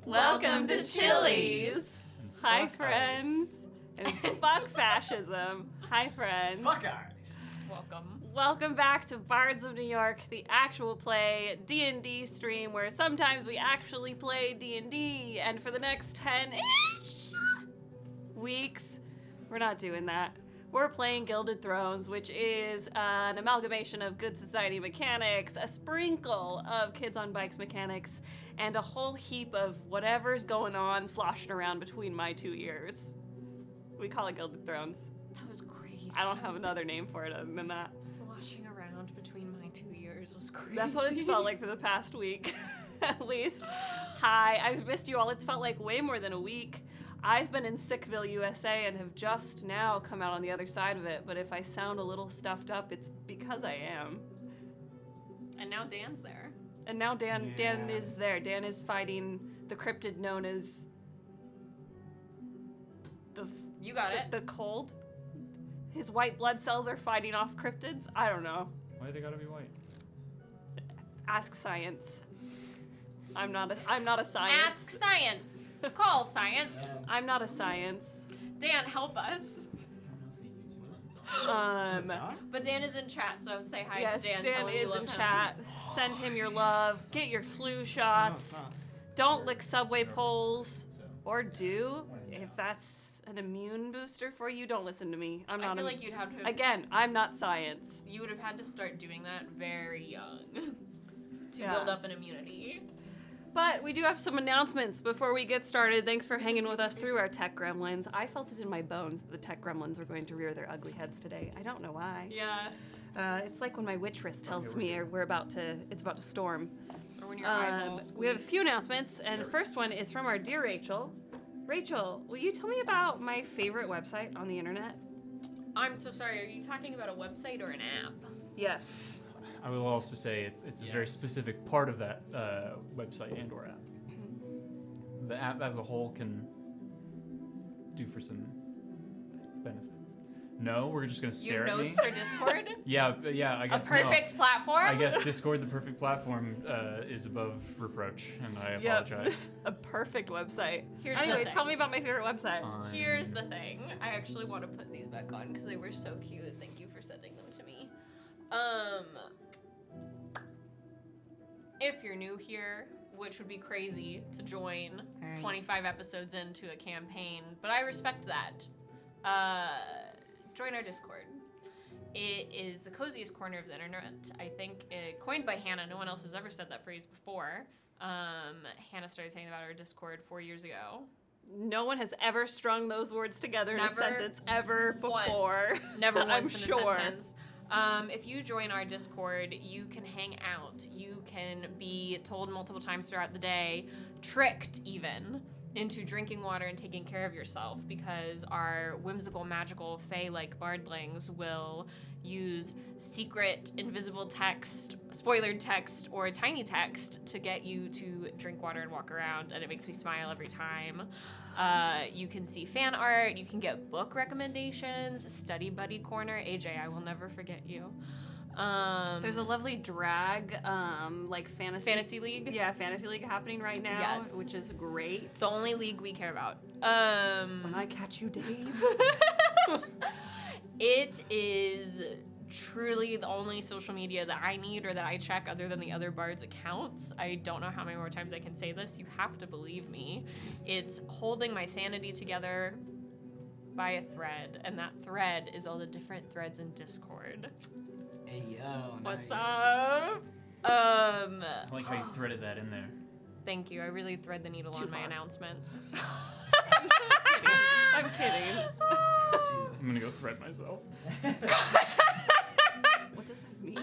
Welcome to Chili's. Hi, friends. And fuck fascism. Hi, friends. Fuck eyes. Welcome. Welcome back to Bards of New York, the actual play D&D stream where sometimes we actually play D&D, and for the next 10-ish weeks, we're not doing that. We're playing Gilded Thrones, which is an amalgamation of good society mechanics, a sprinkle of kids on bikes mechanics, and a whole heap of whatever's going on sloshing around between my two ears. We call it Gilded Thrones. That was crazy. I don't have another name for it other than that. Sloshing around between my 2 ears was crazy. That's what it's felt like for the past week, at least. Hi, I've missed you all. It's felt like way more than a week. I've been in Sickville, USA, and have just now come out on the other side of it, but if I sound a little stuffed up, it's because I am. And now Dan's there. And now Dan is there. Dan is fighting the cryptid known as You got it. The cold. His white blood cells are fighting off cryptids. I don't know. Why do they gotta be white? Ask science. I'm not a science. Ask science. Call science. I'm not a science. Dan, help us. But Dan is in chat, so say hi yes, to Dan. Dan Tell him you is love in him. chat. Send him your love. Get your flu shots. Don't lick subway poles. Or do. If that's an immune booster for you, don't listen to me. I feel like you'd have to... Again, I'm not science. You would have had to start doing that very young to Yeah. build up an immunity. But we do have some announcements before we get started. Thanks for hanging with us through our tech gremlins. I felt it in my bones that the tech gremlins were going to rear their ugly heads today. I don't know why. Yeah. It's like when my witch wrist tells me it's about to storm. Or when your eyeball We have a squeaks. few announcements, and the first one is from our dear Rachel. Rachel, will you tell me about my favorite website on the internet? I'm so sorry. Are you talking about a website or an app? Yes. I will also say it's a very specific part of that website and/or app. The app as a whole can do for some benefits. No, we're just gonna You have stare at me. notes for Discord? Yeah, I A guess. perfect platform? I guess Discord, the perfect platform, is above reproach, and I Yep. apologize. A perfect website. Here's the anyway, thing. tell me about my favorite website. Here's the thing. I actually want to put these back on because they were so cute. Thank you for sending them to me. If you're new here, which would be crazy to join 25 episodes into a campaign, but I respect that. Join our Discord. It is the coziest corner of the internet. I think coined by Hannah. No one else has ever said that phrase before. Hannah started saying about our Discord 4 years ago. No one has ever strung those words together in a Never sentence ever before. Once. Never once I'm in sure. a sentence. If you join our Discord, you can hang out. You can be told multiple times throughout the day, tricked even, into drinking water and taking care of yourself, because our whimsical, magical, fae-like bardlings will use secret, invisible text, spoilered text, or tiny text to get you to drink water and walk around, and it makes me smile every time. You can see fan art, you can get book recommendations, study buddy corner. AJ, I will never forget you. There's a lovely drag, like fantasy league. Yeah, fantasy league happening right now, Yes. which is great. It's the only league we care about. When I catch you, Dave. It is truly the only social media that I need or that I check other than the other Bards accounts. I don't know how many more times I can say this. You have to believe me. It's holding my sanity together by a thread, and that thread is all the different threads in Discord. Hey yo, What's nice. up? I like how you threaded that in there. Thank you. I really thread the needle on my announcements. I'm kidding. I'm gonna go thread myself. What does that mean?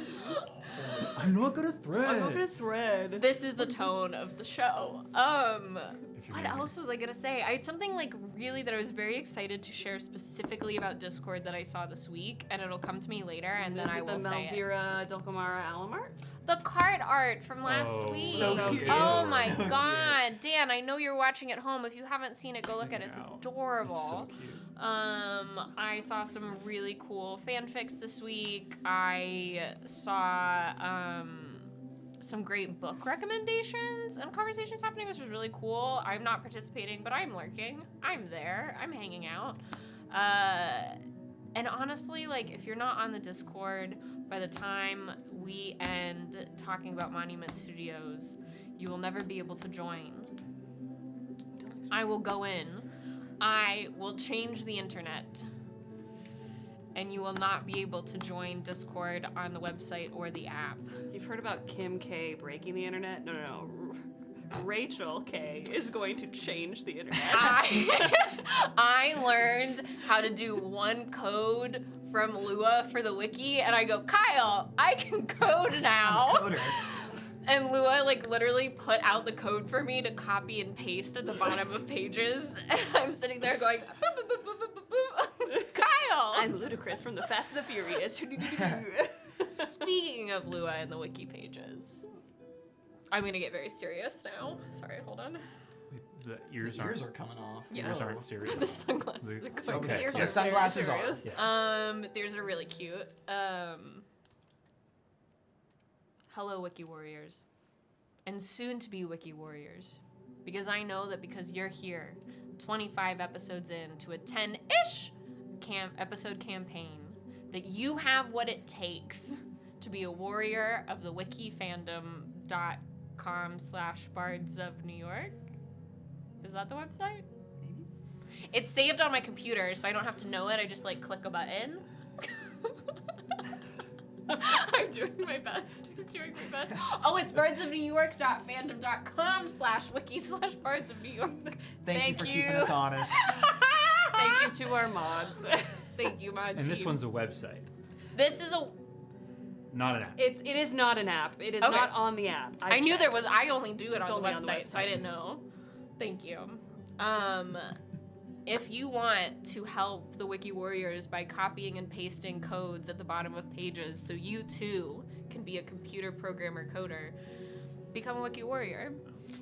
I'm not gonna thread. I'm not gonna thread. This is the tone of the show. If you're What reading. else was I gonna say? I had something like really that I was very excited to share specifically about Discord that I saw this week, and it'll come to me later, and then Is I it will the say it. Dulcamara Alum art? The card art from last Oh, week. So cute. Oh my So god, Dan! I know you're watching at home. If you haven't seen it, go look at it. It's Wow. adorable. It's so cute. I saw some really cool fanfics this week. I saw some great book recommendations and conversations happening, which was really cool. I'm not participating, but I'm lurking. I'm there. I'm hanging out. And honestly, like, if you're not on the Discord, by the time we end talking about Monument Studios, you will never be able to join. I will go in. I will change the internet. And you will not be able to join Discord on the website or the app. You've heard about Kim K breaking the internet? No. Rachel K is going to change the internet. I learned how to do one code from Lua for the wiki, and I go, Kyle, I can code now. I'm a coder. And Lua, like, literally put out the code for me to copy and paste at the bottom of pages. And I'm sitting there going, boop, boop, boop, boop, boop, boop. Kyle! I'm Ludacris from the Fast and the Furious. Speaking of Lua and the wiki pages, I'm gonna get very serious now. Sorry, hold on. The ears The aren't. ears are coming off. Yes. Ears aren't serious. The sunglasses. The- are going Okay. very Ears The are sunglasses very are. serious. Yes. Theirs are really cute. Hello, Wiki Warriors. And soon to be Wiki Warriors. Because I know that because you're here, 25 episodes in to a 10-ish episode campaign, that you have what it takes to be a warrior of the wikifandom.com/Bards of New York. Is that the website? Maybe. It's saved on my computer, so I don't have to know it. I just like click a button. I'm doing my best. Oh, it's bardsofnewyork.fandom.com/wiki/Bards of New York. Thank you for Thank keeping you. us honest. Thank you to our mods. Thank you, mod And this team. one's a website, This is a. not an app. It is not an app. It is Okay. not on the app. I knew there was. I only do it It's on the only on the website, so I website. didn't know. Thank you. If you want to help the Wiki Warriors by copying and pasting codes at the bottom of pages so you too can be a computer programmer coder, become a Wiki Warrior.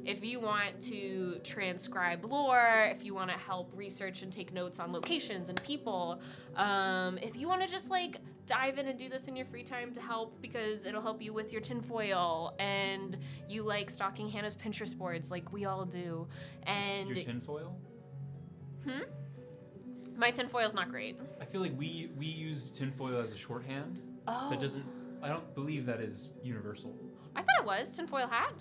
If you want to transcribe lore, if you want to help research and take notes on locations and people, if you want to just like dive in and do this in your free time to help because it'll help you with your tinfoil and you like stalking Hannah's Pinterest boards like we all do. And Your tinfoil? my tinfoil's not great. I feel like we use tinfoil as a shorthand. Oh. That doesn't. I don't believe that is universal. I thought it was tinfoil hat.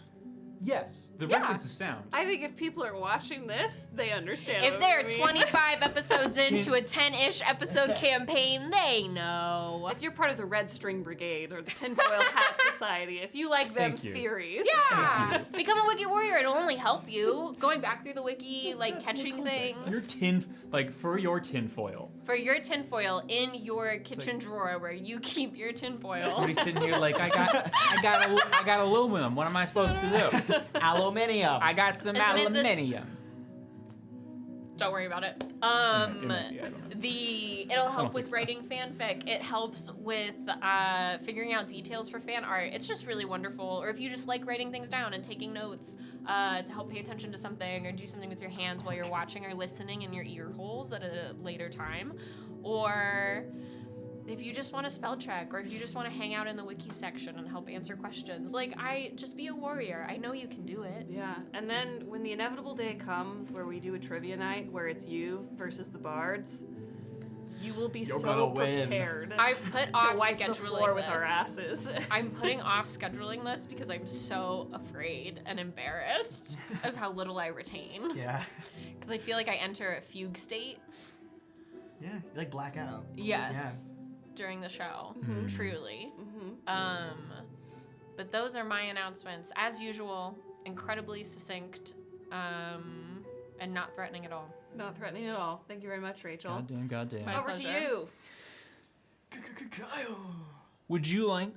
Yes, the Yeah. reference is sound. I think if people are watching this, they understand. If what they're we mean. 25 episodes into a 10-ish episode campaign, they know. If you're part of the Red String Brigade or the Tinfoil Hat Society, if you like them Thank you. theories, Yeah, become a Wiki Warrior. It'll only help you. Going back through the wiki, like That's more catching context. things. For your tinfoil. For your tinfoil in your kitchen drawer where you keep your tinfoil. Somebody's sitting here like, I got aluminum. What am I supposed to do? Aluminium. I got some Isn't it the- aluminium. Don't worry about it. It might be, I don't know. It'll help don't with think so. writing fanfic. It helps with figuring out details for fan art. It's just really wonderful. Or if you just like writing things down and taking notes to help pay attention to something or do something with your hands while you're watching or listening in your ear holes at a later time. Or if you just want to spell check or if you just want to hang out in the wiki section and help answer questions. Like, just be a warrior. I know you can do it. yeah. And then when the inevitable day comes where we do a trivia night where it's you versus the bards, you will be You're so gonna win. prepared I've put to off wipe the scheduling floor with this. our asses. I'm putting off scheduling this because I'm so afraid and embarrassed of how little I retain. Yeah. Because I feel like I enter a fugue state. Yeah. You like blackout. Yes. During the show. Truly. Mhm. But those are my announcements. As usual, incredibly succinct and not threatening at all. Not threatening at all. Thank you very much, Rachel. Goddamn. My Over to pleasure. you. Kyle. Would you like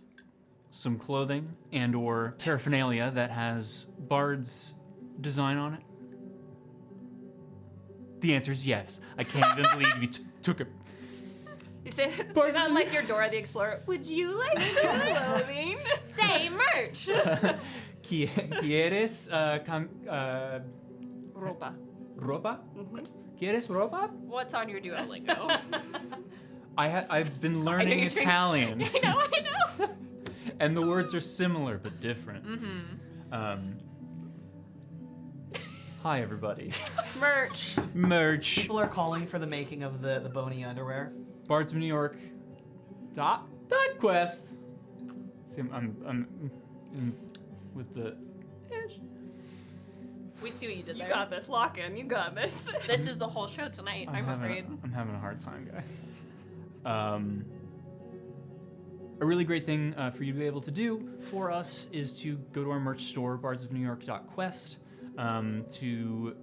some clothing and/or paraphernalia that has Bard's design on it? The answer is yes. I can't even believe you took it. You say Bards that of like you're Dora the Explorer. Would you like some clothing? Say merch! ¿Quieres Ropa. ropa? ¿Quieres ropa? What's on your Duolingo? I've been I know learning you're trying- Italian. I know. And the words are similar but different. Hi, everybody. Merch. People are calling for the making of the bony underwear. Bards of New York. Dot quest. See, I'm in with the. We see what you did You there. got this, lock in. You got this. This is the whole show tonight, I'm afraid. I'm having a hard time, guys. A really great thing for you to be able to do for us is to go to our merch store, bardsofnewyork.quest, to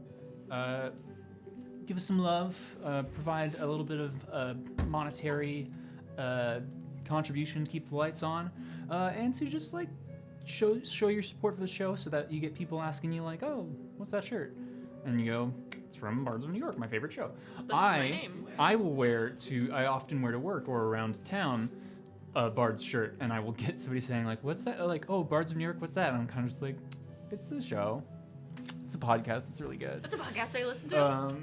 give us some love, provide a little bit of monetary contribution to keep the lights on, and to just like show your support for the show so that you get people asking you like, oh, what's that shirt? And you go, it's from Bards of New York, my favorite show. This is my name. I often wear to work or around town a Bards shirt, and I will get somebody saying like, what's that? Like, oh, Bards of New York, what's that? And I'm kind of just like, it's the show. It's a podcast. It's really good. That's a podcast I listen to.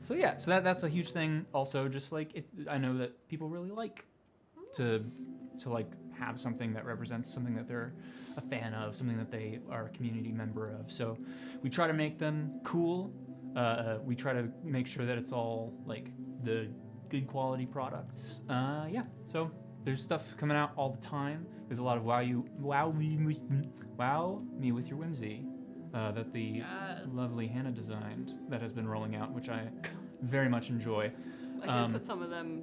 So that's a huge thing. Also, just like I know that people really like to like have something that represents something that they're a fan of, something that they are a community member of. So we try to make them cool. We try to make sure that it's all like the good quality products. So there's stuff coming out all the time. There's a lot of wow me with your whimsy that the lovely Hannah designed that has been rolling out, which I very much enjoy. I did put some of them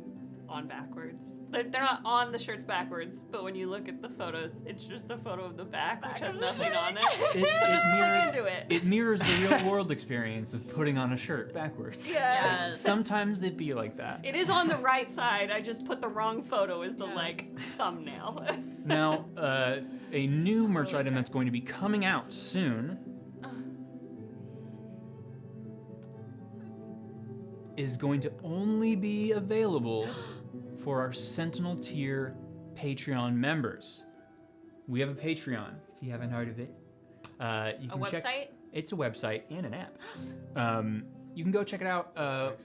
on backwards. They're not on the shirts backwards, but when you look at the photos, it's just the photo of the back, which has nothing on it. So just click into it. It mirrors the real world experience of putting on a shirt backwards. Yes. Sometimes it be like that. It is on the right side. I just put the wrong photo as the thumbnail. Now, a new merch item that's going to be coming out soon is going to only be available for our Sentinel tier Patreon members. We have a Patreon, if you haven't heard of it. You can website? check. It's a website and an app. You can go check it out.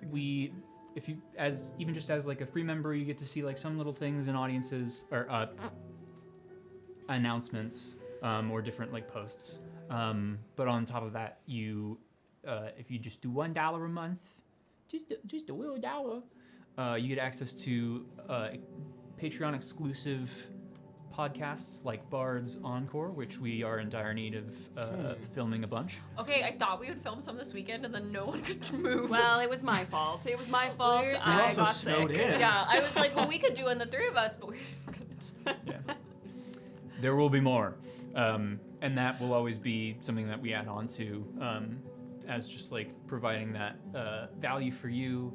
Even just as like a free member, you get to see like some little things in audiences or announcements or different like posts. But on top of that, if you just do $1 a month, just a little dollar, you get access to Patreon exclusive podcasts like Bards Encore, which we are in dire need of filming a bunch. Okay, I thought we would film some this weekend, and then no one could move. Well, it was my fault. It was my fault. We're I also got snowed sick. in. Yeah, I was like, well, we could do it, the three of us, but we couldn't. Yeah. There will be more. And that will always be something that we add on to as just like providing that value for you,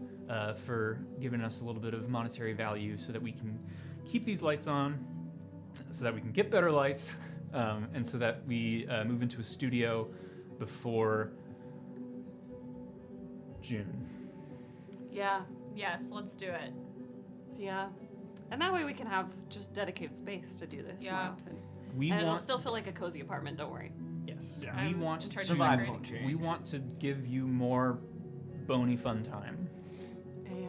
for giving us a little bit of monetary value so that we can keep these lights on, so that we can get better lights, and so that we move into a studio before June. Yeah, Yes, let's do it. yeah. And that way we can have just dedicated space to do this more Yeah. often. We And it'll want still feel like a cozy apartment, don't worry. yes. Yeah. We I'm want in charge to of The vibe decorating. won't change. we want to give you more bony fun time. Yeah.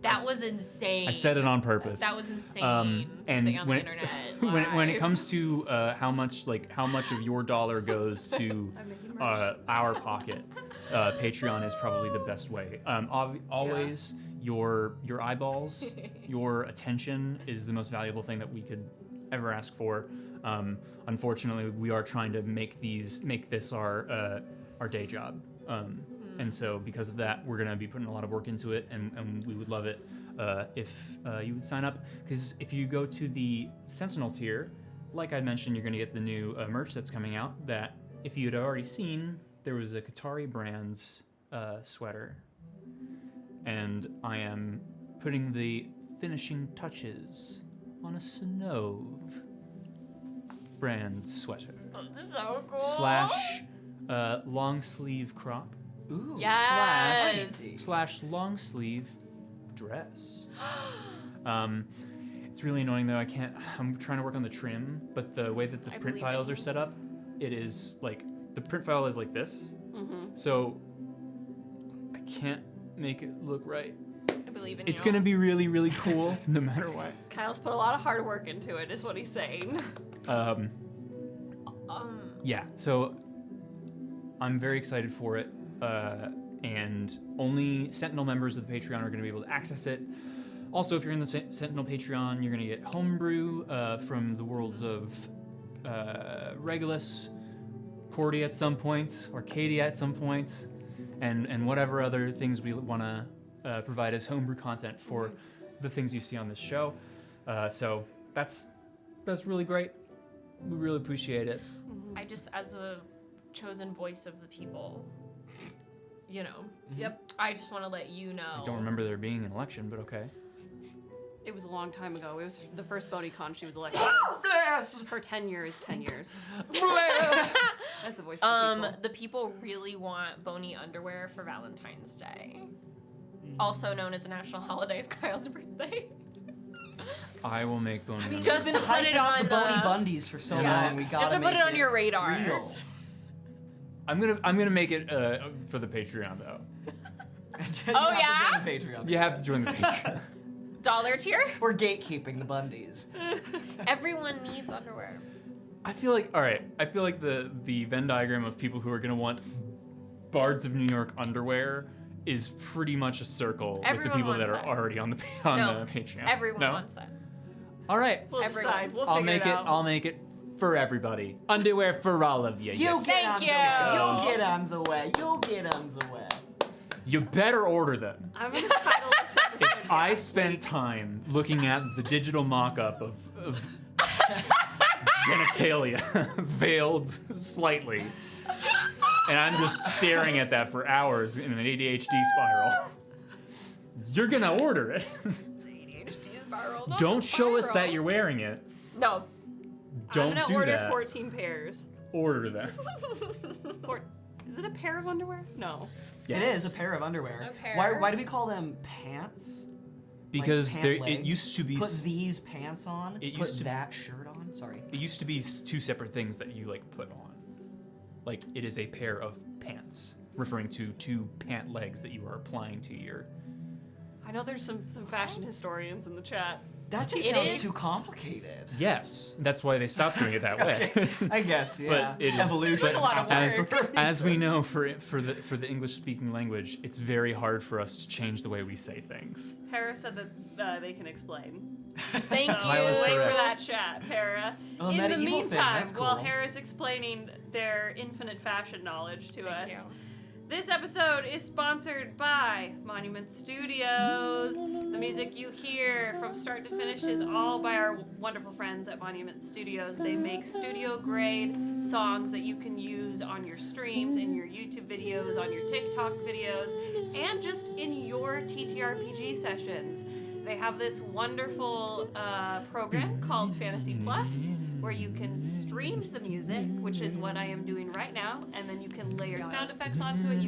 That was insane. I said it on purpose. That was insane to and say on when the internet. when it live. comes to how much of your dollar goes to I'm making merch. our pocket, Patreon is probably the best way. Always your eyeballs, your attention is the most valuable thing that we could ever ask for. Unfortunately, we are trying to make this our day job. And so because of that, we're going to be putting a lot of work into it, and we would love it if you would sign up. Because if you go to the Sentinel tier, like I mentioned, you're going to get the new merch that's coming out that if you had already seen, there was a Qatari Brands sweater. And I am putting the finishing touches on a Snove brand sweater. So cool. / long sleeve crop. Ooh. Yes. / long sleeve dress. It's really annoying though. I'm trying to work on the trim, but the way that the I print believe files it. are set up, it is like the print file is like this. Mm-hmm. So I can't make it look right. I believe in you. It's gonna be really, really cool, no matter what. Kyle's put a lot of hard work into it, is what he's saying. Yeah, so I'm very excited for it, and only Sentinel members of the Patreon are going to be able to access it. Also, if you're in the Sentinel Patreon, you're going to get homebrew from the worlds of Regulus, Cordy at some point, or Katie at some point, and whatever other things we want to provide as homebrew content for the things you see on this show. So that's really great. We really appreciate it. I just, as the chosen voice of the people, you know. Yep. I just want to let you know. I don't remember there being an election, but okay. It was a long time ago. It was the first BonyCon she was elected as. Her tenure is 10 years. That's the voice of the people. The people really want bony underwear for Valentine's Day, also known as the national holiday of Kyle's birthday. I will make bony. We've Just been to put it hyping up on the Bony Bundies for so long. We gotta just to put make it on your radar. real. I'm gonna make it for the Patreon though. You Oh, have yeah? to join the Patreon. You have to join the Patreon. $1 tier? We're gatekeeping the Bundys. Everyone needs underwear. I feel like the Venn diagram of people who are gonna want Bards of New York underwear is pretty much a circle with the Everyone people that wants are it. already on the No, Patreon. Everyone No? wants it. All right. We'll Everyone. decide. We'll I'll figure make it out. I'll make it for everybody. Underwear for all of you. You'll Yes. get Thank on you. the way. You'll get on the way. You'll get on the way. You better order them. I'm going to title this episode. If I spent time looking at the digital mock-up of genitalia veiled slightly, and I'm just staring at that for hours in an ADHD spiral, you're gonna order it. ADHD spiral. Not Don't the show us that spiral. you're wearing it. No. Don't I'm going to do order that. 14 pairs. Order them. Is it a pair of underwear? No. It is a pair of underwear. A pair. Why do we call them pants? Because Like there, pant it leg? used to be Put these pants on. It put used to- that shirt on. Sorry. it used to be two separate things that you like put on. Like it is a pair of pants, referring to two pant legs that you are applying to your. I know there's some fashion historians in the chat. That just It sounds is- too complicated. Yes, that's why they stopped doing it that way. I guess, yeah. But it is Evolution. like a lot of happens. as we know for the English speaking language, it's very hard for us to change the way we say things. Hera said that they can explain. Thank So you. Milo's wait for correct. that chat, Hera. Oh, In the medieval thing, meantime, that's while cool. Hera's explaining their infinite fashion knowledge to Thank us, you. this episode is sponsored by Monument Studios. The music you hear from start to finish is all by our wonderful friends at Monument Studios. They make studio-grade songs that you can use on your streams, in your YouTube videos, on your TikTok videos, and just in your TTRPG sessions. They have this wonderful program called Fantasy Plus, where you can stream the music, which is what I am doing right now, and then you can layer sound effects onto it.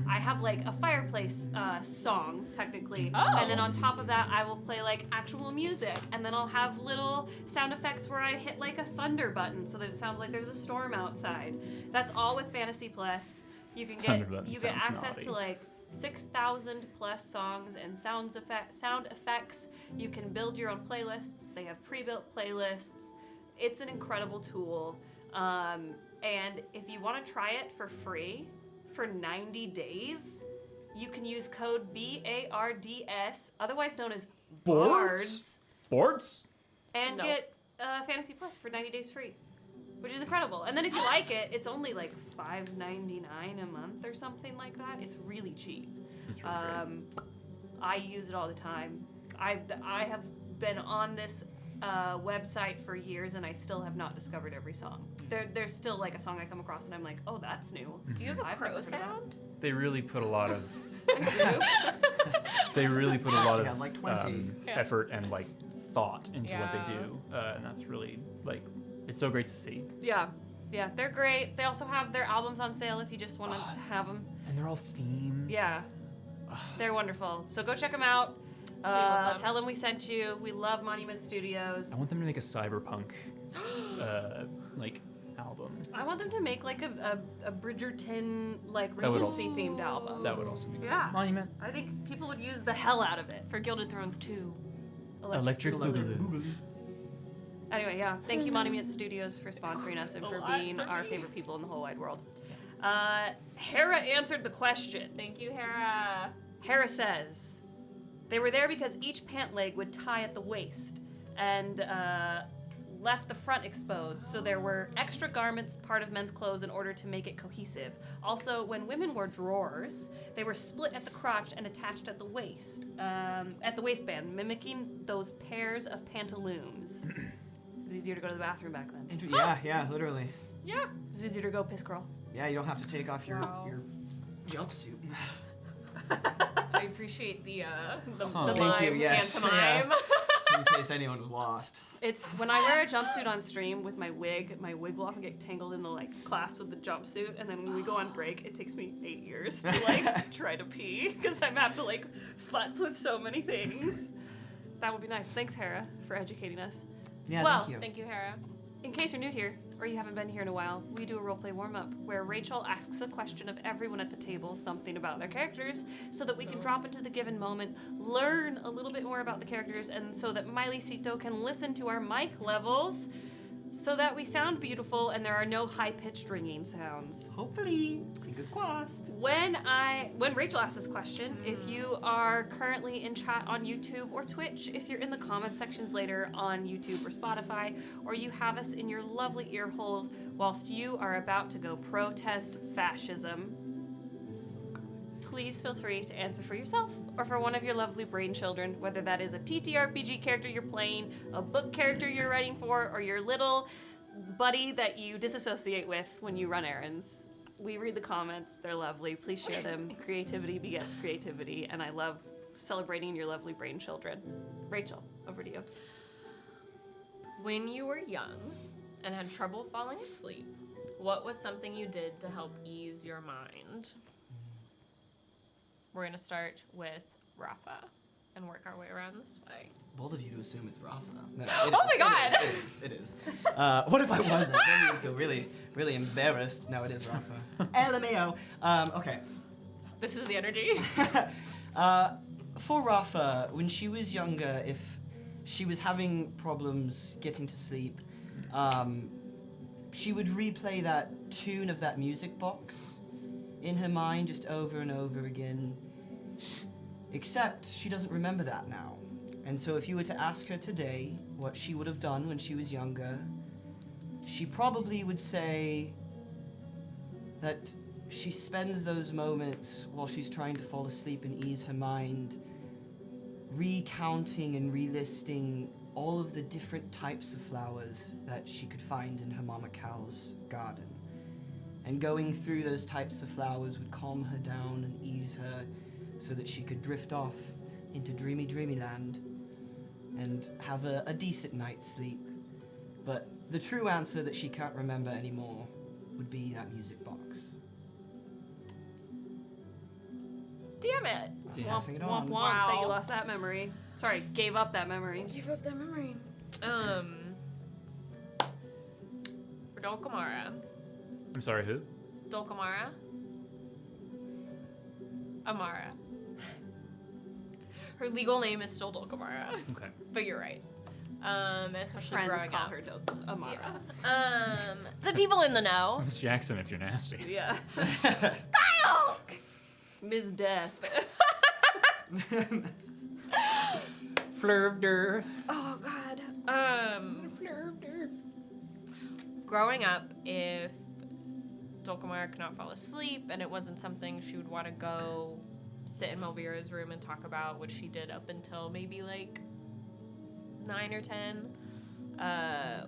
I have like a fireplace song, technically, Oh. and then on top of that, I will play like actual music, and then I'll have little sound effects where I hit like a thunder button so that it sounds like there's a storm outside. That's all with Fantasy Plus. You can Thunder get button access sounds naughty. to like 6,000 plus songs and sound effects. You can build your own playlists. They have pre-built playlists. It's an incredible tool. And if you want to try it for free for 90 days, you can use code BARDS, otherwise known as BARDS, Boards? and No. get Fantasy Plus for 90 days free, which is incredible. And then if you like it, it's only like $5.99 a month or something like that. It's really cheap. That's really great. I use it all the time. I have been on this website for years, and I still have not discovered every song. There's still like a song I come across, and I'm like, oh, that's new. Do you have a I've crow never heard of that. sound? They really put a lot of I they really put a lot She of has, like, 20. effort and like thought into what Yeah. they do, and that's really like it's so great to see. Yeah, they're great. They also have their albums on sale if you just want to have them. And they're all themed. Yeah, they're wonderful. So go check them out. love them. Tell them we sent you. We love Monument Studios. I want them to make a cyberpunk like album. album. I want them to make like a Bridgerton like That would Regency themed album. That would also be good. Yeah. Monument. I think people would use the hell out of it. For Gilded Thrones 2. Electric Boogaloo. Anyway, yeah. Thank you, Monument Studios, for sponsoring us and A for lot being for our me. favorite people in the whole wide world. Hera answered the question. Thank you, Hera. Hera says, they were there because each pant leg would tie at the waist and left the front exposed, so there were extra garments part of men's clothes in order to make it cohesive. Also, when women wore drawers, they were split at the crotch and attached at the waist, at the waistband, mimicking those pairs of pantaloons. It was easier to go to the bathroom back then. Yeah, literally. Yeah. It was easier to go piss girl. Yeah, you don't have to take off your Wow. your jumpsuit. I appreciate the Huh. mime, Thank you, yes. pantomime. In case anyone was lost. It's when I wear a jumpsuit on stream with my wig will often get tangled in the like clasp of the jumpsuit, and then when we go on break, it takes me 8 years to like try to pee because I have to like futz with so many things. That would be nice. Thanks, Hera, for educating us. Yeah, Well, thank you. Thank you, Hera. In case you're new here, or you haven't been here in a while, we do a roleplay warm-up where Rachel asks a question of everyone at the table, something about their characters, so that we can drop into the given moment, learn a little bit more about the characters, and so that Miley-cito can listen to our mic levels so that we sound beautiful and there are no high-pitched ringing sounds. Hopefully, fingers crossed. When Rachel asked this question, if you are currently in chat on YouTube or Twitch, if you're in the comment sections later on YouTube or Spotify, or you have us in your lovely ear holes whilst you are about to go protest fascism, please feel free to answer for yourself or for one of your lovely brain children, whether that is a TTRPG character you're playing, a book character you're writing for, or your little buddy that you disassociate with when you run errands. We read the comments. They're lovely. Please share them. Creativity begets creativity, and I love celebrating your lovely brain children. Rachel, over to you. When you were young and had trouble falling asleep, what was something you did to help ease your mind? We're gonna start with Rafa and work our way around this way. Bold of you to assume it's Rafa. No, Oh my God! It is. What if I wasn't? Then you would feel really, really embarrassed. No, it is Rafa. LMAO. Okay. This is the energy. For Rafa, when she was younger, if she was having problems getting to sleep, she would replay that tune of that music box in her mind just over and over again. Except she doesn't remember that now. And so if you were to ask her today what she would have done when she was younger, she probably would say that she spends those moments while she's trying to fall asleep and ease her mind, recounting and relisting all of the different types of flowers that she could find in her Mama Cow's garden. And going through those types of flowers would calm her down and ease her so that she could drift off into dreamy, dreamy land and have a decent night's sleep. But the true answer that she can't remember anymore would be that music box. Damn it. Passing it Womp on. womp. Wow. That you lost that memory. Sorry, gave up that memory. Give up that memory. For Dulcamara. I'm sorry, who? Dulcamara. Amara. Her legal name is still Dulcamara, Okay. but you're right. Especially Friends growing call up. her Amara. The people in the know. Miss Jackson, if you're nasty. Yeah. Kyle! Ms. Death. Flurvder. Oh God. Growing up, if Dulcamara could not fall asleep and it wasn't something she would want to go sit in Melvira's room and talk about, which she did up until maybe like 9 or 10,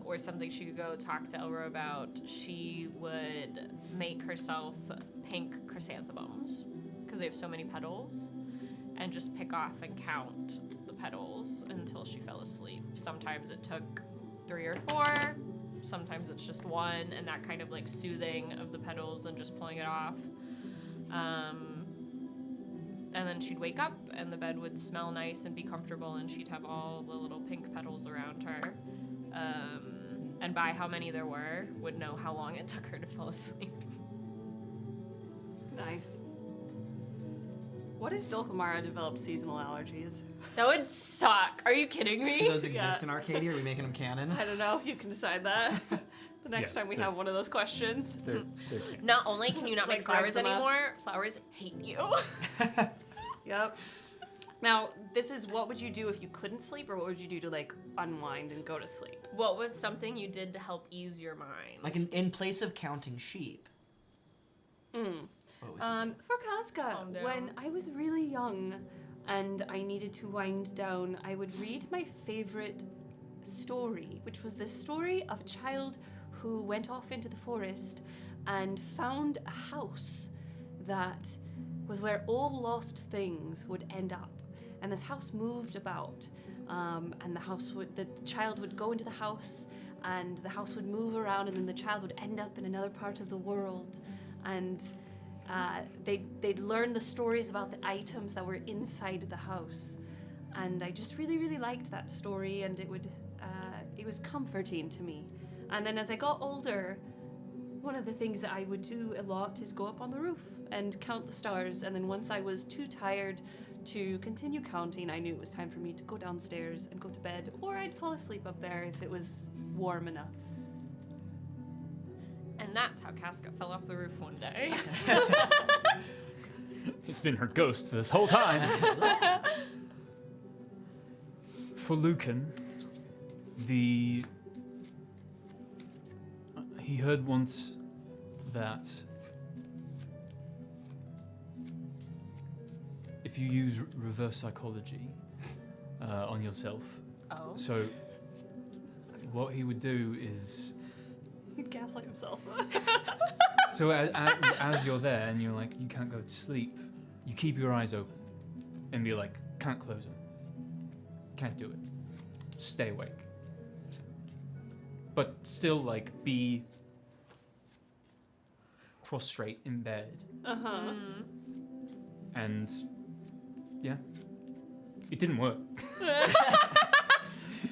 or something she could go talk to Elro about, she would make herself pink chrysanthemums because they have so many petals, and just pick off and count the petals until she fell asleep. Sometimes it took 3 or 4, sometimes it's just 1, and that kind of like soothing of the petals and just pulling it off. And then she'd wake up and the bed would smell nice and be comfortable, and she'd have all the little pink petals around her. and by how many there were, would know how long it took her to fall asleep. Nice. What if Dulcamara developed seasonal allergies? That would suck. Are you kidding Do me? those exist in Arcadia? Are we making them canon? I don't know. You can decide that. The next Yes, time we they're- have one of those questions. They're Not only can you not Like make flowers eczema. anymore, flowers hate you. Yep. Now, this is what would you do if you couldn't sleep, or what would you do to like unwind and go to sleep? What was something you did to help ease your mind? Like in place of counting sheep. What would you do? For Casca, Calm down. when I was really young and I needed to wind down, I would read my favorite story, which was the story of a child who went off into the forest and found a house that was where all lost things would end up. And this house moved about, and the child would go into the house, and the house would move around, and then the child would end up in another part of the world, and they'd learn the stories about the items that were inside the house, and I just really, really liked that story, and it was comforting to me. And then as I got older, one of the things that I would do a lot is go up on the roof and count the stars, and then once I was too tired to continue counting, I knew it was time for me to go downstairs and go to bed, or I'd fall asleep up there if it was warm enough. And that's how Casca fell off the roof one day. It's been her ghost this whole time. For Lücan, he heard once that if you use reverse psychology on yourself, Oh. so what he would do is, He'd gaslight himself. so as you're there and you're like, you can't go to sleep, you keep your eyes open and be like, can't close them, can't do it, stay awake. But still, like, be prostrate in bed. Uh-huh. And, yeah, it didn't work.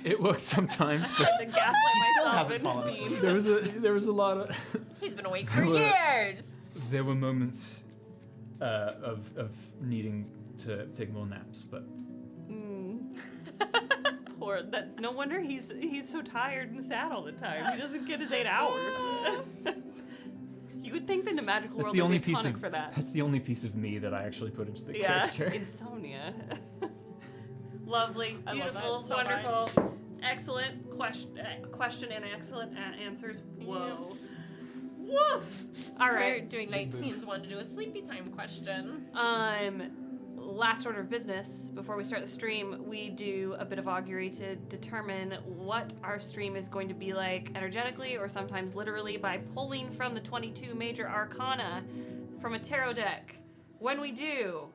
It worked sometimes, but To gaslight still myself hasn't and fallen beam. asleep. there was a lot of He's been awake for Well, years. there were moments of needing to take more naps, but Poor that. No wonder he's so tired and sad all the time. He doesn't get his 8 hours. You would think that in a magical that's world the there'd only be a piece tonic of for that. that's the only piece of me that I actually put into the Yeah, character. insomnia. Lovely, I love that beautiful, so wonderful, excellent question and excellent answers. Whoa. Woof! Since All we're right. doing night scenes, wanted to do a sleepy time question. Last order of business before we start the stream, we do a bit of augury to determine what our stream is going to be like energetically, or sometimes literally, by pulling from the 22 major arcana from a tarot deck. When we do,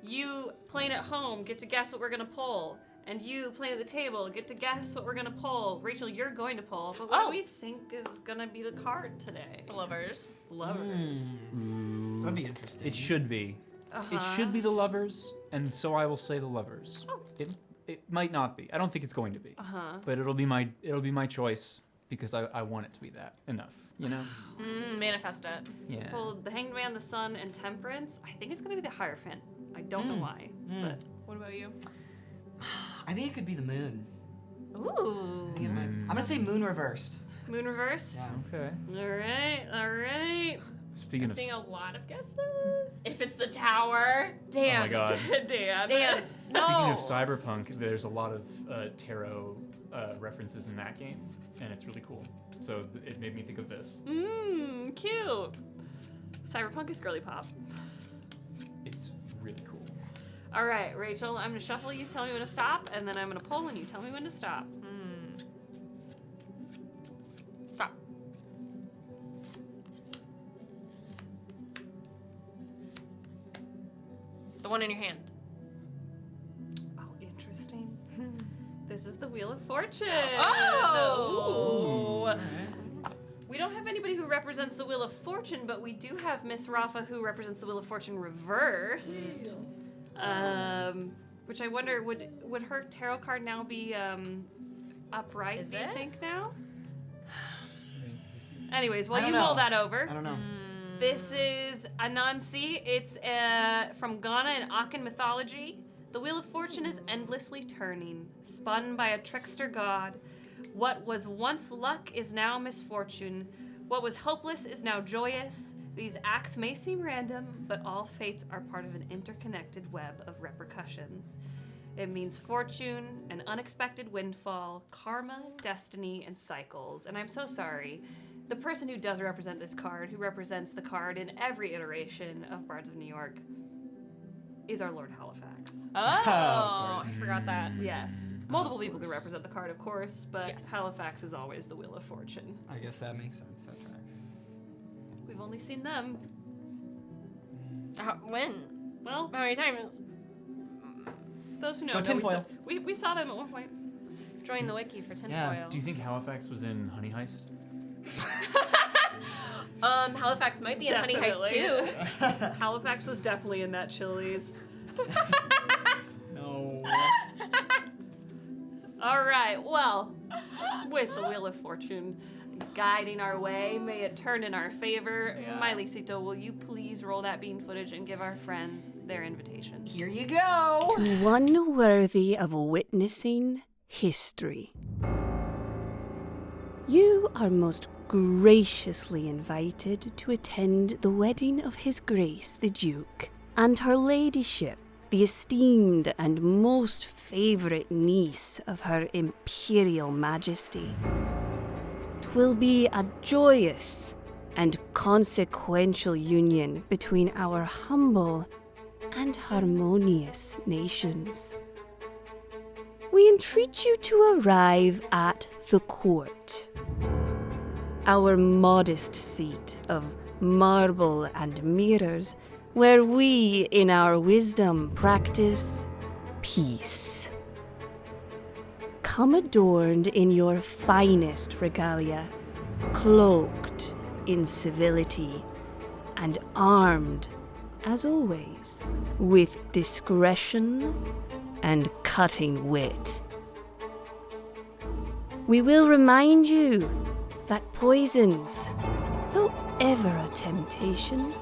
you playing at home get to guess what we're gonna pull, and you playing at the table get to guess what we're gonna pull. Rachel, you're going to pull, but what Oh. do we think is gonna be the card today? The lovers. Lovers. That'd be interesting. It should be. Uh-huh. It should be the lovers, and so I will say the lovers. Oh. It might not be. I don't think it's going to be. Uh-huh. But it'll be my choice because I want it to be that enough. You know? Manifest it. Yeah. Pulled the Hanged Man, the Sun, and Temperance. I think it's gonna be the Hierophant. I don't know why, but What about you? I think it could be the moon. Ooh. I'm gonna say moon reversed. Moon Reverse. Yeah. Okay. All right. Speaking I'm of. seeing a lot of guesses. If it's the tower, damn. Oh my god. Dan. Damn. No. Speaking of cyberpunk, there's a lot of tarot references in that game, and it's really cool. So it made me think of this. Cute. Cyberpunk is girly pop. It's really cool. All right, Rachel, I'm gonna shuffle. You tell me when to stop, and then I'm gonna pull, and you tell me when to stop. Stop. The one in your hand. Oh, interesting. This is the Wheel of Fortune. Oh! Ooh. We don't have anybody who represents the Wheel of Fortune, but we do have Miss Rafa who represents the Wheel of Fortune reversed. Which I wonder, would her tarot card now be upright, Is do you it? think now? Anyways, while I you don't mull know. that over, I don't know. this is Anansi. It's from Ghana and Akan mythology. The Wheel of Fortune is endlessly turning, spun by a trickster god. What was once luck is now misfortune. What was hopeless is now joyous. These acts may seem random, but all fates are part of an interconnected web of repercussions. It means fortune, an unexpected windfall, karma, destiny, and cycles. And I'm so sorry. The person who does represent this card, who represents the card in every iteration of Bards of New York, is our Lord Halifax. Oh, Of I course. forgot that. Yes. Multiple Of people can course. represent the card, of course, but Yes. Halifax is always the Wheel of Fortune. I guess that makes sense. That tracks. We've only seen them. When? Well, How many times? those who know. Go know tinfoil. we saw them at one point. Join the wiki for tinfoil. Yeah, Do you think Halifax was in Honey Heist? Halifax might be in Honey Heist too. Halifax was definitely in that Chili's. No. All right, well, with the Wheel of Fortune guiding our way, may it turn in our favor. Yeah. Mylicito, will you please roll that bean footage and give our friends their invitation? Here you go. To one worthy of witnessing history. You are most graciously invited to attend the wedding of His Grace the Duke and her ladyship, the esteemed and most favourite niece of Her Imperial Majesty. 'Twill be a joyous and consequential union between our humble and harmonious nations. We entreat you to arrive at the court, our modest seat of marble and mirrors, where we, in our wisdom, practice peace. Come adorned in your finest regalia, cloaked in civility, and armed, as always, with discretion and cutting wit. We will remind you that poisons, though ever a temptation,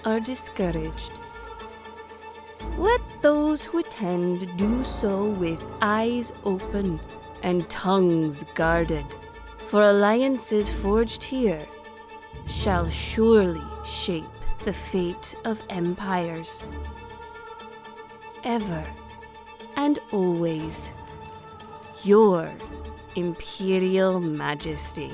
are discouraged. Let those who attend do so with eyes open and tongues guarded, for alliances forged here shall surely shape the fate of empires. Ever and always, your Imperial Majesty.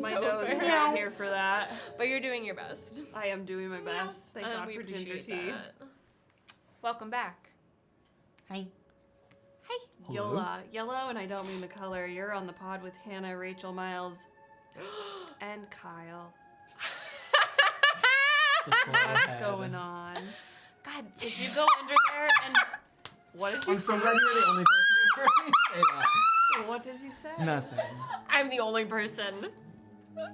My nose is not here for that. But you're doing your best. I am doing my best. Thank God we for ginger appreciate tea. that. Welcome back. Hi. Hi. Hello? Yellow, and I don't mean the color. You're on the pod with Hannah, Rachel, Miles, and Kyle. What's going on? God, Did you go under there and what did you I'm so glad you're the only person who heard me say that. What did you say? Nothing. I'm the only person.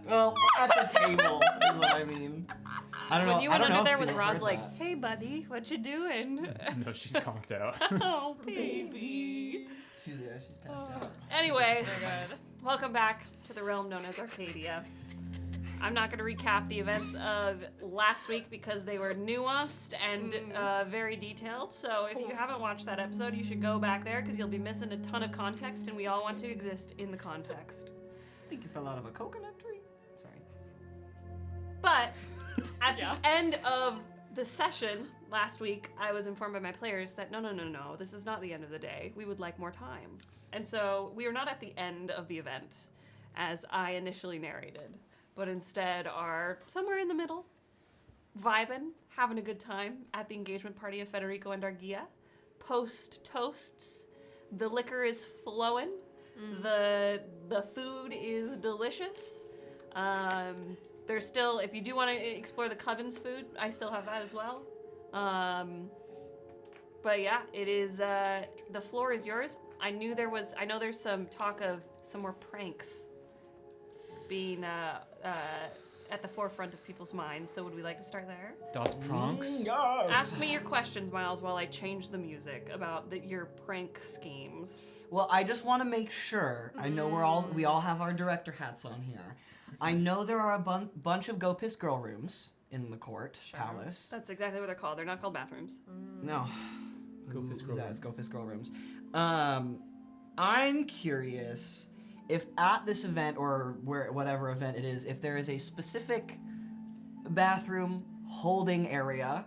Well, at the table is what I mean. I don't know. When you I went don't under know there, if was people Roz heard like, that. "Hey, buddy, what you doing?" No, she's conked out. Oh, baby. She's there. She's passed out. Anyway, welcome back to the realm known as Arcadia. I'm not going to recap the events of last week because they were nuanced and very detailed. So if you haven't watched that episode, you should go back there because you'll be missing a ton of context, and we all want to exist in the context. I think you fell out of a coconut tree. Sorry. But at the end of the session last week, I was informed by my players that no, this is not the end of the day. We would like more time. And so we are not at the end of the event, as I initially narrated, but instead are somewhere in the middle, vibing, having a good time at the engagement party of Federico and Argia. Post toasts, the liquor is flowing, the food is delicious. There's still, if you do want to explore the Coven's food, I still have that as well. But yeah, it is, the floor is yours. I know there's some talk of some more pranks being at the forefront of people's minds. So would we like to start there? Das Pranks. Yes. Ask me your questions, Miles, while I change the music about your prank schemes. Well, I just want to make sure. I know we all have our director hats on here. I know there are a bunch of Go Piss Girl rooms in the court palace. That's exactly what they're called. They're not called bathrooms. No. Go Piss Girl rooms. Go Piss Girl rooms. I'm curious if at this event or whatever event it is, if there is a specific bathroom holding area,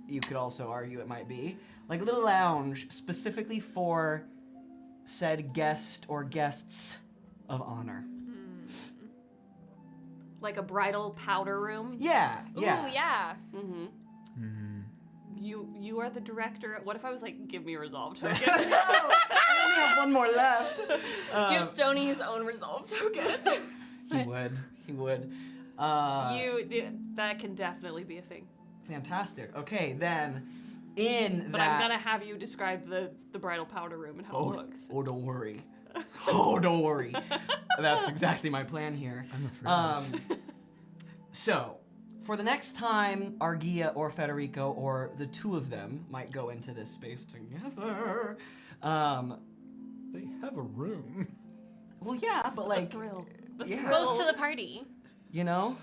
you could also argue it might be, like a little lounge specifically for said guest or guests of honor. Like a bridal powder room? Yeah, yeah. Ooh, yeah. Mm-hmm. Mm. You are the director. What if I was like, give me a resolve token? No, I only have one more left. Give Stoney his own resolve token. He would. That can definitely be a thing. Fantastic. Okay, then But I'm gonna have you describe the bridal powder room and how it looks. Oh, don't worry. Don't worry. That's exactly my plan here. I'm afraid. So, for the next time Argia or Federico or the two of them might go into this space together, They have a room. well, yeah, but like, thrill. yeah, Close to the party. you know,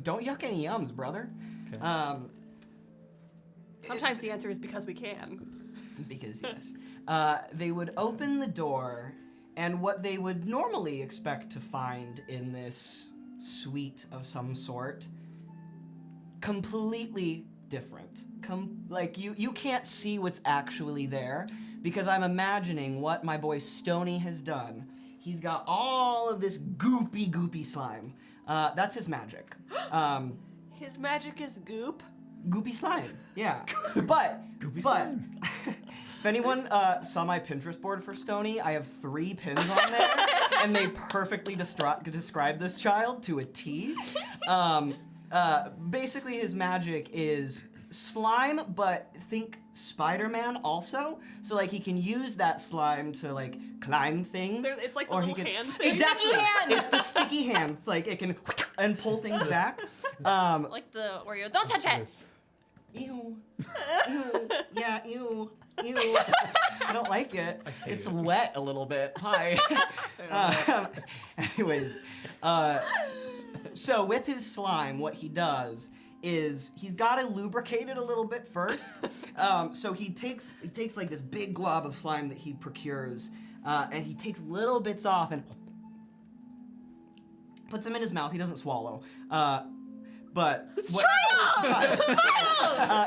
don't yuck any yums, brother. Okay. Sometimes the answer is because we can. Because yes, they would open the door, and what they would normally expect to find in this suite of some sort, completely different. Like you can't see what's actually there, because I'm imagining what my boy Stoney has done. He's got all of this goopy slime. That's his magic. His magic is goop. Goopy slime, yeah. But slime. if anyone saw my Pinterest board for Stoney, I have 3 pins on there, and they perfectly describe this child to a T. Basically, his magic is slime, but think Spider-Man also. So like he can use that slime to like climb things. It's like the or little he can, hand thing. Exactly. Sticky hand. It's the sticky hand. Like it can and pull things back. Like the Oreo. Don't touch it! Ew. Ew. Yeah, ew. Ew. I don't like it. hate It's it. wet a little bit. Hi. Anyways, so with his slime, what he does is he's got to lubricate it a little bit first. So he takes like this big glob of slime that he procures, and he takes little bits off and puts them in his mouth. He doesn't swallow. But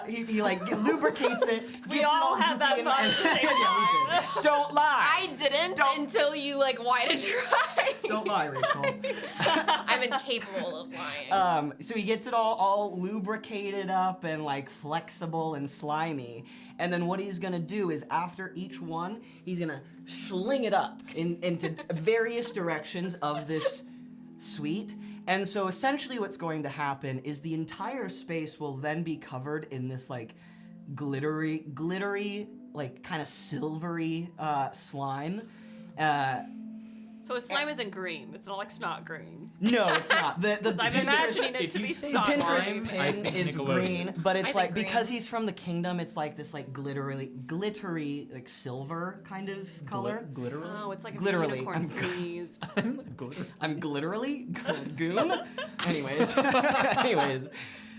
he like lubricates it. We gets it all had that goopy thought at the same Yeah, we did. Don't lie. I didn't Don't- until you like whited your eye. Don't lie, Rachel. I'm incapable of lying. So he gets it all lubricated up and like flexible and slimy. And then what he's gonna do is after each one, he's gonna sling it up into various directions of this suite. And so essentially what's going to happen is the entire space will then be covered in this like glittery, like kind of silvery slime. So his slime isn't green. It's not like snot green. No, it's not. The I'm Pinterest- imagining it if to you be say the snot Pinterest slime, green. I pin think is Nickelodeon. green, but it's I think like green. because he's from the kingdom, it's like this like glittery like silver kind of color. Glitter. Oh, it's like a Literally, unicorn I'm- sneezed. Glitter. I'm glitterally goon. Anyways,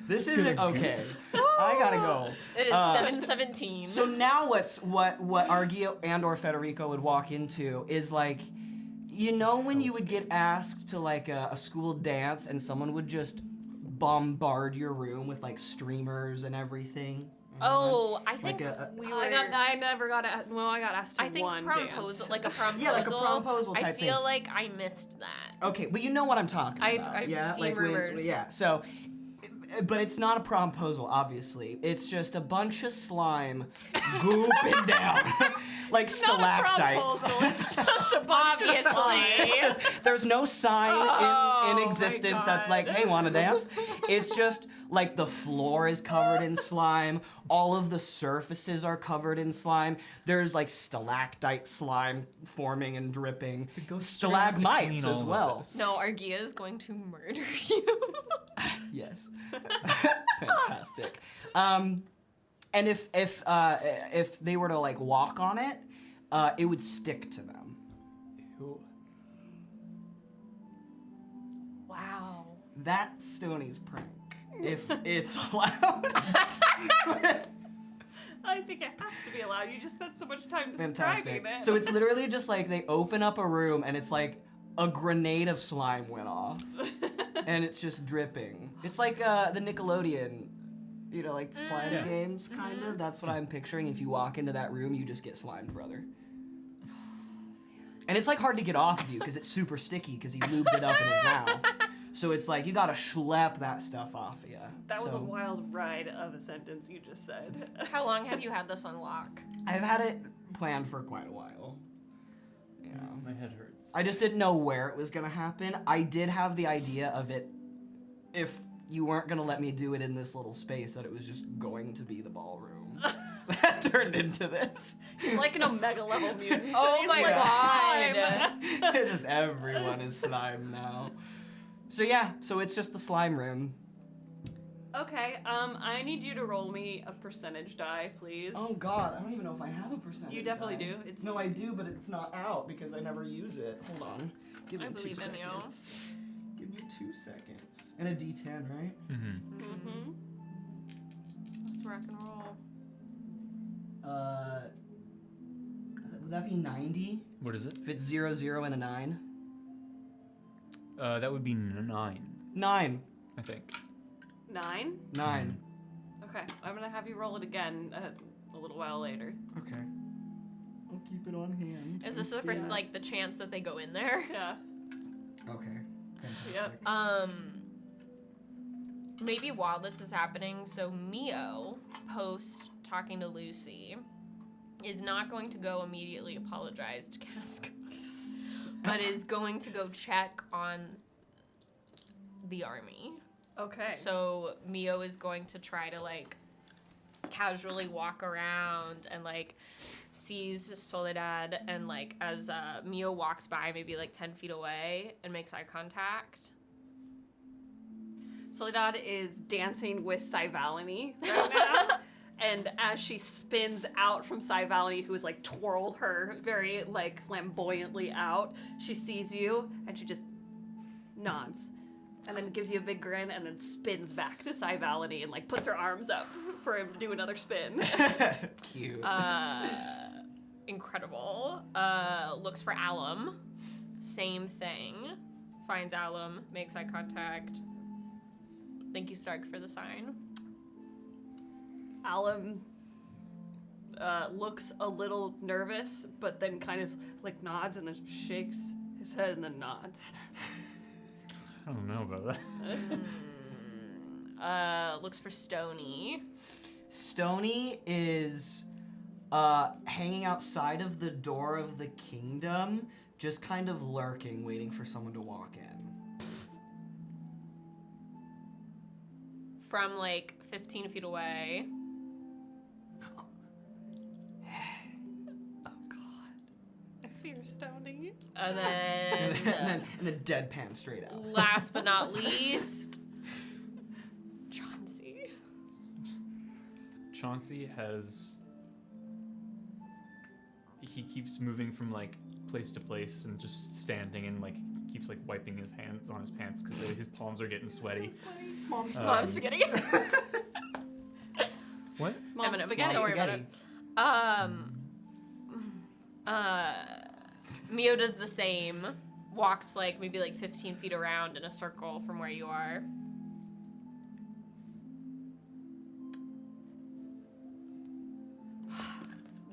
this isn't okay. I gotta go. It is 7:17. So now what Argia and or Federico would walk into is like, you know when you would get asked to like a school dance and someone would just bombard your room with like streamers and everything? Oh, I think Like a- we were. I got asked to I think one promposal, dance. like a promposal. Yeah, like a promposal I type feel thing. like I missed that. Okay, but you know what I'm talking I've- about. I've yeah? seen like rumors. yeah, so But it's not a promposal, obviously. It's just a bunch of slime gooping down, like stalactites. It's just a bunch of slime. It's just, there's no sign in existence that's like, hey, wanna dance? It's just like the floor is covered in slime. All of the surfaces are covered in slime. There's like stalactite slime forming and dripping. Stalagmites as well. No, Argia is going to murder you. Yes. Fantastic. And if they were to like walk on it, it would stick to them. Ew. Wow. That's Stoney's prank. If it's allowed. I think it has to be allowed. You just spent so much time describing Fantastic. it. So it's literally just like they open up a room and it's like a grenade of slime went off. And it's just dripping. It's like the Nickelodeon, like slime games, kind of. That's what I'm picturing. If you walk into that room, you just get slimed, brother. And it's like hard to get off of you because it's super sticky because he lubed it up in his mouth. So it's like you gotta schlep that stuff off of you. That was a wild ride of a sentence you just said. How long have you had this on lock? I've had it planned for quite a while. Yeah. My head hurts. I just didn't know where it was gonna happen. I did have the idea of it, if you weren't gonna let me do it in this little space, that it was just going to be the ballroom. That turned into this. He's like an Omega level mutant. Oh He's my like god. slime. Just everyone is slime now. So yeah, so it's just the slime room. Okay, I need you to roll me a percentage die, please. Oh god, I don't even know if I have a percentage. You definitely die. do. It's No, I do, but it's not out because I never use it. Hold on. Give me I 2 believe in you. seconds. Give me 2 seconds. And a D10, right? Mm-hmm. Mm-hmm. Let's rock and roll. Would that be 90? What is it? If it's 0, 0, and a 9? That would be 9, 9. I think. 9? 9. Okay, I'm gonna have you roll it again a little while later. Okay. I'll keep it on hand. Is this the first, like, the chance that they go in there? Yeah. Okay. Yep. Fantastic. Maybe while this is happening, so Mio, post talking to Lucy, is not going to go immediately apologize to Casca, but is going to go check on the army. Okay. So Mio is going to try to, like, casually walk around and, like, sees Soledad, and, like, as Mio walks by maybe, like, 10 feet away and makes eye contact. Soledad is dancing with Saroveilius right now. And as she spins out from Saroveilius, who has like twirled her very like flamboyantly out, she sees you and she just nods. And then gives you a big grin and then spins back to Saroveilius and like puts her arms up for him to do another spin. Cute. Incredible. Looks for Alum. Same thing. Finds Alum, makes eye contact. Thank you, Stark, for the sign. Alum looks a little nervous, but then kind of like nods and then shakes his head and then nods. I don't know about that. Looks for Stony. Stony is hanging outside of the door of the kingdom, just kind of lurking, waiting for someone to walk in. From like 15 feet away. Oh God, I fear Stony. And then, and then deadpan straight out. last but not least, Chauncey. Chauncey he keeps moving from like place to place and just standing and like keeps like wiping his hands on his pants because his palms are getting sweaty. So sweaty. Mom's spaghetti. What? Mom's spaghetti. Don't worry about it. Mio does the same. Walks like maybe like 15 feet around in a circle from where you are.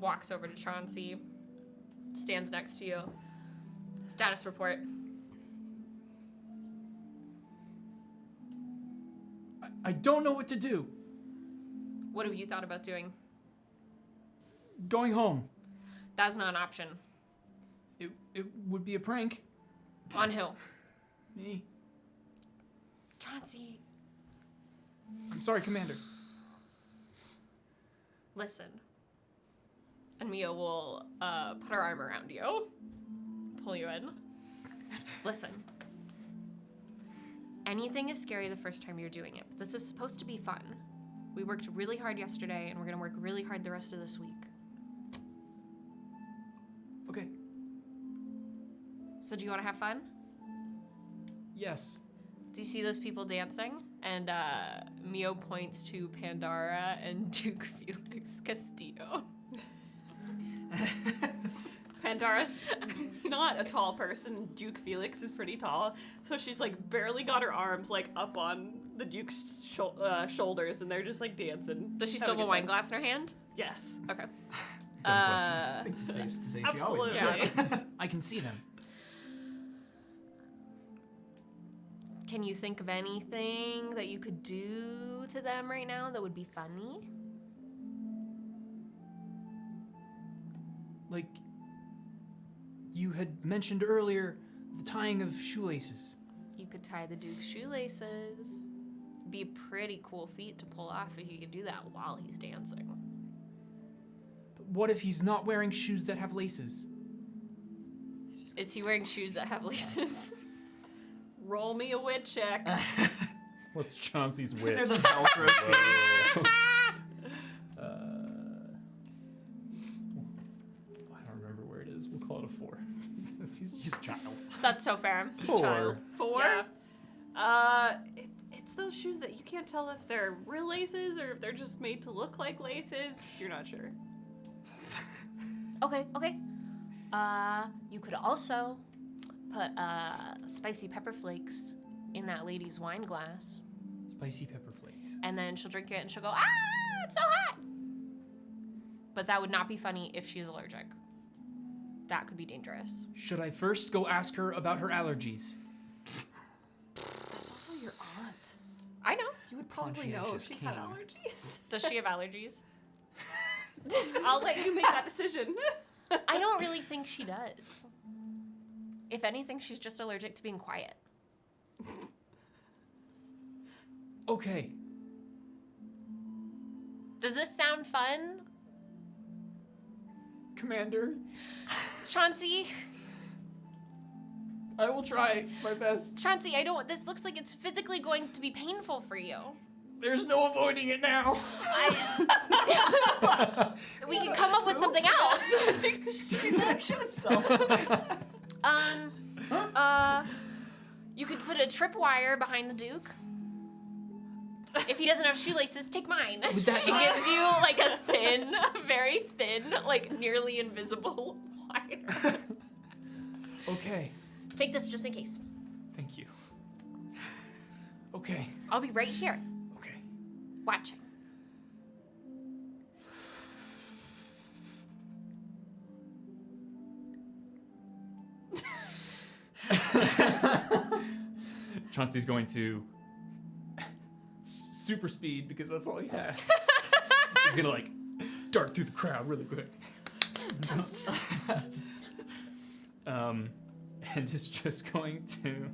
Walks over to Chauncey. Stands next to you. Status report. I don't know what to do. What have you thought about doing? Going home. That's not an option. It would be a prank. On who? Me. Chauncey. I'm sorry, Commander. Listen. And Mia will put her arm around you. Pull you in. Listen. Anything is scary the first time you're doing it. But this is supposed to be fun. We worked really hard yesterday, and we're going to work really hard the rest of this week. Okay. So do you want to have fun? Yes. Do you see those people dancing? And Mio points to Pandora and Duke Felix Castillo. Pandora's not a tall person. Duke Felix is pretty tall, so she's like barely got her arms like up on the Duke's shoulders, and they're just like dancing. Does she still have a wine glass in her hand? Yes. Okay. I think it's safe to say she always Absolutely. does. I can see them. Can you think of anything that you could do to them right now that would be funny? Like, you had mentioned earlier, the tying of shoelaces. You could tie the Duke's shoelaces. Be a pretty cool feat to pull off if you could do that while he's dancing. But what if he's not wearing shoes that have laces? Is he wearing shoes that have laces? Roll me a wit check. What's Chauncey's wit? They're the Velcro shoes. I don't remember where it is. We'll call it a 4. Because he's a child. That's so fair. 4. Child. 4? Yeah. It's those shoes that you can't tell if they're real laces or if they're just made to look like laces. You're not sure. Okay. You could also put spicy pepper flakes in that lady's wine glass. Spicy pepper flakes. And then she'll drink it and she'll go, ah, it's so hot. But that would not be funny if she's allergic. That could be dangerous. Should I first go ask her about her allergies? That's also your aunt. I know. You would probably know if Conscientious she had king. allergies. Does she have allergies? I'll let you make that decision. I don't really think she does. If anything, she's just allergic to being quiet. Okay. Does this sound fun? Commander, Chauncey? I will try my best. Chauncey, this looks like it's physically going to be painful for you. There's no avoiding it now. We can come up with something else. He's gonna shoot himself. You could put a tripwire behind the Duke. If he doesn't have shoelaces, take mine. She gives you like a thin, very thin, like nearly invisible wire. Okay. Take this just in case. Thank you. Okay. I'll be right here, Okay. watching. Chauncey's going to super speed because that's all he has. He's gonna like dart through the crowd really quick. And is just going to.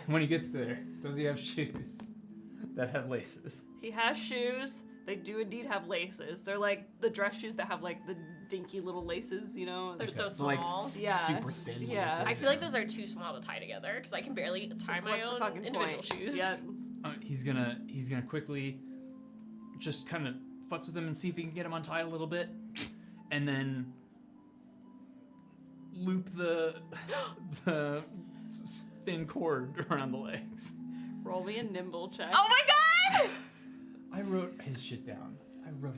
When he gets there, does he have shoes that have laces? He has shoes. They do indeed have laces. They're like the dress shoes that have like the dinky little laces, you know? They're so So, like, small. Yeah. super thin. Yeah. I feel like those are too small to tie together because I can barely tie my What's the own fucking individual point? shoes. Yeah. He's gonna quickly just kind of futz with him and see if he can get him untied a little bit, and then loop the thin cord around the legs. Roll me a nimble check. Oh my god! I wrote his shit down.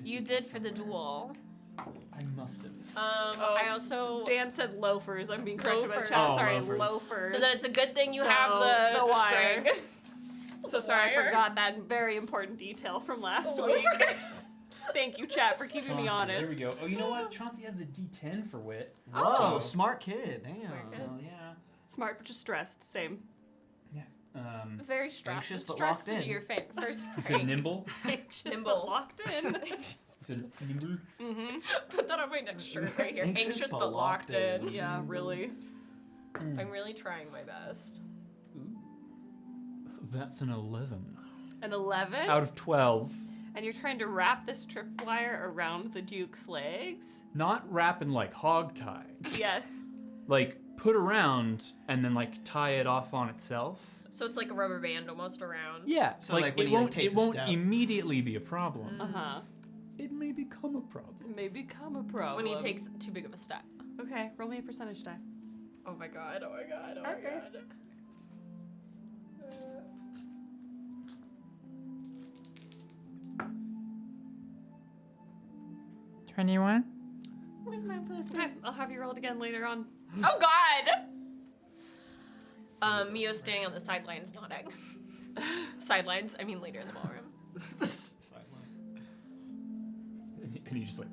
You did for the duel. I must have. I also Dan said loafers. I'm being corrected by the Loafers. chat. Oh, Sorry, loafers. loafers. so that it's a good thing you So, have the wire. string. So sorry, I wire. forgot that very important detail from last The week. loafers. Thank you, chat, for keeping me Chauncey, honest. There we go. Oh, you know what? Chauncey has a D10 for wit. Whoa, Oh. smart kid. Damn. Smart kid. Oh yeah. Smart, but just stressed. Same. Very stressed. Anxious It's but stressed locked to do in. your first You said prank. nimble? Anxious Nimble. but locked in. You said nimble? Mm-hmm. Put that on my next shirt right here. Anxious but locked in. Yeah, really. I'm really trying my best. That's an 11. An 11? Out of 12. And you're trying to wrap this tripwire around the Duke's legs? Not wrapping like hog tie. Yes. Like, put around and then like tie it off on itself. So it's like a rubber band almost around. Yeah, So, like, when he takes it a won't step. immediately be a problem. Uh-huh. It may become a problem. It may become a problem. When he takes too big of a step. Okay, roll me a percentage die. Oh my god, oh my god, oh my Okay. god. 21? Okay, I'll have you roll it again later on. Oh god! Mio's standing on the sidelines nodding. Sidelines, I mean later in the ballroom. Sidelines. And he just like,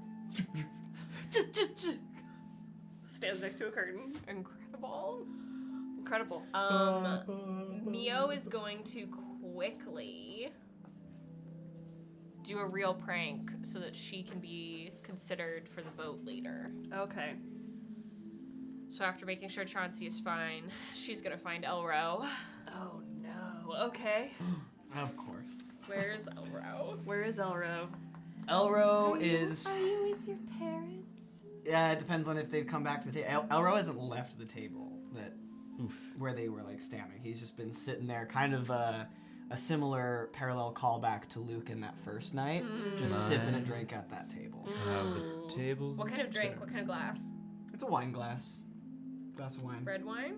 Stands next to a curtain. Incredible. Incredible. Mio is going to quickly do a real prank so that she can be considered for the vote later. Okay. So after making sure Chauncey is fine, she's gonna find Elro. Oh no. Okay. Of course. Where's Elro? Where is Elro? Elro is. Are you with your parents? Yeah, it depends on if they've come back to the table. Elro hasn't left the table oof. where they were like standing. He's just been sitting there, kind of a similar parallel callback to Lücan that first night, just sipping a drink at that table. The tables. What kind of drink? What kind of glass? It's a wine glass. Glass of wine. Red wine?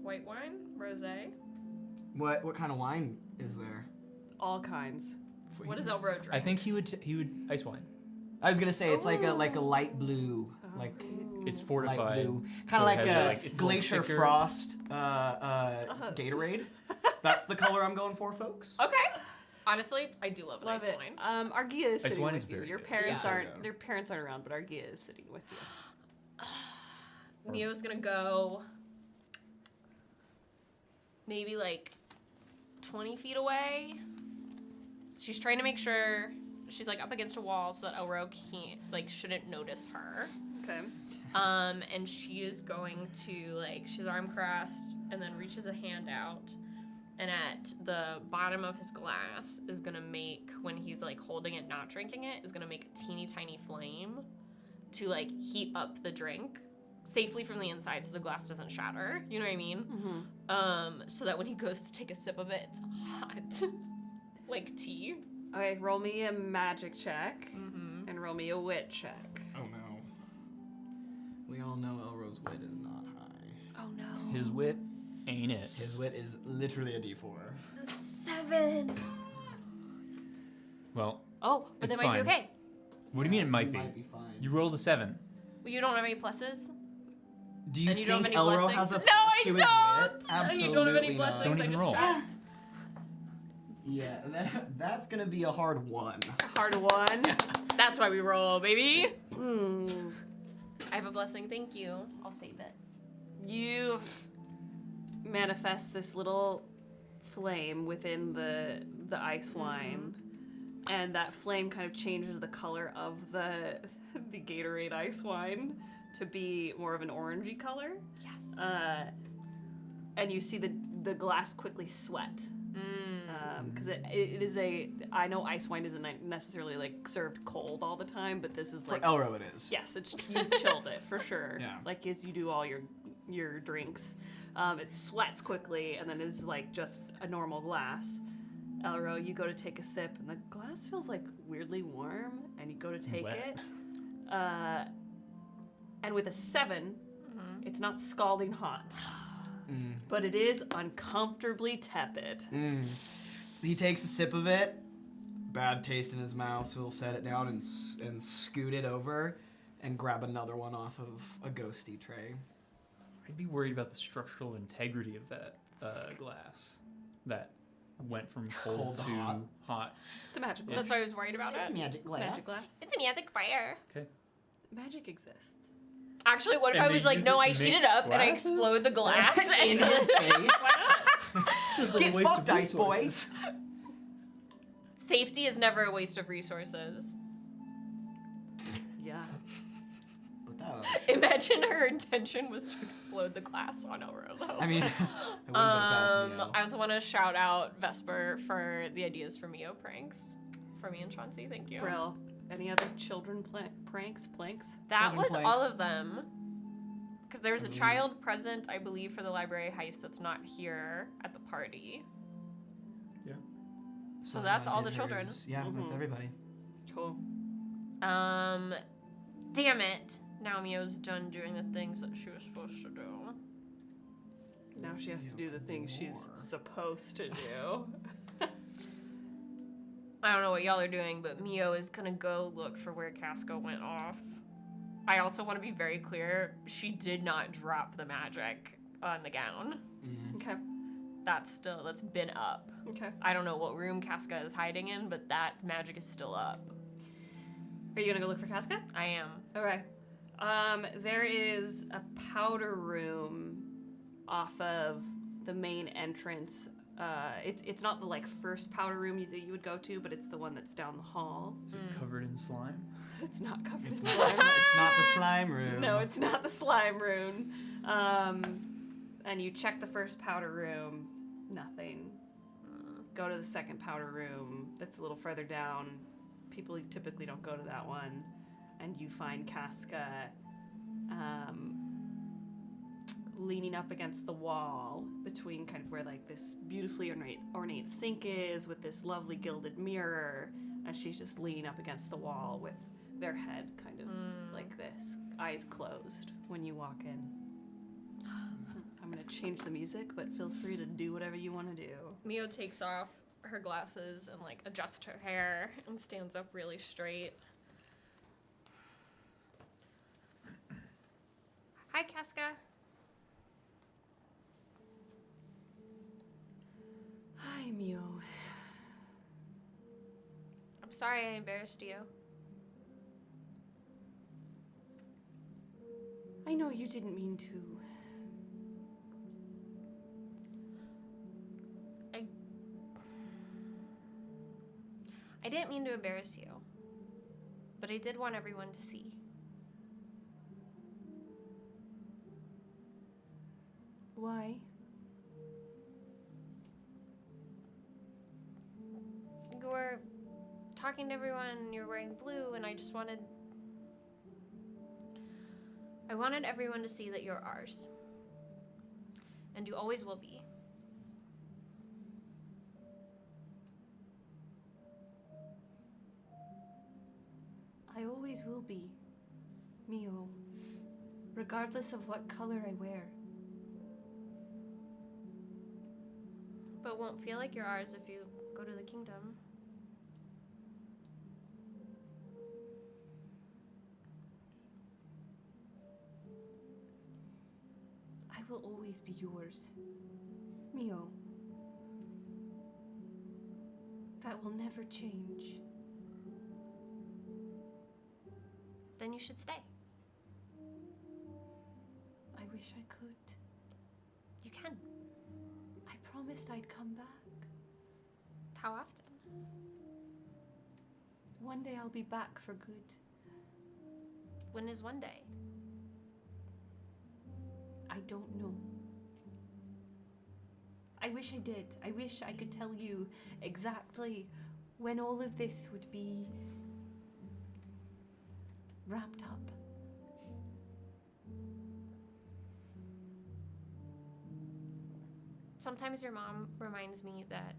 White wine? Rosé? What kind of wine is there? All kinds. What does Elro drink? I think he would ice wine. I was gonna say it's like a light blue, like It's light fortified. blue, so kind of it like has a it's a little glacier thicker. frost Gatorade. That's the color I'm going for, folks. Okay. Honestly, I do love an Love ice it. wine. Argia is Ice sitting wine with is you. very Your good. parents Yeah. aren't. Their parents aren't around, but Argia is sitting with you. Mio's gonna go maybe like 20 feet away. She's trying to make sure she's like up against a wall so that Elro can't, like, shouldn't notice her. Okay. And she is going to, like, she's arm crossed and then reaches a hand out, and at the bottom of his glass is gonna make, when he's like holding it, not drinking it, is gonna make a teeny tiny flame to like heat up the drink safely from the inside so the glass doesn't shatter. You know what I mean? Mm-hmm. So that when he goes to take a sip of it, it's hot. Like tea. Okay, roll me a magic check Mm-hmm. and roll me a wit check. Oh no. We all know Elro's wit is not high. Oh no. His wit ain't it. His wit is literally a D4. 7. Well, Oh, but It's they might be fine. okay. what do you mean it might be? Might be fine. You rolled a 7. Well, you don't have any pluses? Do you And you don't think have any Elro blessings? has a No, plus I to his don't! wit? And Absolutely you don't have any not. blessings, Don't I even just roll. checked. Yeah, that's gonna be a hard one. Hard one. That's why we roll, baby. Hmm. I have a blessing, thank you. I'll save it. You manifest this little flame within the ice wine, and that flame kind of changes the color of the Gatorade ice wine to be more of an orangey color. Yes. And you see the glass quickly sweat. Mm. Because it is I know ice wine isn't necessarily like served cold all the time, but this is For like Elro, it is. yes, you chilled it for sure. Yeah. Like as you do all your drinks, it sweats quickly and then is like just a normal glass. Elro, you go to take a sip and the glass feels like weirdly warm, and you go to take Wet. it, and with a 7, it's not scalding hot. But it is uncomfortably tepid. He takes a sip of it. Bad taste in his mouth, so he'll set it down and scoot it over and grab another one off of a ghosty tray. I'd be worried about the structural integrity of that glass that went from cold, Cold to to hot. It's a magic glass. That's why I was worried about it. Magic glass. Magic glass. It's a magic fire. Okay. Magic exists. Actually, what if And I they was like, use no, it I to heat make it up and I glasses? explode the glass? In his face. Sounds like a Get waste fucked, of Ice Boy. resources. Safety is never a waste of resources. Yeah. But that was, Imagine her intention was to explode the glass on Elro, though. I mean, it wouldn't put it past me, I also want to shout out Vesper for the ideas for Mio pranks. For me and Chauncey, thank you. Brill. Any other children pranks? Planks? That Children was planks. all of them. Because there was a child present, I believe, for the library heist that's not here at the party. So that's all the children. Yeah, that's everybody. Cool. Damn it. Now Mio's done doing the things that she was supposed to do. Now she has to do the things she's supposed to do. I don't know what y'all are doing, but Mio is gonna go look for where Casca went off. I also want to be very clear, she did not drop the magic on the gown. Okay. That's been up. Okay. I don't know what room Casca is hiding in, but that magic is still up. Are you gonna go look for Casca? I am. Okay. There is a powder room off of the main entrance. It's not the first powder room that you would go to, but it's the one that's down the hall. Is it covered in slime? It's not covered in It's slime. not the slime room. No, it's not the slime room. And you check the first powder room, nothing. Go to the second powder room that's a little further down. People typically don't go to that one. And you find Casca leaning up against the wall between kind of where this beautifully ornate sink is with this lovely gilded mirror. And she's just leaning up against the wall with their head kind of like this, eyes closed when you walk in. I'm gonna change the music, but feel free to do whatever you want to do. Mio takes off her glasses and adjusts her hair and stands up really straight. Hi, Casca. Hi, Mio. I'm sorry I embarrassed you. I know you didn't mean to. I didn't mean to embarrass you, but I did want everyone to see. Why? You were talking to everyone, you're wearing blue, and I wanted everyone to see that you're ours. And you always will be. I always will be, Mio, regardless of what color I wear. But it won't feel like you're ours if you go to the kingdom. I will always be yours, Mio. That will never change. Then you should stay. I wish I could. You can. I promised I'd come back. How often? One day I'll be back for good. When is one day? I don't know. I wish I did. I wish I could tell you exactly when all of this would be wrapped up. Sometimes your mom reminds me that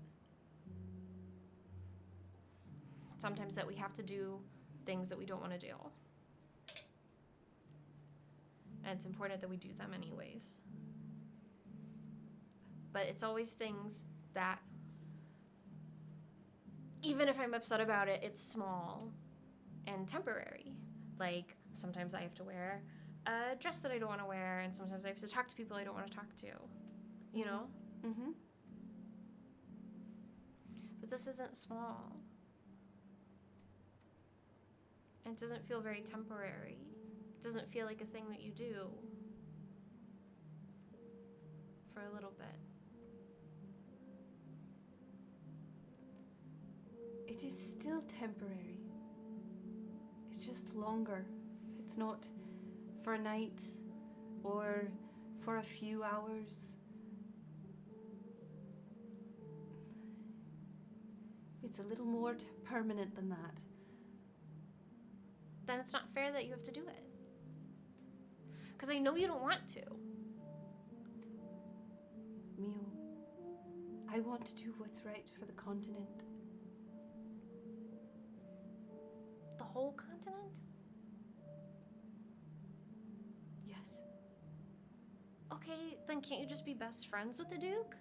sometimes that we have to do things that we don't want to do. And it's important that we do them anyways. But it's always things that, even if I'm upset about it, it's small and temporary. Like, sometimes I have to wear a dress that I don't want to wear, and sometimes I have to talk to people I don't want to talk to. You know? Mm-hmm. But this isn't small. And it doesn't feel very temporary. It doesn't feel like a thing that you do for a little bit. It is still temporary. It's just longer. It's not for a night or for a few hours. It's a little more permanent than that. Then it's not fair that you have to do it. Because I know you don't want to. Mio, I want to do what's right for the continent. The whole continent? Yes. Okay, then can't you just be best friends with the Duke?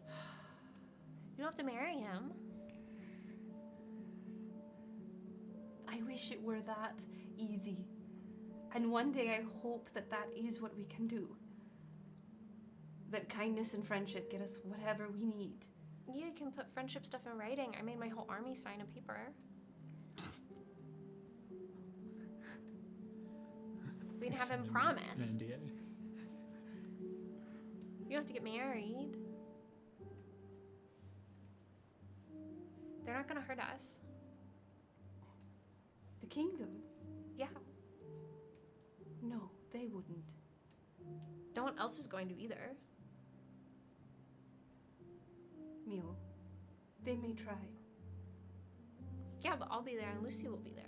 You don't have to marry him. I wish it were that easy. And one day I hope that that is what we can do. That kindness and friendship get us whatever we need. You can put friendship stuff in writing. I made my whole army sign a paper. We can have him promise. An NDA. You don't have to get married. They're not gonna hurt us. The kingdom? Yeah. No, they wouldn't. No one else is going to either. Mio, they may try. Yeah, but I'll be there and Lucy will be there.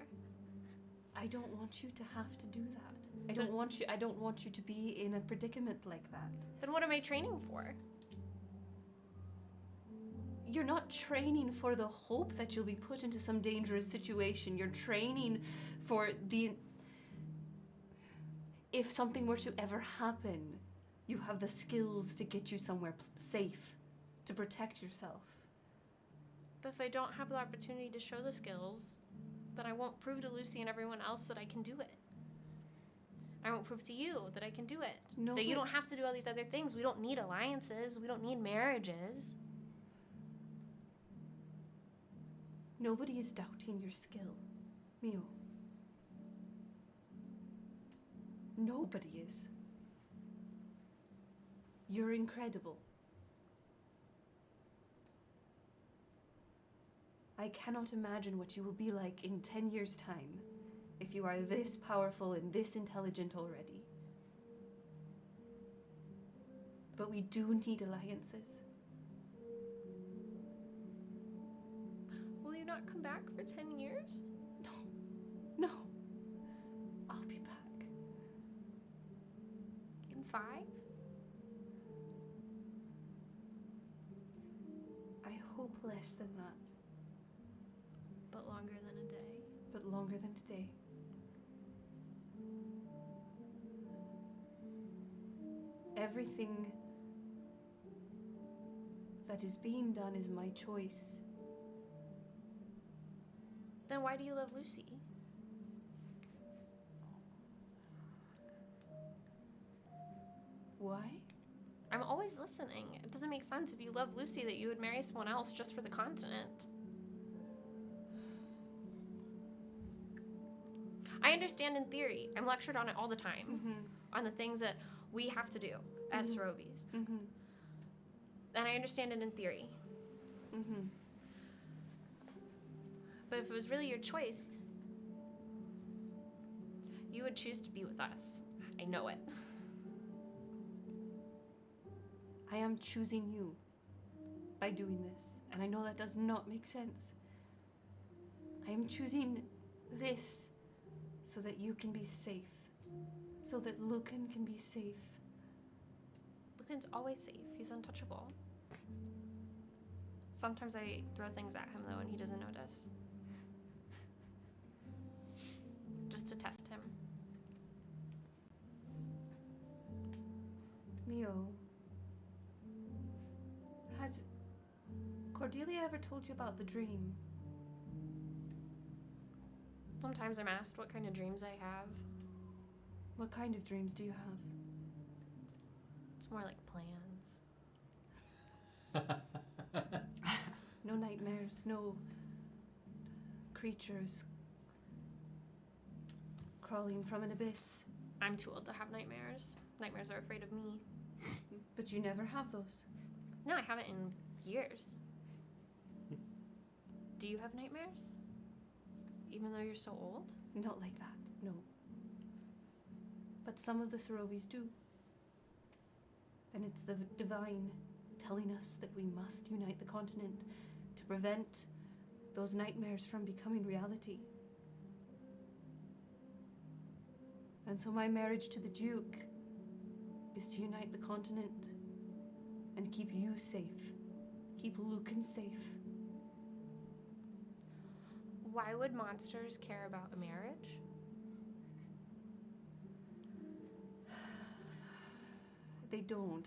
I don't want you to have to do that. I don't want you to be in a predicament like that. Then what am I training for? You're not training for the hope that you'll be put into some dangerous situation. You're training for the... If something were to ever happen, you have the skills to get you somewhere safe, to protect yourself. But if I don't have the opportunity to show the skills, then I won't prove to Lucy and everyone else that I can do it. I won't prove to you that I can do it. No, that you don't have to do all these other things. We don't need alliances. We don't need marriages. Nobody is doubting your skill, Mio. Nobody is. You're incredible. I cannot imagine what you will be like in 10 years' time if you are this powerful and this intelligent already. But we do need alliances. Will you not come back for 10 years? No. I'll be back. In 5? I hope less than that, But longer than a day. but longer than today. Everything that is being done is my choice. Then why do you love Lucy? Why? I'm always listening. It doesn't make sense if you love Lucy that you would marry someone else just for the continent. I understand in theory. I'm lectured on it all the time. Mm-hmm. On the things that we have to do as Saroveis. Mm-hmm. And I understand it in theory. Mm-hmm. But if it was really your choice, you would choose to be with us. I know it. I am choosing you by doing this, and I know that does not make sense. I am choosing this so that you can be safe, so that Lücan can be safe. Lücan's always safe. He's untouchable. Sometimes I throw things at him, though, and he doesn't notice. Just to test him. Mio, has Cordelia ever told you about the dream? Sometimes I'm asked what kind of dreams I have. What kind of dreams do you have? It's more like plans. No nightmares, no creatures crawling from an abyss. I'm too old to have nightmares. Nightmares are afraid of me. But you never have those. No, I haven't in years. Do you have nightmares? Even though you're so old? Not like that, no. But some of the Saroveis do. And it's the divine telling us that we must unite the continent to prevent those nightmares from becoming reality. And so my marriage to the Duke is to unite the continent and keep you safe. Keep Lücan safe. Why would monsters care about a marriage? They don't.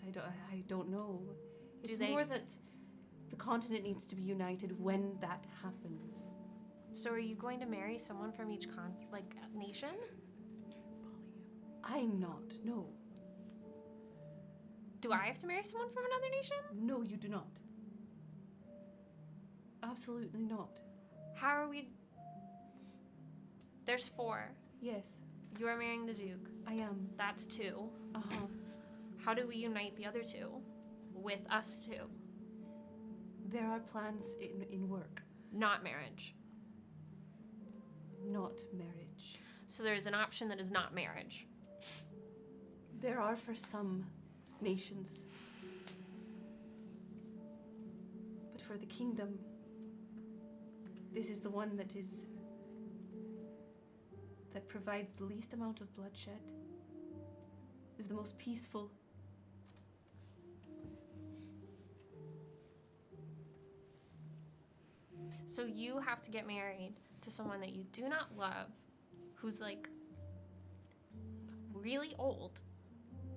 I don't know. Do It's they- more that the continent needs to be united when that happens. So are you going to marry someone from each nation? I'm not. No. Do I have to marry someone from another nation? No, you do not. Absolutely not. How are we... There's 4. Yes, You are marrying the Duke. I am. That's 2. Uh-huh. How do we unite the other 2? With us 2. There are plans in work, Not marriage. not marriage. So there's an option that is not marriage. There are for some nations. But for the kingdom, this is the one that provides the least amount of bloodshed, is the most peaceful. So you have to get married to someone that you do not love, who's like really old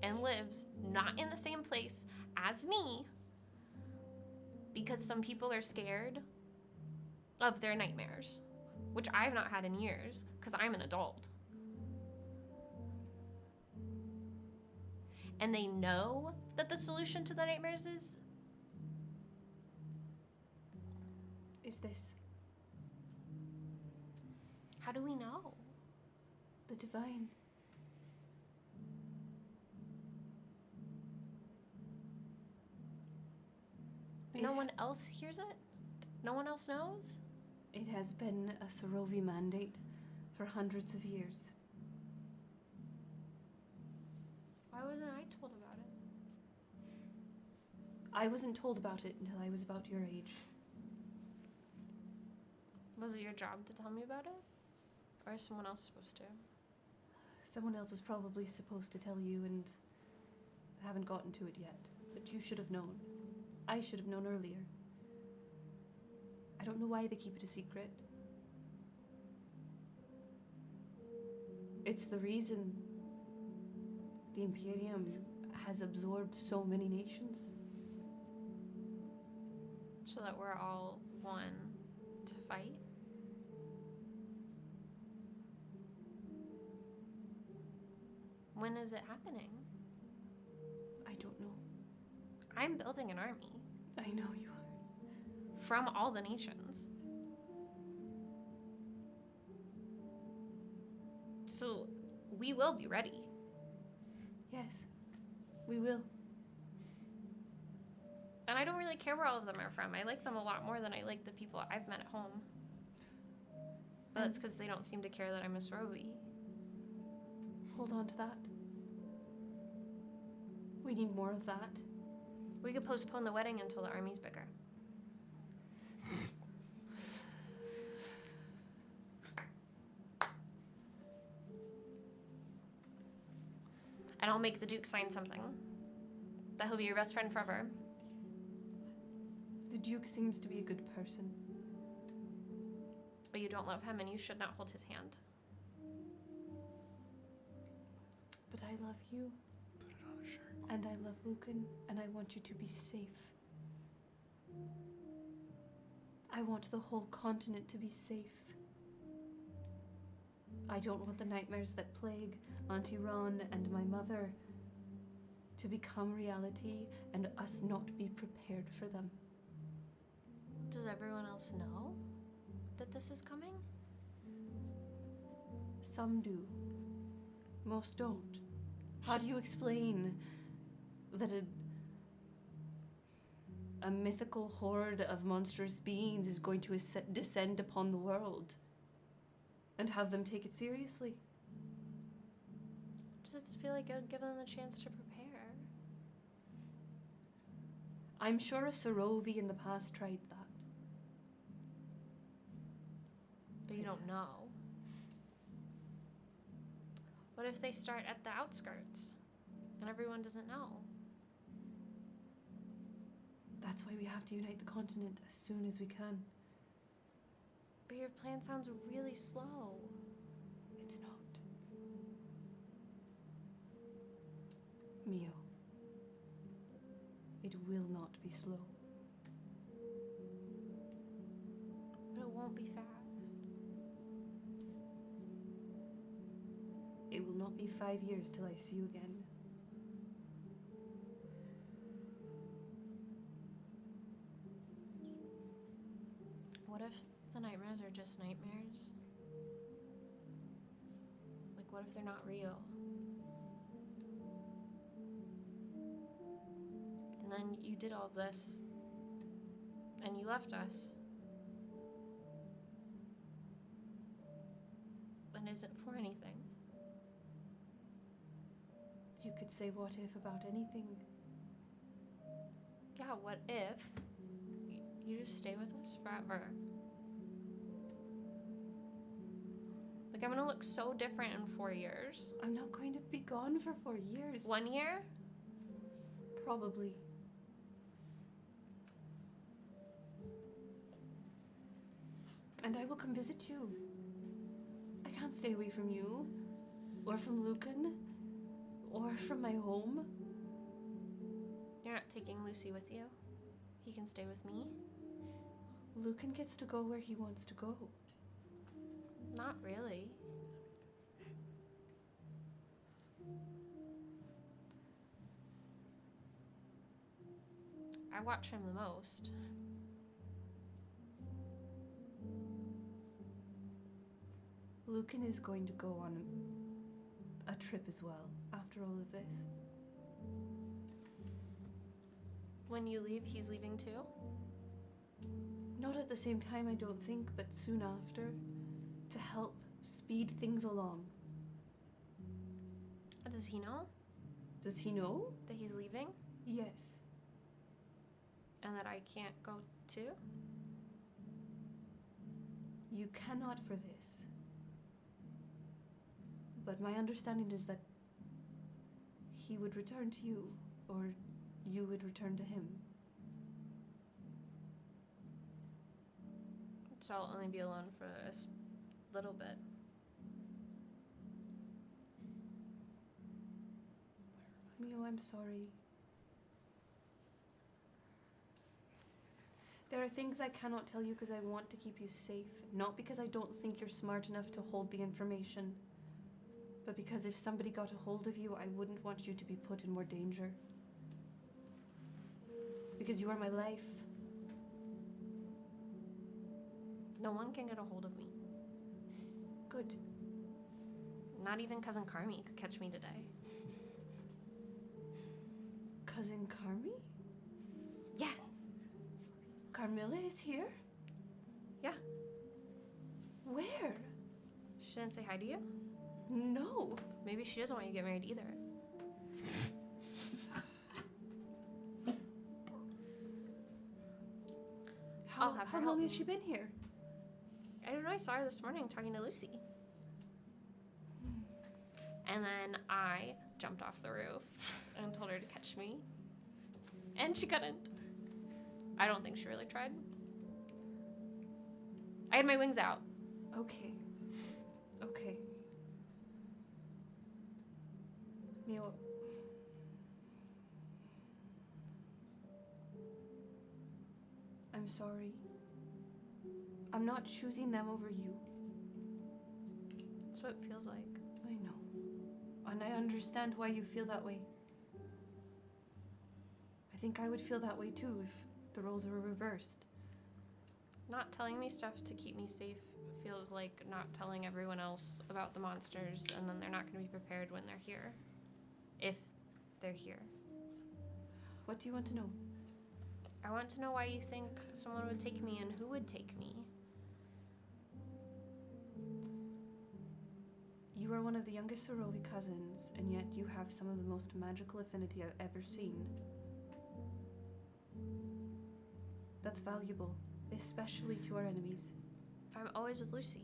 and lives not in the same place as me, because some people are scared of their nightmares, which I've not had in years because I'm an adult. And they know that the solution to the nightmares is this. how do we know? The divine. No one else hears it? No one else knows? It has been a Sarovei mandate for hundreds of years. Why wasn't I told about it? I wasn't told about it until I was about your age. Was it your job to tell me about it? Or is someone else supposed to? Someone else was probably supposed to tell you, and I haven't gotten to it yet. But you should have known. I should have known earlier. I don't know why they keep it a secret. It's the reason the Imperium has absorbed so many nations. So that we're all one to fight? When is it happening? I don't know. I'm building an army I know you are. from all the nations. So we will be ready. Yes, we will. And I don't really care where all of them are from. I like them a lot more than I like the people I've met at home. But that's because they don't seem to care that I'm a Sarovei. Hold on to that. We need more of that. We could postpone the wedding until the army's bigger. And I'll make the Duke sign something that he'll be your best friend forever. The Duke seems to be a good person. But you don't love him and you should not hold his hand. But I love you. Put it on a shirt. And I love Lücan, and I want you to be safe. I want the whole continent to be safe. I don't want the nightmares that plague Auntie Ron and my mother to become reality and us not be prepared for them. Does everyone else know that this is coming? Some do. Most don't. How do you explain that a mythical horde of monstrous beings is going to descend upon the world and have them take it seriously. Just feel like it would give them a chance to prepare. I'm sure a Sarovei in the past tried that. But you don't know. What if they start at the outskirts and everyone doesn't know? That's why we have to unite the continent as soon as we can. But your plan sounds really slow. It's not. Mio. It will not be slow. But it won't be fast. It will not be 5 years till I see you again. What if the nightmares are just nightmares? Like, what if they're not real? And then you did all of this, and you left us. And isn't for anything. You could say what if about anything. Yeah, what if you just stay with us forever? Like, I'm gonna look so different in 4 years. I'm not going to be gone for 4 years. 1 year? Probably. And I will come visit you. I can't stay away from you, or from Lücan, or from my home. You're not taking Lucy with you? He can stay with me? Lücan gets to go where he wants to go. Not really. I watch him the most. Lücan is going to go on a trip as well after all of this. When you leave, he's leaving too? Not at the same time, I don't think, but soon after, to help speed things along. Does he know Does he know? that he's leaving? Yes. And that I can't go too? You cannot for this. But my understanding is that he would return to you, or you would return to him. So I'll only be alone for a little bit. Mio, I'm sorry. There are things I cannot tell you because I want to keep you safe, not because I don't think you're smart enough to hold the information, but because if somebody got a hold of you, I wouldn't want you to be put in more danger. Because you are my life. No one can get a hold of me. Good. Not even Cousin Carmy could catch me today. Cousin Carmy? Yeah. Carmilla is here? Yeah. Where? She didn't say hi to you? No. Maybe she doesn't want you to get married either. I'll have her How long help. has she been here? I don't know, I saw her this morning talking to Lucy. And then I jumped off the roof and told her to catch me. And she couldn't. I don't think she really tried. I had my wings out. Okay. Okay. Mio. I'm sorry. I'm not choosing them over you. That's what it feels like. I know. And I understand why you feel that way. I think I would feel that way too if the roles were reversed. Not telling me stuff to keep me safe feels like not telling everyone else about the monsters, and then they're not going to be prepared when they're here. If they're here. What do you want to know? I want to know why you think someone would take me and who would take me. You are one of the youngest Sarovei cousins, and yet you have some of the most magical affinity I've ever seen. That's valuable, especially to our enemies. I'm always with Lucy.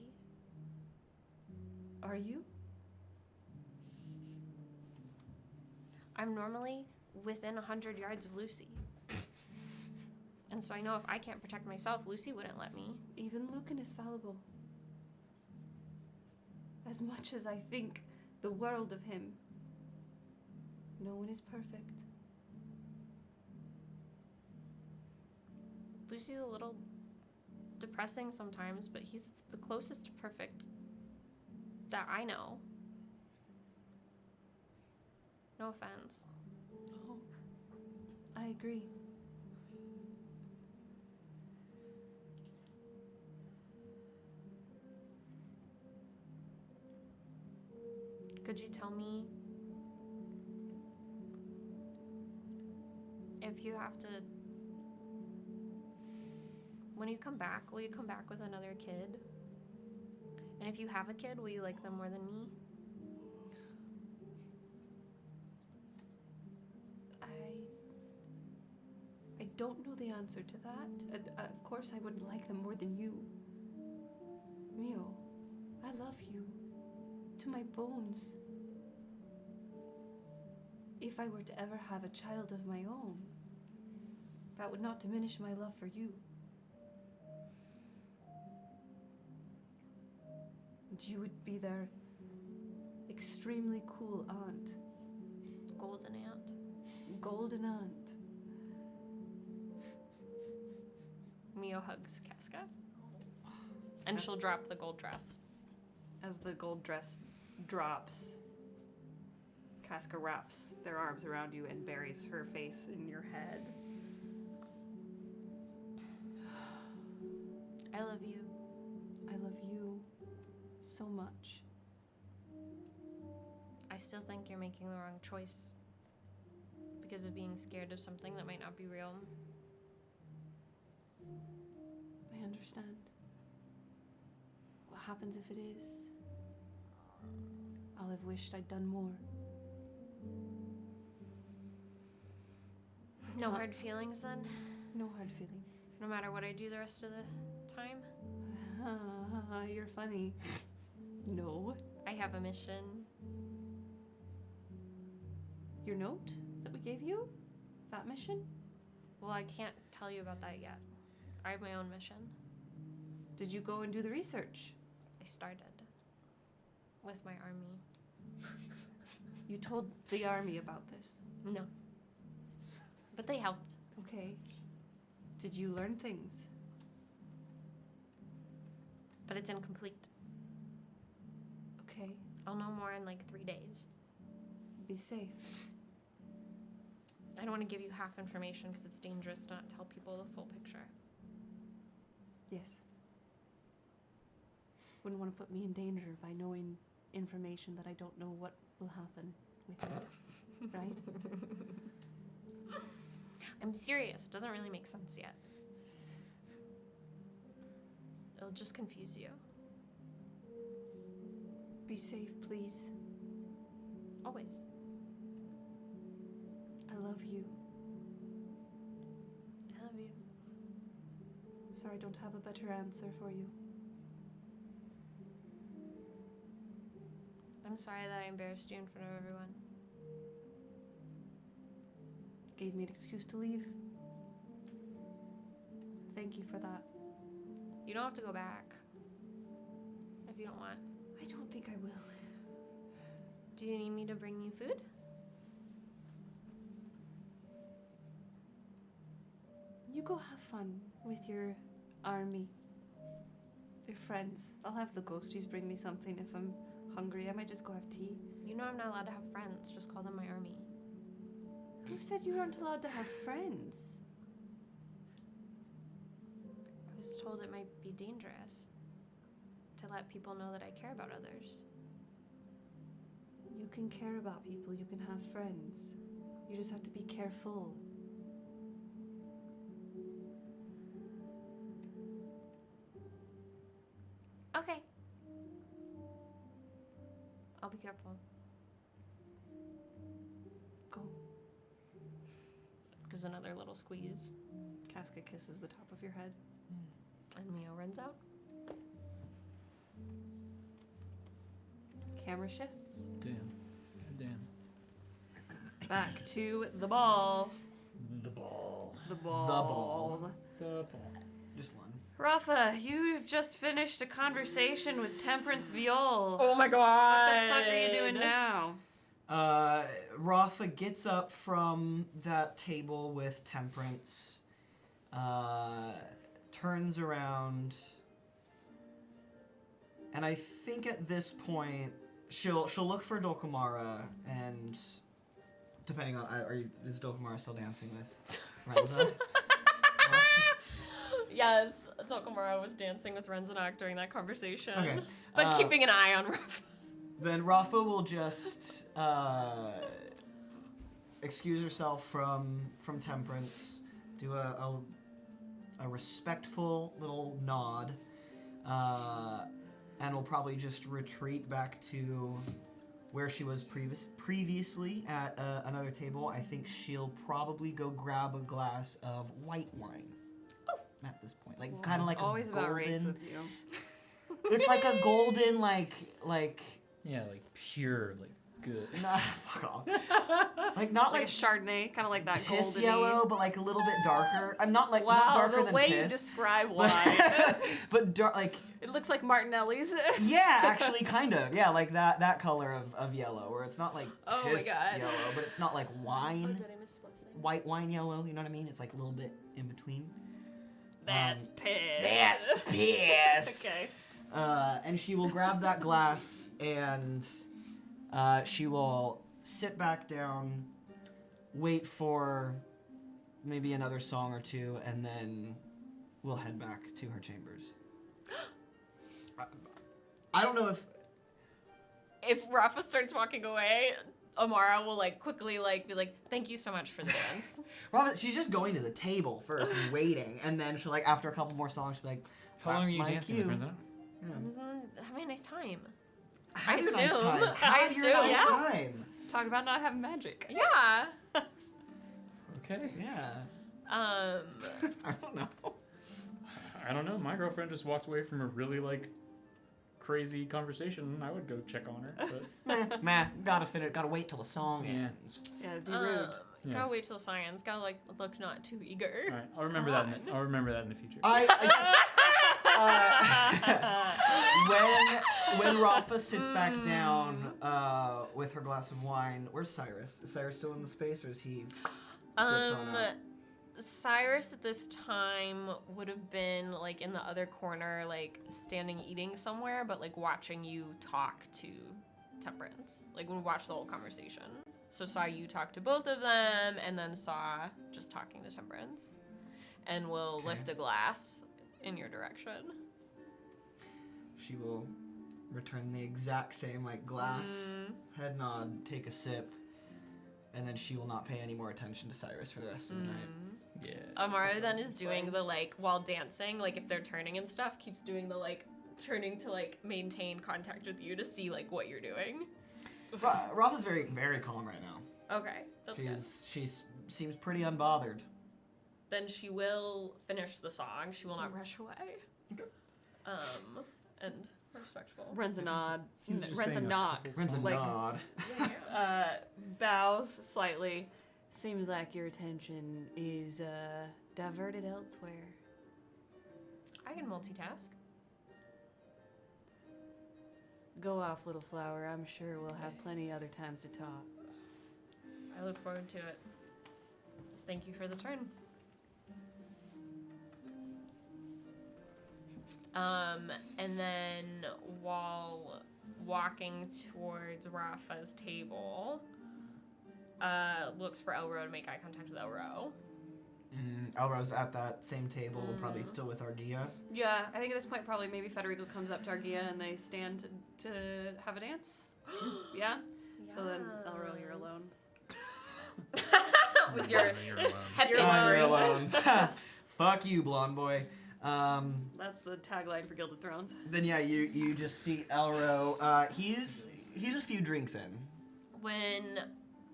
Are you? I'm normally within 100 yards of Lucy. And so I know if I can't protect myself, Lucy wouldn't let me. Even Lücan is fallible. As much as I think the world of him, no one is perfect. Lucy's a little depressing sometimes, but he's the closest to perfect that I know. No offense. Oh, I agree. Could you tell me if you have to, when you come back, will you come back with another kid? And if you have a kid, will you like them more than me? I don't know the answer to that. Of course, I wouldn't like them more than you. Mio, I love you. To my bones. If I were to ever have a child of my own, that would not diminish my love for you. And you would be their extremely cool aunt. Golden aunt. Golden aunt. Mio hugs Casca. And she'll drop the gold dress. As the gold dress drops, Casca wraps their arms around you and buries her face in your head. I love you. I love you so much. I still think you're making the wrong choice because of being scared of something that might not be real. I understand. What happens if it is? I'll have wished I'd done more. No hard feelings then? No hard feelings. No matter what I do the rest of the time? You're funny. No. I have a mission. Your note that we gave you? That mission? Well, I can't tell you about that yet. I have my own mission. Did you go and do the research? I started with my army. You told the army about this? No. But they helped. Okay. Did you learn things? But it's incomplete. Okay. I'll know more in like 3 days. Be safe. I don't want to give you half information because it's dangerous to not tell people the full picture. Yes. Wouldn't want to put me in danger by knowing information that I don't know what will happen with it. Right? I'm serious. It doesn't really make sense yet. It'll just confuse you. Be safe, please. Always. I love you. I love you. Sorry I don't have a better answer for you. I'm sorry that I embarrassed you in front of everyone. Gave me an excuse to leave. Thank you for that. You don't have to go back. If you don't want. I don't think I will. Do you need me to bring you food? You go have fun with your army. Your friends. I'll have the ghosties bring me something if I'm hungry. I might just go have tea. You know I'm not allowed to have friends. Just call them my army. Who said you weren't allowed to have friends? I was told it might be dangerous to let people know that I care about others. You can care about people. You can have friends. You just have to be careful. be careful. Go. Gives another little squeeze. Casca kisses the top of your head. And Mio runs out. Camera shifts. Damn. Damn. Back to the ball. The ball. The ball. The ball. Just one. Rafa, you've just finished a conversation with Temperance Viol. Oh my god! What the fuck are you doing now? Rafa gets up from that table with Temperance, turns around, and I think at this point she'll look for Dulcamara, and depending on is Dulcamara still dancing with Renza? Yes, Dulcamara was dancing with Renzanak during that conversation. Okay, But keeping an eye on Rafa. Then Rafa will just excuse herself from Temperance, do a respectful little nod, and will probably just retreat back to where she was previously at another table. I think she'll probably go grab a glass of white wine. At this point, like kind of like always a about golden. race with you. It's like a golden like. Yeah, like pure, like good. Nah, fuck off. Like not Like like a Chardonnay, kind of like that piss golden yellow, but like a little bit darker. I'm not like Wow, not darker the than way piss. you describe but, wine. but like It looks like Martinelli's. yeah, actually kind of. Yeah, like that color of yellow, where it's not like Oh my piss God. yellow, but it's not like Oh, wine, did I miss blessing? white wine yellow, you know what I mean? It's like a little bit in between. That's piss. That's piss. Okay. And she will grab that glass and she will sit back down, wait for maybe another song or two, and then we'll head back to her chambers. I don't know If Rafa starts walking away, Amara will like quickly like be like, "Thank you so much for the dance." Robin, she's just going to the table first and waiting, and then she'll like after a couple more songs she'll be like, How long are "That's you my dancing cue." with Renza? Having a nice time. Have I your nice assume. time. I Have your nice assume. time. Talking about not having magic. Yeah. Okay. Yeah. Um. I don't know. I don't know. My girlfriend just walked away from a really like crazy conversation. I would go check on her. But Meh. Gotta wait till the song Yeah. ends. Yeah, it'd be rude. Yeah. Gotta wait till science. Gotta like look not too eager. all right, I'll remember that. I'll remember that in the future. When Rafa sits back down with her glass of wine, where's Cyrus? Is Cyrus still in the space, or is he dipped on out? Cyrus at this time would have been like in the other corner, like standing eating somewhere, but like watching you talk to Temperance. Like would watch the whole conversation. So saw you talk to both of them, and then saw just talking to Temperance, and will Okay. lift a glass in your direction. She will return the exact same like glass, head nod, take a sip, and then she will not pay any more attention to Cyrus for the rest of the night. Yeah. Amara then is doing the like while dancing, like if they're turning and stuff, keeps doing the like turning to like maintain contact with you to see like what you're doing. Rafa's very, very calm right now. Okay, that's good. She seems pretty unbothered. Then she will finish the song. She will not rush away. Okay. And respectful. Renza nod. He was just Renza saying a knock. couple Renza Like, nod. Bows slightly. Seems like your attention is diverted elsewhere. I can multitask. Go off, little flower. I'm sure we'll have plenty other times to talk. I look forward to it. Thank you for the turn. And then while walking towards Rafa's table, looks for Elro to make eye contact with Elro. Elro's at that same table, probably still with Argia. Yeah, I think at this point probably maybe Federico comes up to Argia and they stand to have a dance. Yeah? So then Elro, you're alone. With your You're alone. tepid You're drink. alone. Fuck you, blonde boy. That's the tagline for Gilded Thrones. Then yeah, you just see Elro. He's a few drinks in. When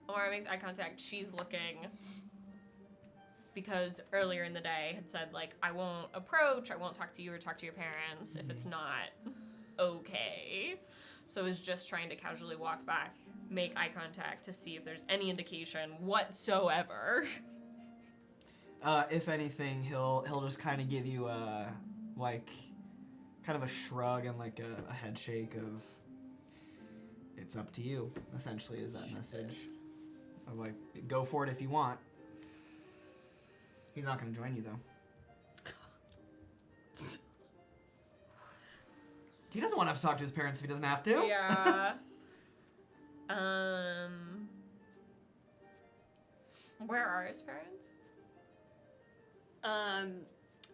Amara makes eye contact, she's looking because earlier in the day had said, like, I won't approach, I won't talk to you or talk to your parents if it's not okay. So is just trying to casually walk back, make eye contact to see if there's any indication whatsoever. If anything, he'll just kind of give you a, like, kind of a shrug and like a head shake of, it's up to you, essentially, is that message. Of like, go for it if you want. He's not going to join you, though. He doesn't want to have to talk to his parents if he doesn't have to. Yeah. Where are his parents?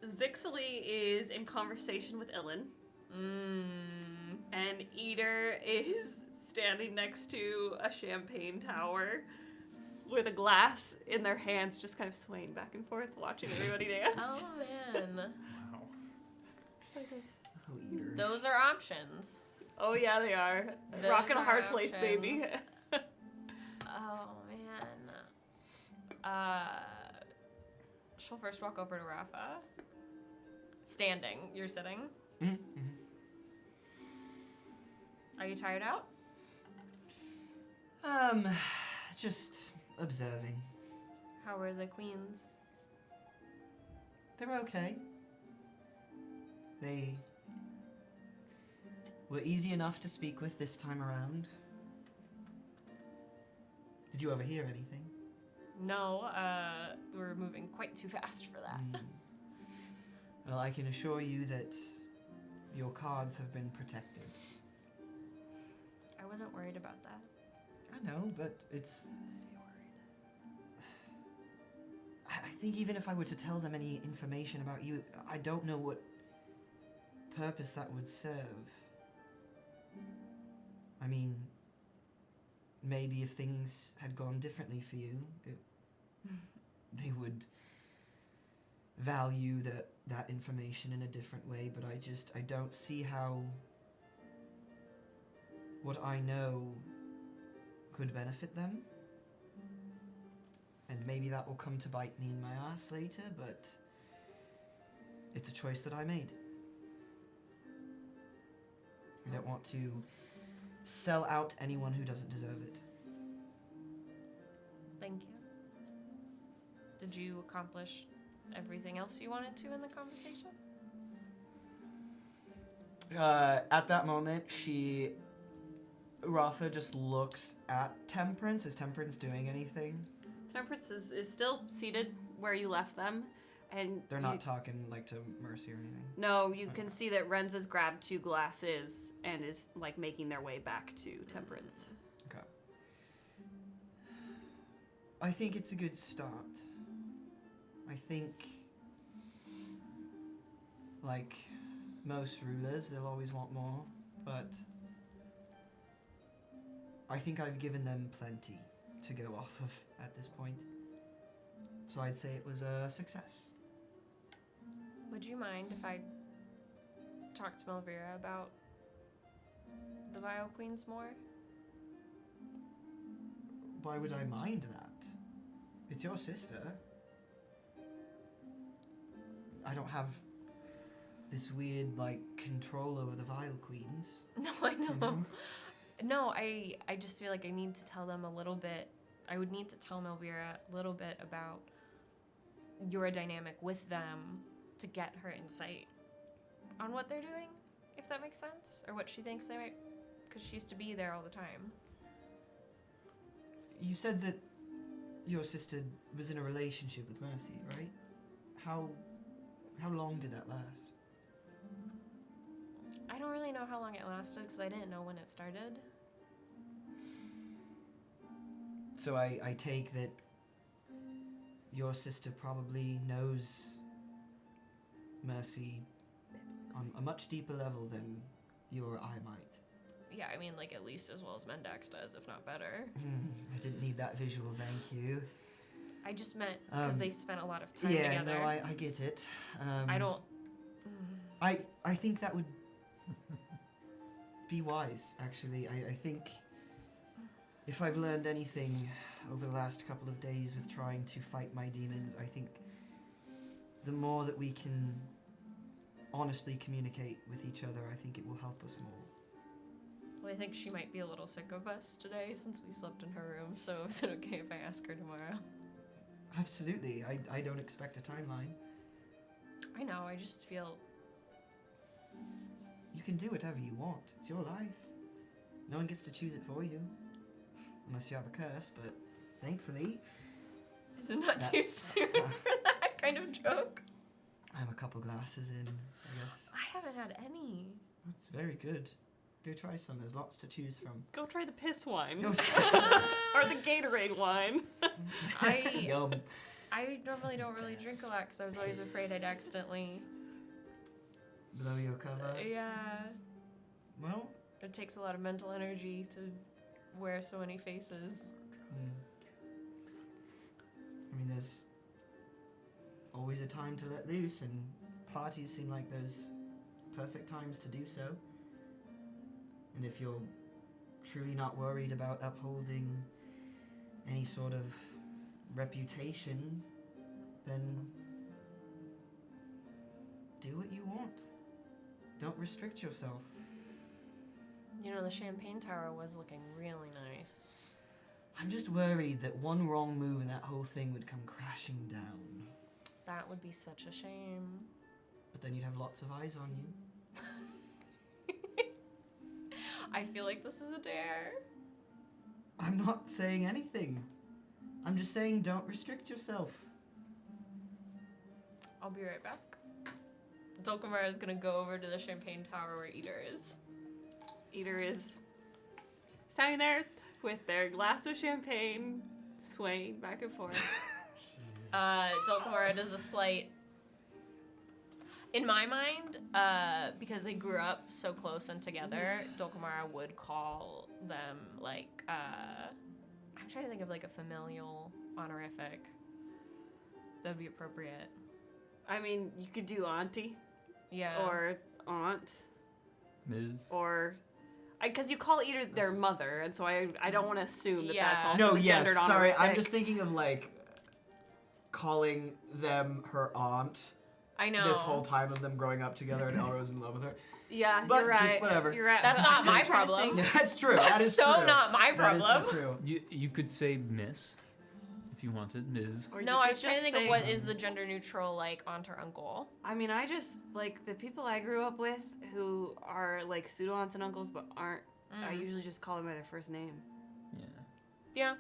Zixley is in conversation with Ilin. And Eater is standing next to a champagne tower with a glass in their hands, just kind of swaying back and forth, watching everybody dance. Oh, man. Wow. Oh, Eater. Those are options. Oh, yeah, they are. Those Rocking a are hard place, baby. options. Oh, man. She'll first walk over to Rafa. Standing. You're sitting. Mm-hmm. Are you tired out? Just observing. How were the queens? They were okay. They were easy enough to speak with this time around. Did you overhear anything? No, we're moving quite too fast for that. Well, I can assure you that your cards have been protected. I wasn't worried about that. I know, but it's... Stay worried. I think even if I were to tell them any information about you, I don't know what purpose that would serve. I mean, maybe if things had gone differently for you, they would value that information in a different way, but I don't see how what I know could benefit them. And maybe that will come to bite me in my ass later, but it's a choice that I made. I don't want to sell out anyone who doesn't deserve it. Thank you. Did you accomplish everything else you wanted to in the conversation? At that moment, Rafa just looks at Temperance. Is Temperance doing anything? Temperance is still seated where you left them. And They're not talking like to Mercy or anything. No, you can see that Renza's grabbed 2 glasses and is like making their way back to Temperance. Okay. I think it's a good start. I think, like most rulers, they'll always want more, but I think I've given them plenty to go off of at this point. So I'd say it was a success. Would you mind if I talked to Melvira about the Vile Queens more? Why would I mind that? It's your sister. I don't have this weird, like, control over the Vile Queens. No, I know. You know? No, I just feel like I need to tell them a little bit. I would need to tell Melvira a little bit about your dynamic with them to get her insight on what they're doing, if that makes sense, or what she thinks they might, because she used to be there all the time. You said that your sister was in a relationship with Mercy, right? How long did that last? I don't really know how long it lasted because I didn't know when it started. So I take that your sister probably knows Mercy on a much deeper level than you or I might. Yeah, I mean, like, at least as well as Mendax does, if not better. I didn't need that visual, thank you. I just meant because they spent a lot of time yeah, together. no, I get it. I don't I think that would be wise, actually. I think if I've learned anything over the last couple of days with trying to fight my demons, I think the more that we can honestly communicate with each other, I think it will help us more. Well, I think she might be a little sick of us today since we slept in her room, so is it okay if I ask her tomorrow? Absolutely. I don't expect a timeline. I know, I just feel... You can do whatever you want. It's your life. No one gets to choose it for you. Unless you have a curse, but thankfully... Is it not too soon for that kind of joke? I'm a couple glasses in, I guess. I haven't had any. It's very good. Go try some. There's lots to choose from. Go try the piss wine. Go Or the Gatorade wine. Yum. I normally don't really drink a lot because I was always afraid I'd accidentally... Blow your cover. Yeah. Well... It takes a lot of mental energy to wear so many faces. I mean, there's always a time to let loose, and parties seem like those perfect times to do so. And if you're truly not worried about upholding any sort of reputation, then do what you want. Don't restrict yourself. You know, the champagne tower was looking really nice. I'm just worried that one wrong move and that whole thing would come crashing down. That would be such a shame. But then you'd have lots of eyes on you. I feel like this is a dare. I'm not saying anything. I'm just saying don't restrict yourself. I'll be right back. Dulcamara is gonna go over to the champagne tower where Eater is. Eater is standing there with their glass of champagne, swaying back and forth. Dulcamara does a slight... In my mind, because they grew up so close and together, Dulcamara would call them, like, I'm trying to think of, like, a familial honorific that would be appropriate. I mean, you could do auntie. Yeah. Or aunt. Ms. Or... Because you call Eater their mother, and so I don't want to assume that that's Yeah. also No, a yes, gendered sorry. honorific. I'm just thinking of, like, calling them her aunt. I know. This whole time of them growing up together and Elro's in love with her. Yeah, But you're right. just whatever. You're right. That's I'm not just my trying to problem. think. That's true. That's that is so true. not my That is problem. so true. You could say Miss, if you wanted, Ms. Or No, you I could was trying to just think of say- what is the gender neutral, like, aunt or uncle. I mean, I just, like, the people I grew up with who are, like, pseudo-aunts and uncles but aren't, I usually just call them by their first name. Yeah. Yeah.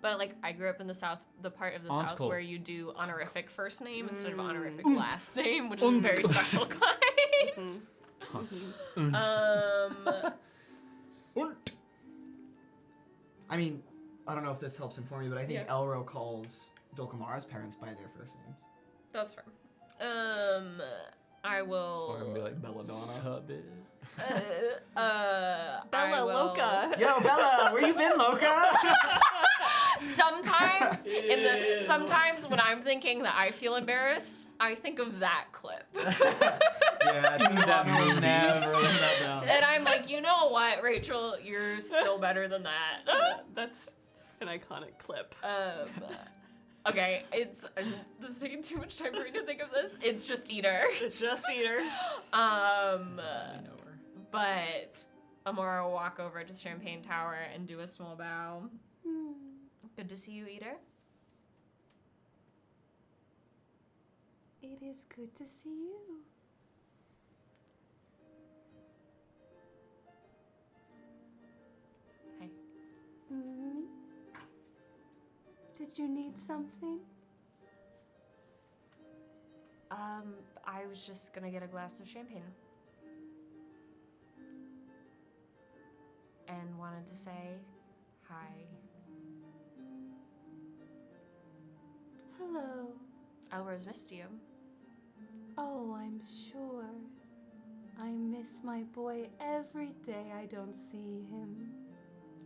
But, like, I grew up in the South, the part of the South Uncle. where you do honorific first name instead of honorific last name, which is a very special kind. I mean, I don't know if this helps inform you, but I think Yeah. Elro calls Dulcamara's parents by their first names. That's fair. I will... Or I'm gonna be like, Belladonna. Sub it. I Bella will- Loca. Yo, Bella, where you been, Loca? Sometimes when I'm thinking that I feel embarrassed, I think of that clip. Yeah, it's that movie. Never let that down. And I'm like, you know what, Rachel, you're still better than that. That's an iconic clip. Okay, this is taking too much time for me to think of this. It's just Eater. It's just Eater. I know her. But Amara will walk over to Champagne Tower and do a small bow. Good to see you, Eater. It is good to see you. Hey. Hmm? Did you need something? I was just gonna get a glass of champagne. And wanted to say hi. Hello. Elro's missed you. Oh, I'm sure. I miss my boy every day I don't see him.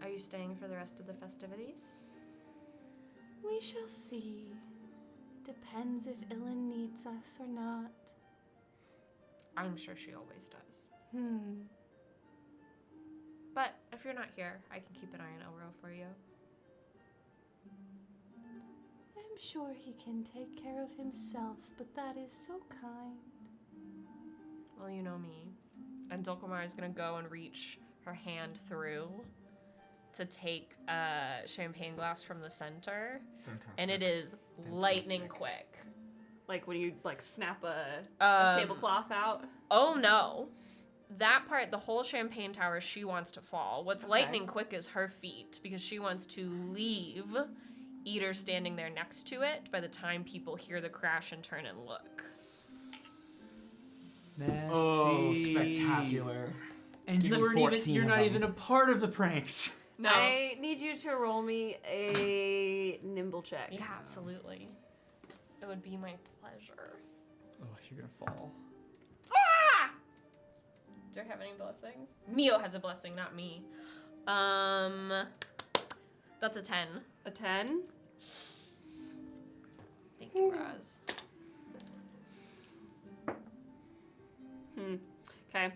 Are you staying for the rest of the festivities? We shall see. Depends if Ilin needs us or not. I'm sure she always does. Hmm. But if you're not here, I can keep an eye on Elro for you. I'm sure he can take care of himself, but that is so kind. Well, you know me. And Dulcamara is going to go and reach her hand through to take a champagne glass from the center. Fantastic. And it is lightning quick. Like when you like snap a Um, tablecloth out. Oh no. That part, the whole champagne tower, she wants to fall. What's lightning quick is her feet, because she wants to leave Eater standing there next to it by the time people hear the crash and turn and look. Oh, spectacular. And Give me you're 14 not of even them. a part of the pranks. No. I need you to roll me a nimble check. Yeah, absolutely. It would be my pleasure. Oh, you're gonna fall. Ah! Do I have any blessings? Mio has a blessing, not me. That's a 10. A 10. Thank you, Raz. Okay.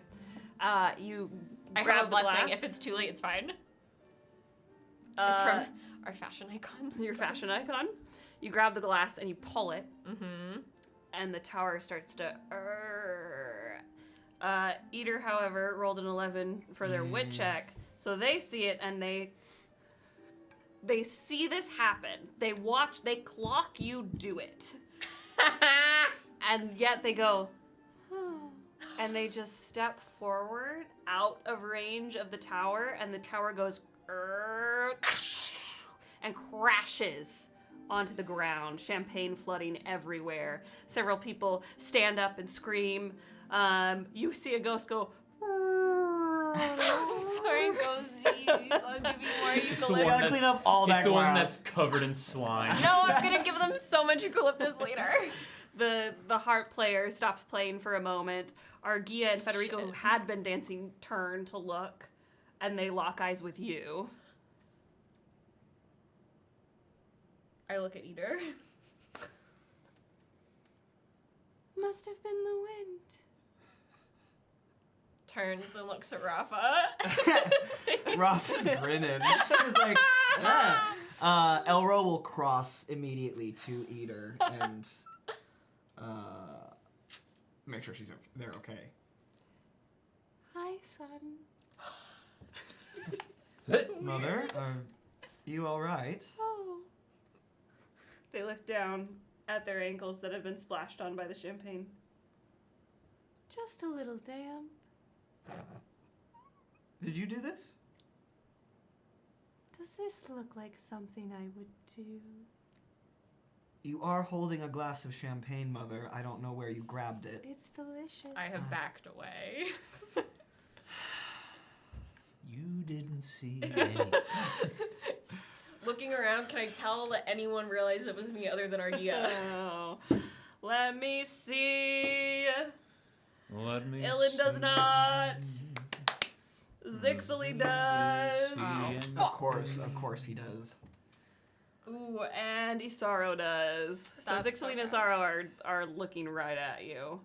You I grab have a the blessing. glass. If it's too late, it's fine. It's from our fashion icon. your fashion icon. You grab the glass and you pull it, Mm-hmm. and the tower starts to. Eater, however, rolled an 11 for their wit check, so they see it and they see this happen. They clock you do it, and yet they go, oh, and they just step forward out of range of the tower, and the tower goes and crashes onto the ground, champagne flooding everywhere. Several people stand up and scream. You see a ghost go. I'm sorry, ghosties. I'll give you more We eucalyptus. gotta clean up all that It's the one glass. that's covered in slime. No, I'm gonna give them so much eucalyptus later. The harp player stops playing for a moment. Argia and Federico, who had been dancing, turn to look, and they lock eyes with you. I look at Eater. Must have been the wind. Turns and looks at Rafa. Rafa's grinning. He's like, yeah. Elro will cross immediately to Eater and Make sure they're okay. Hi, son. Mother, are you all right? Oh, They look down at their ankles that have been splashed on by the champagne. just a little damp. Did you do this? Does this look like something I would do? You are holding a glass of champagne, Mother. I don't know where you grabbed it. It's delicious. I have backed away. You didn't see any. Looking around, can I tell that anyone realized it was me other than Argia? Oh, let me see. Let me Ilin does see. not. Zixley does. Of course he does. Ooh, and Isaro does. So That's Zixley and so Isaro are looking right at you.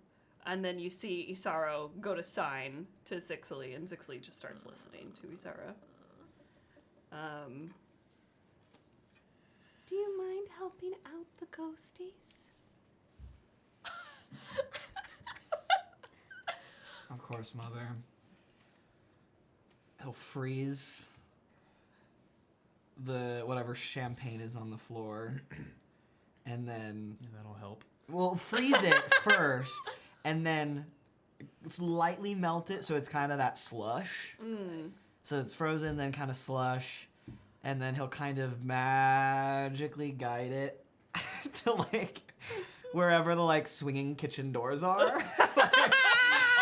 And then you see Isaro go to sign to Zixley, and Zixley just starts listening to Isaro. Do you mind helping out the ghosties? Of course, Mother. He'll freeze the whatever champagne is on the floor, and then That'll help. we'll freeze it first, and then lightly melt it so it's kind of that slush. So it's frozen, then kind of slush, and then he'll kind of magically guide it to like wherever the like swinging kitchen doors are,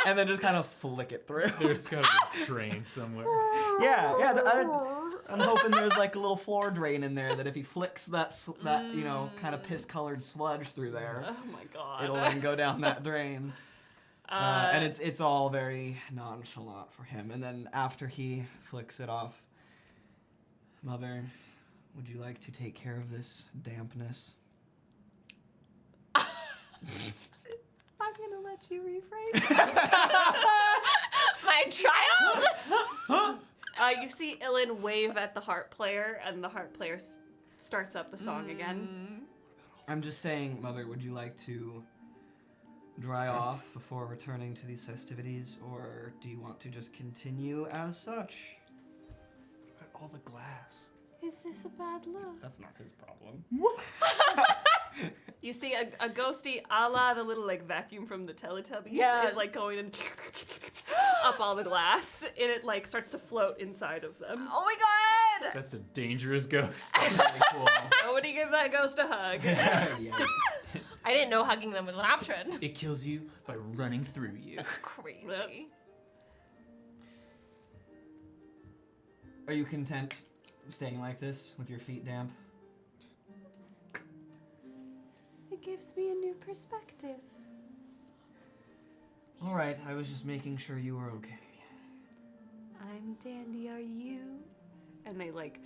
and then just kind of flick it through. There's gotta be a drain somewhere. Yeah. I'm hoping there's like a little floor drain in there that if he flicks that kind of piss-colored sludge through there, Oh my god. it'll then go down that drain. And it's all very nonchalant for him. And then after he flicks it off, Mother, would you like to take care of this dampness? I'm gonna let you rephrase? My child. You see Ilin wave at the harp player, and the harp player starts up the song again. I'm just saying, Mother, would you like to dry off before returning to these festivities, or do you want to just continue as such? All the glass. Is this a bad look? That's not his problem. You see a ghosty a la the little like vacuum from the Teletubbies is like going and up all the glass, and it like starts to float inside of them. Oh my god. That's a dangerous ghost. Very cool. Nobody give that ghost a hug. Yes. I didn't know hugging them was an option. It kills you by running through you. That's crazy. Yep. Are you content staying like this with your feet damp? It gives me a new perspective. All right, I was just making sure you were okay. I'm Dandy, are you? And they like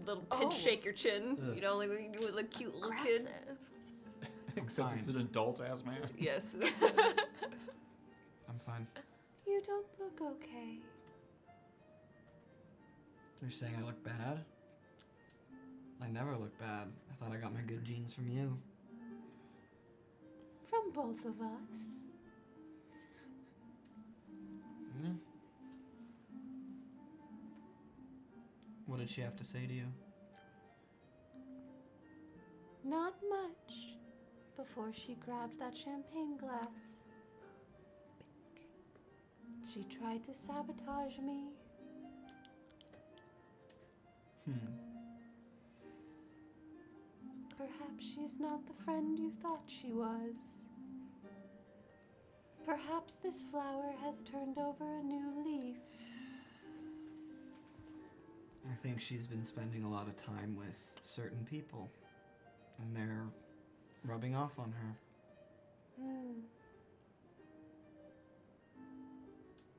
little pinch shake your chin. Ugh. You know, like when you do with a cute little kid. Aggressive. Except it's an adult ass man. Yes. I'm fine. You don't look okay. You're saying I look bad? I never look bad. I thought I got my good genes from you. From both of us. Yeah. What did she have to say to you? Not much. Before she grabbed that champagne glass. She tried to sabotage me. Perhaps she's not the friend you thought she was. Perhaps this flower has turned over a new leaf. I think she's been spending a lot of time with certain people, and they're rubbing off on her.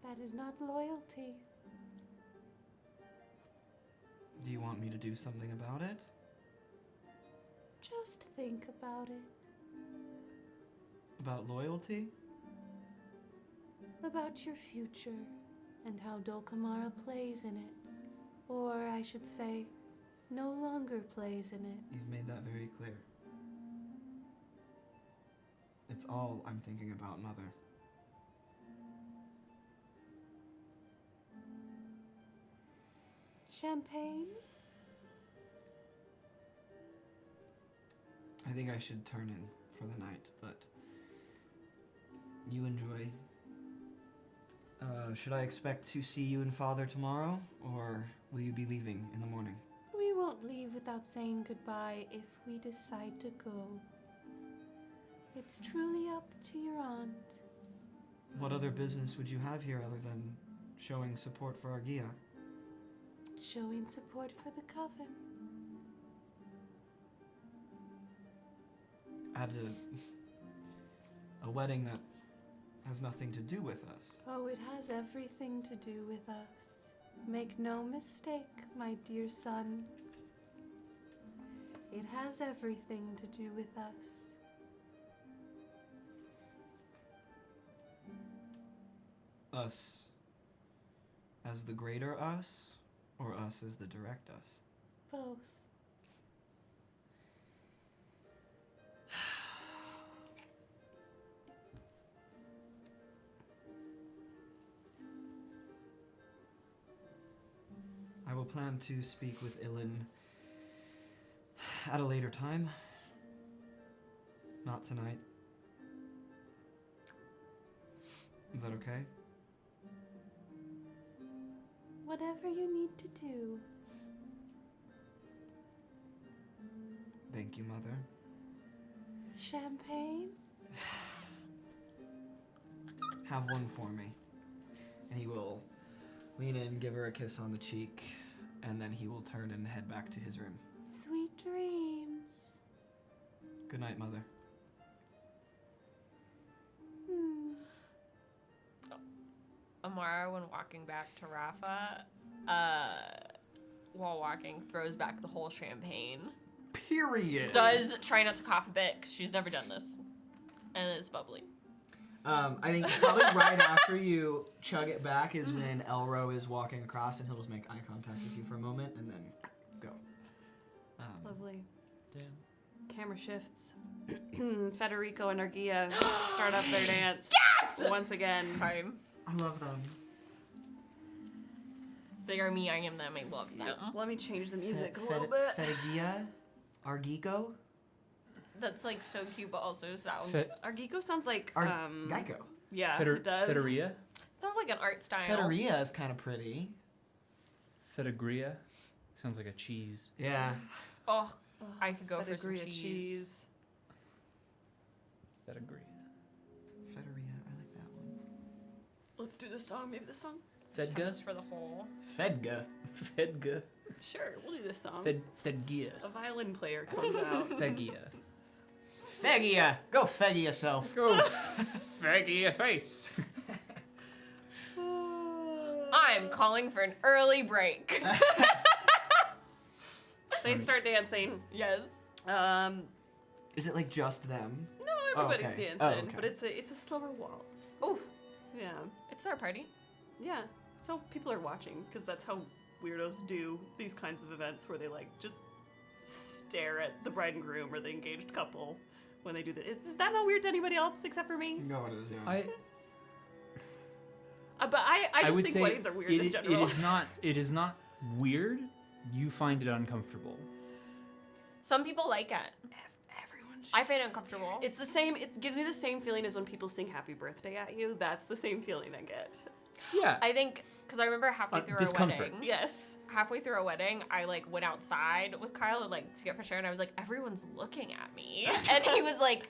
That is not loyalty. Do you want me to do something about it? Just think about it. About loyalty? About your future and how Dulcamara plays in it. Or I should say, no longer plays in it. You've made that very clear. It's all I'm thinking about, Mother. Champagne? I think I should turn in for the night, but you enjoy. Should I expect to see you and Father tomorrow, or will you be leaving in the morning? We won't leave without saying goodbye if we decide to go. It's truly up to your aunt. What other business would you have here other than showing support for Argia? Showing support for the coven. At a wedding that has nothing to do with us. Oh, it has everything to do with us. Make no mistake, my dear son. It has everything to do with us. Us as the greater us, or us as the direct us? Both. I will plan to speak with Ilin at a later time. Not tonight. Is that okay? Whatever you need to do. Thank you, Mother. Champagne? Have one for me. And he will lean in, give her a kiss on the cheek, and then he will turn and head back to his room. Sweet dreams. Good night, Mother. Amara, when walking back to Rafa, while walking, throws back the whole champagne. Period. Does try not to cough a bit, 'cause she's never done this. And it's bubbly. I think probably right after you chug it back is when Elro is walking across, and he'll just make eye contact with you for a moment, and then go. Lovely. Damn. Camera shifts. Federico and Argia start up their dance. Yes! Once again. Sorry. I love them. They are me, I am them, I love them. Let me change the music a little bit. Fedigia? Argico? That's like so cute, but also sounds... Argico sounds like Geico. yeah, it does. Federia? It sounds like an art style. Federia is kind of pretty. Fedegria? Sounds like a cheese. Yeah. Oh, I could go for some Fedegria cheese. Fedegria. Federia, I like that one. Let's do the song. Maybe the song. Fedga? Just for the whole. Fedga. Fedga. Sure, we'll do this song. Fedgia. A violin player comes out. Fegia. Fegia! Go Fegia yourself. Go Fegia face. I'm calling for an early break. They start dancing. Yes. Is it like just them? No, everybody's okay. dancing, Oh, okay. but it's a slower waltz. Oh, Yeah, it's their party. yeah. So people are watching because that's how weirdos do these kinds of events where they like just stare at the bride and groom or the engaged couple when they do this. Is that not weird to anybody else except for me? No, it is, yeah. But I just would think say weddings are weird in general. It is not weird. You find it uncomfortable. Some people like it. Everyone's I find it just uncomfortable. It's the same. It gives me the same feeling as when people sing "Happy Birthday" at you. That's the same feeling I get. Yeah. I think, because I remember halfway through discomfort. our wedding. Yes. Halfway through our wedding, I like went outside with Kyle and like to get fresh air, and I was like, everyone's looking at me, and he was like,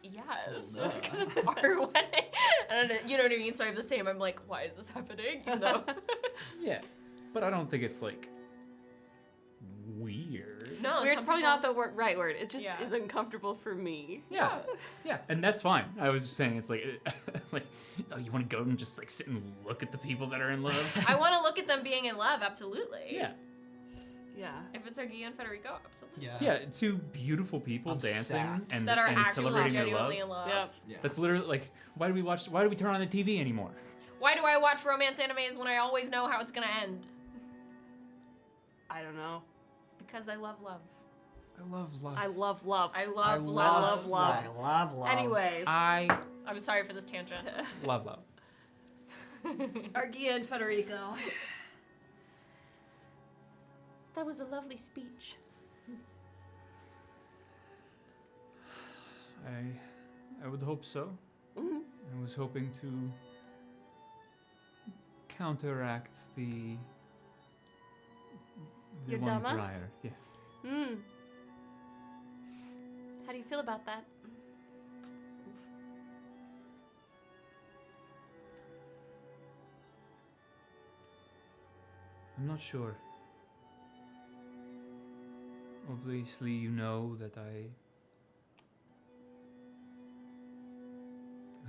yes, because it's our wedding, and you know what I mean. So I have the same. I'm like, why is this happening? Even though, Yeah. But I don't think it's like weird. no, Weird's some probably people- not the right word. It just Yeah. is uncomfortable for me. Yeah. Yeah. And that's fine. I was just saying it's like like oh, you want to go and just like sit and look at the people that are in love? I want to look at them being in love. Absolutely. Yeah. Yeah. If it's Argia and Federico, absolutely. Yeah. Yeah, two beautiful people I'm dancing sad. and, That are and actually celebrating their love. genuinely in love. Yep. Yeah. That's literally like why do we turn on the TV anymore? Why do I watch romance animes when I always know how it's gonna end? I don't know. Because I love love. I love love. I love love. I I love love love. I love love. Anyways, I I'm sorry for this tangent. love love. Argia and Federico. That was a lovely speech. I would hope so. Mhm. I was hoping to counteract the Your one Dhamma? prior. Yes. Hmm. How do you feel about that? I'm not sure. Obviously, you know that I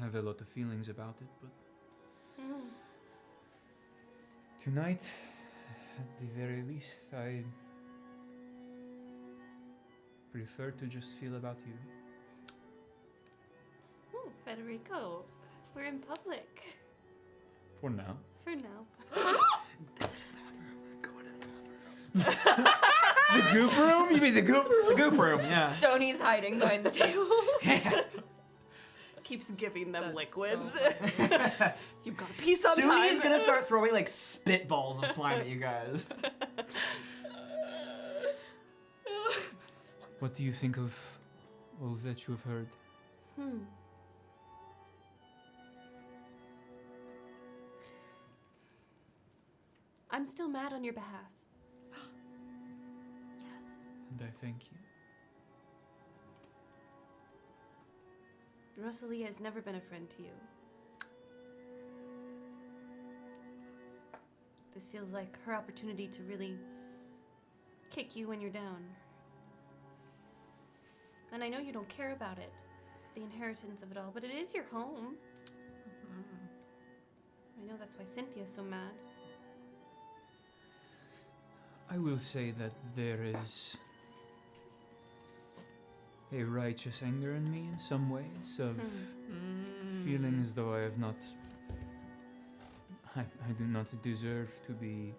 have a lot of feelings about it, but Hmm. tonight, at the very least, I prefer to just feel about you. Oh, Federico, we're in public For now. for now. The goop room? You mean the goop room? The goop room, yeah. Stoney's hiding behind the table. Keeps giving them That's liquids. so You gotta pee sometime. Soon he's gonna start throwing like spitballs of slime at you guys. What do you think of all that you have heard? Hmm. I'm still mad on your behalf. Yes. And I thank you. Rosalia has never been a friend to you. This feels like her opportunity to really kick you when you're down. And I know you don't care about it, the inheritance of it all, but it is your home. I know that's why Cynthia's so mad. I will say that there is a righteous anger in me in some ways of feeling as though I have not. I do not deserve to be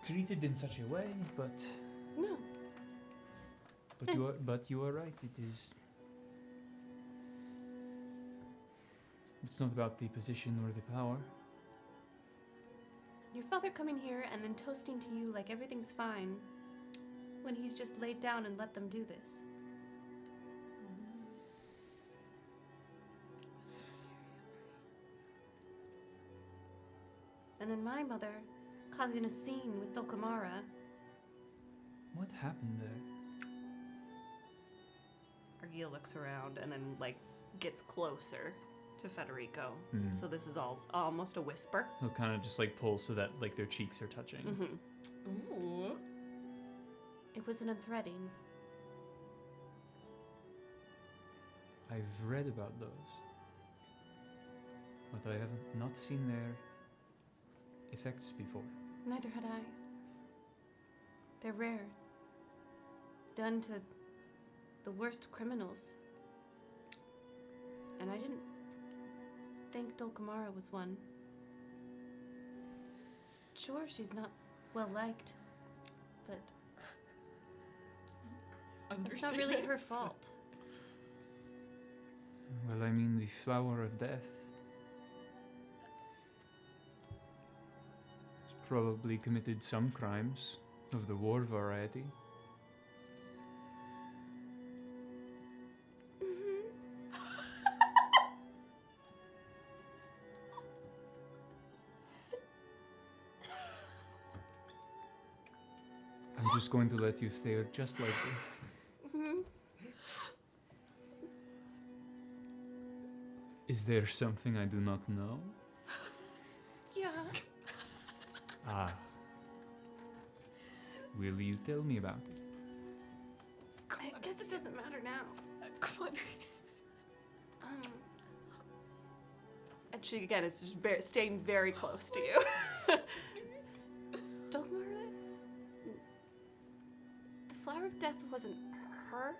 treated in such a way, but. No. But you are right. It is. It's not about the position or the power. Your father coming here and then toasting to you like everything's fine when he's just laid down and let them do this. And then my mother causing a scene with Dulcamara. What happened there? Argyle looks around and then, like, gets closer to Federico. So this is all almost a whisper. He'll kind of just like pull so that like their cheeks are touching. Mm-hmm. Ooh. It was an unthreading. I've read about those, but I have not seen their effects before. Neither had I. They're rare. Done to the worst criminals. And I didn't think Dulcamara was one. Sure, she's not well liked, but it's not really her fault. Well, I mean, the flower of death has probably committed some crimes of the war variety. I'm just going to let you stare just like this. Is there something I do not know? Yeah. Ah. Will you tell me about it? I guess it doesn't matter now. Come on. And she, again, is just staying very close to you. Dulcamara? The flower of death wasn't her.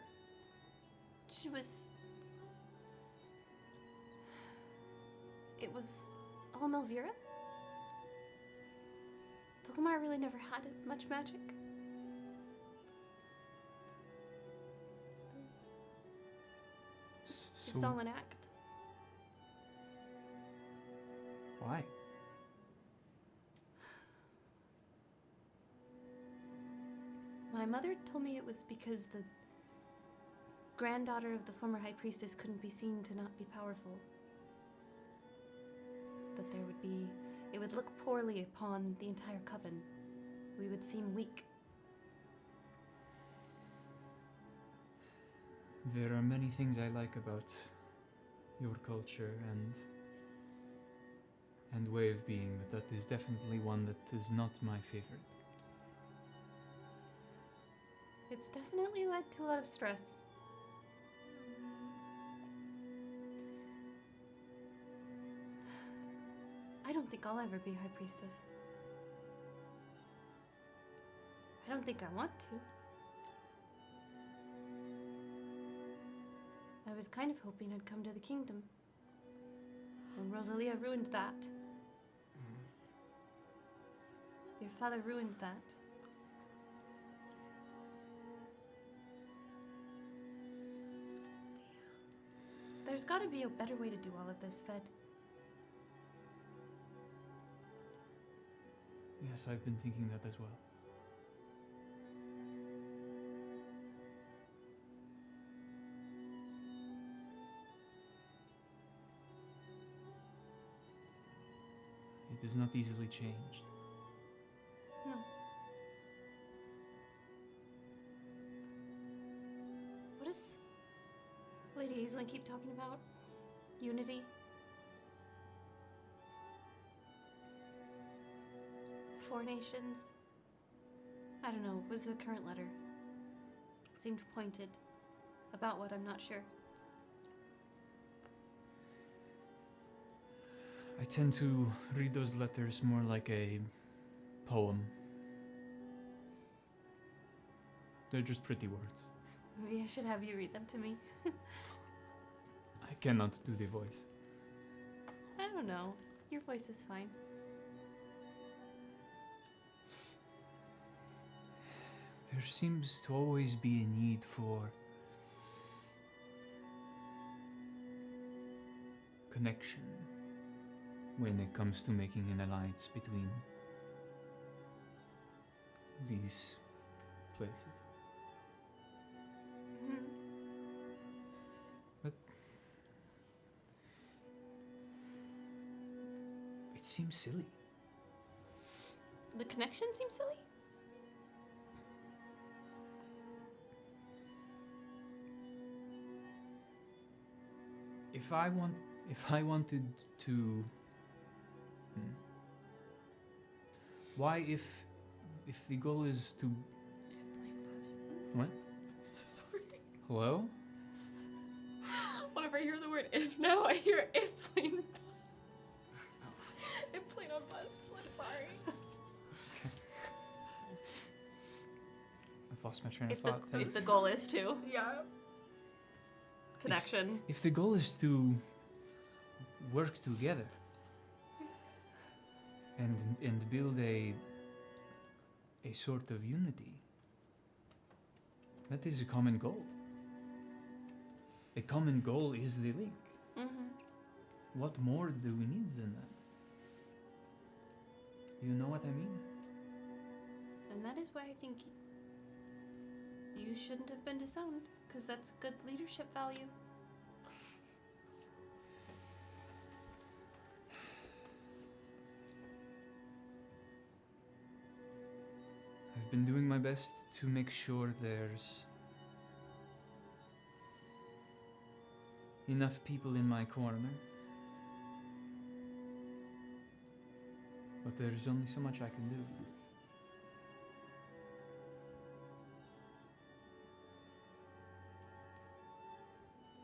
She was... It was Alum Elvira? Dulcamara really never had much magic. It's So all an act. why? My mother told me it was because the granddaughter of the former high priestess couldn't be seen to not be powerful. That it would look poorly upon the entire coven. We would seem weak. There are many things I like about your culture and way of being, but that is definitely one that is not my favorite. It's definitely led to a lot of stress. I don't think I'll ever be high priestess. I don't think I want to. I was kind of hoping I'd come to the kingdom. And Rosalia ruined that. Your father ruined that. There's gotta be a better way to do all of this, Fed. Yes, I've been thinking that as well. It is not easily changed. No. What does Lady Aislin keep talking about? Unity? Four nations? I don't know. Was the current letter? It seemed pointed. About what, I'm not sure. I tend to read those letters more like a poem. They're just pretty words. Maybe I should have you read them to me. I cannot do the voice. I don't know. Your voice is fine. There seems to always be a need for connection when it comes to making an alliance between these places. Mhm. But it seems silly. The connection seems silly? If I wanted to, why if the goal is to, what? So sorry. Hello? Whenever I hear the word if now, I hear if plane bus. If plane on bus. I'm sorry. I've lost my train of If the, thought. if the goal is to. Yeah. Connection. If the goal is to work together and build a sort of unity, that is a common goal. A common goal is the link. Mm-hmm. What more do we need than that? You know what I mean? And that is why I think you shouldn't have been disowned, because that's good leadership value. I've been doing my best to make sure there's enough people in my corner. But there's only so much I can do.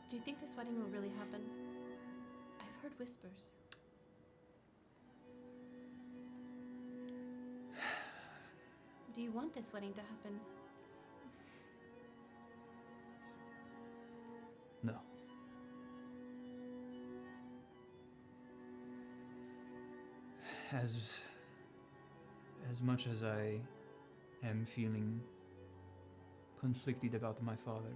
Do you think this wedding will really happen? I've heard whispers. Do you want this wedding to happen? No. As much as I am feeling conflicted about my father,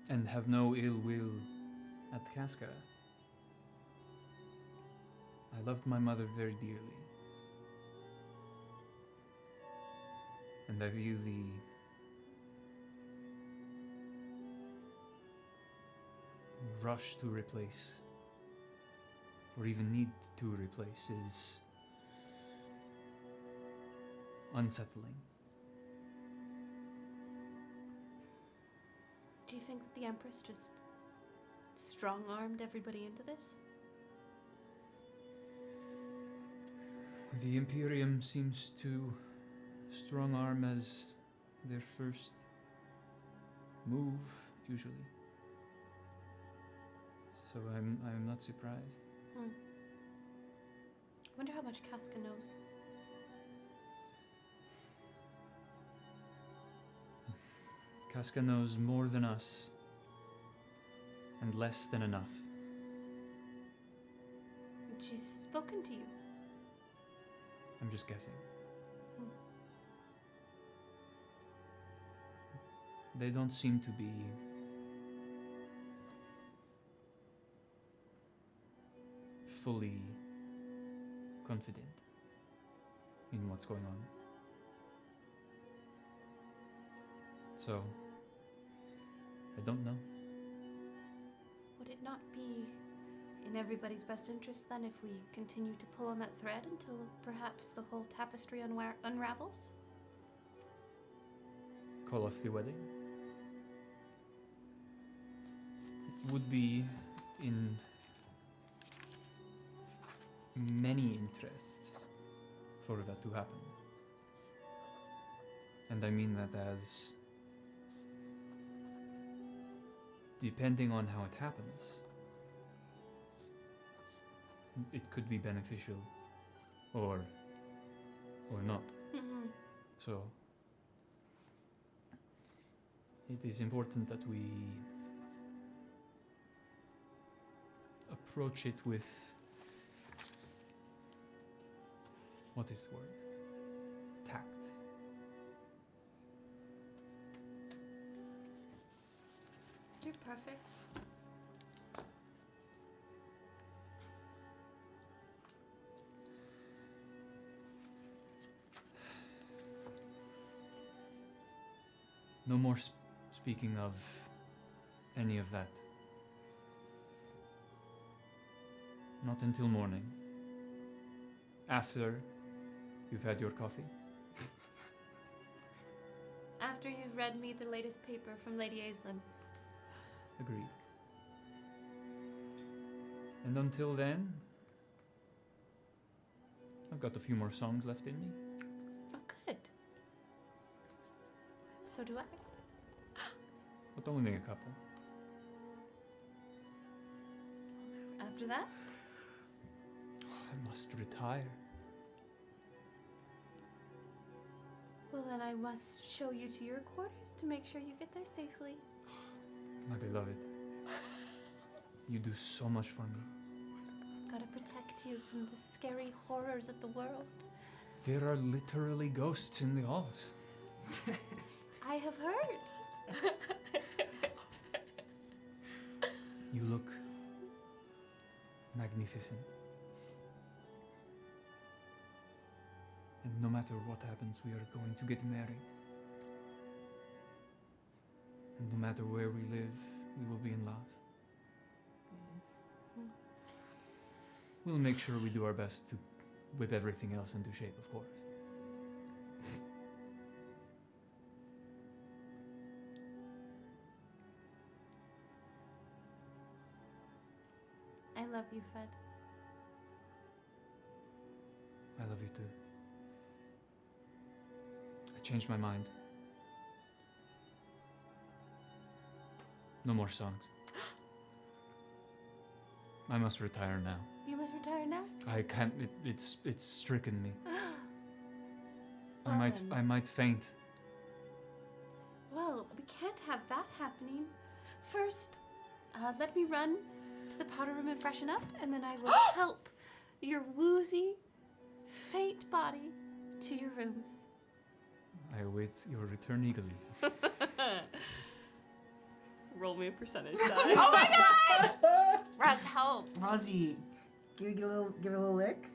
and have no ill will at Casca. I loved my mother very dearly. And I view the rush to replace, or even need to replace, is unsettling. Do you think that the Empress just strong-armed everybody into this? The Imperium seems to strong arm as their first move, usually. So I'm not surprised. I wonder how much Casca knows. Casca knows more than us, and less than enough. She's spoken to you. I'm just guessing. They don't seem to be fully confident in what's going on. So, I don't know. Would it not be in everybody's best interest then if we continue to pull on that thread until perhaps the whole tapestry unravels? Call off the wedding? It would be in many interests for that to happen. And I mean that as depending on how it happens, it could be beneficial or not. Mm-hmm. So it is important that we approach it with, what is the word? Tact. You're perfect. No more speaking of any of that. Not until morning. After you've had your coffee. After you've read me the latest paper from Lady Aislin. Agreed. And until then, I've got a few more songs left in me. Oh, good. So do I. But only a couple. After that? I must retire. Well, then I must show you to your quarters to make sure you get there safely. My beloved, you do so much for me. Gotta protect you from the scary horrors of the world. There are literally ghosts in the halls. I have heard. You look magnificent. And no matter what happens, we are going to get married. And no matter where we live, we will be in love. We'll make sure we do our best to whip everything else into shape, of course. I love you, Fed. I love you too. I changed my mind. No more songs. I must retire now. You must retire now? I can't. It's stricken me. Well then. I might faint. Well, we can't have that happening. First, let me run to the powder room and freshen up, and then I will help your woozy, faint body to your rooms. I await your return eagerly. Roll me a percentage die. Oh my god! Raz, help. Rozzy, give it a little lick.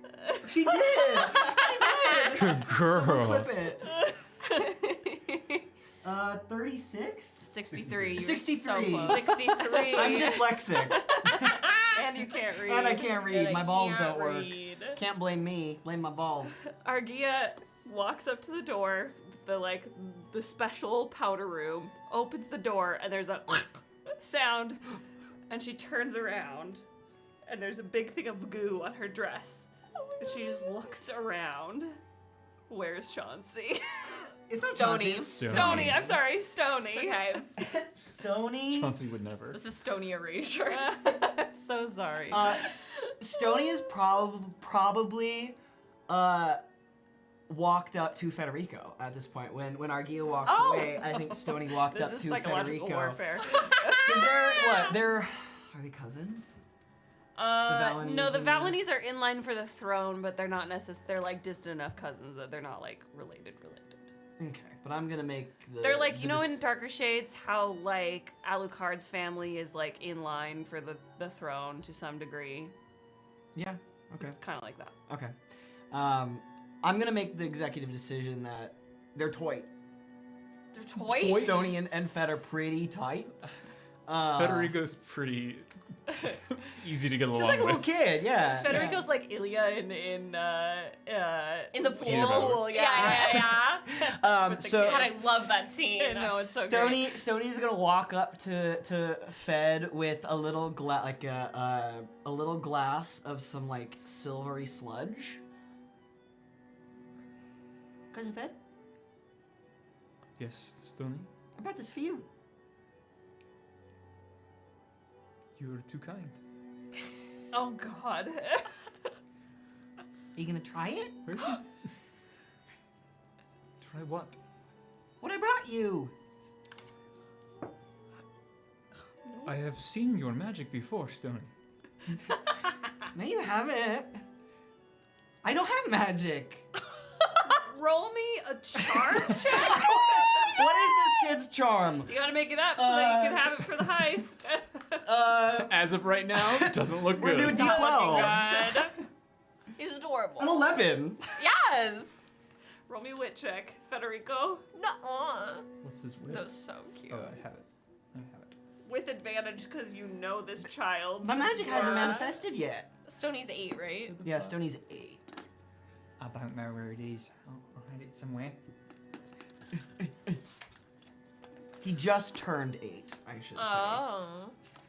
She did. Good girl. Clip it. 36. 63. You're 63. So close. 63. I'm dyslexic. And you can't read. And I can't read. And My I balls can't don't read. work. Can't blame me. Blame my balls. Argia walks up to the door, the special powder room, opens the door, and there's a sound, and she turns around, and there's a big thing of goo on her dress, and she just looks around. Where's Chauncey? It's not Stony. Chauncey. Stony, I'm sorry, Stony. It's okay. Stony. Chauncey would never. This is Stony erasure. I'm so sorry. Stony is probably walked up to Federico at this point. When Argia walked away, I think Stony walked This up is to psychological Federico. warfare. Is there what? Are they cousins? No, the and- Valenies are in line for the throne, but they're not they're like distant enough cousins that they're not like related. Okay, but I'm gonna make the. They're like, you the know, dis- in Darker Shades, how like Alucard's family is like in line for the throne to some degree. Yeah. Okay. It's kind of like that. Okay. I'm gonna make the executive decision that they're tight. They're toys? Stony and Fed are pretty tight. Federico's pretty easy to get along Just like a little with. kid, yeah. Federico's like Ilya in In the pool? In the pool, yeah. Yeah. So God, I love that scene. No, it's so great. Stony's gonna walk up to Fed with a little a little glass of some like silvery sludge. Cousin Fed, Yes, Stony, I brought this for you. you're too kind. Oh God. Are you gonna try it? Really? Try what? What I brought you? I have seen your magic before, Stony. No, you haven't. I don't have magic. Roll me a charm check. What is this kid's charm? You gotta make it up so that you can have it for the heist. As of right now, it doesn't look We're good. doing D12. God. He's adorable. An 11. Yes. Roll me a wit check, Federico. Nuh-uh. What's his wit? That was so cute. Oh, I have it. I have it. With advantage because you know this child. My since magic you hasn't are- manifested yet. Stony's 8, right? Yeah, Stony's 8. I don't know where it is. I'll hide it somewhere. He just turned 8, I should say. Oh.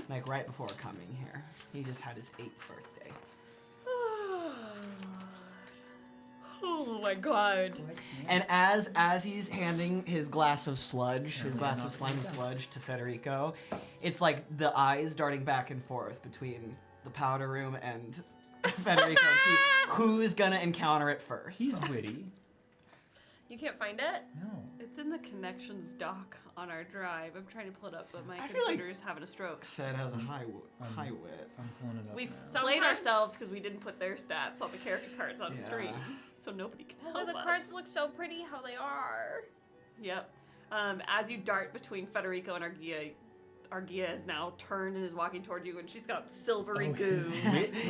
Like right before coming here. He just had his 8th birthday. Oh my god. And as he's handing his glass of sludge, his glass of slimy sludge to Federico, it's like the eyes darting back and forth between the powder room and Federico to see who's gonna encounter it first. He's witty. You can't find it? No. It's in the connections doc on our drive. I'm trying to pull it up, but my I feel like- computer is having a stroke. Fed has a high wit. I'm pulling it up We've now. played Sometimes- ourselves because we didn't put their stats on the character cards on Yeah. stream, so nobody can Well, help the us. cards look so pretty how they are. Yep. As you dart between Federico and Argia is now turned and is walking toward you, and she's got silvery goo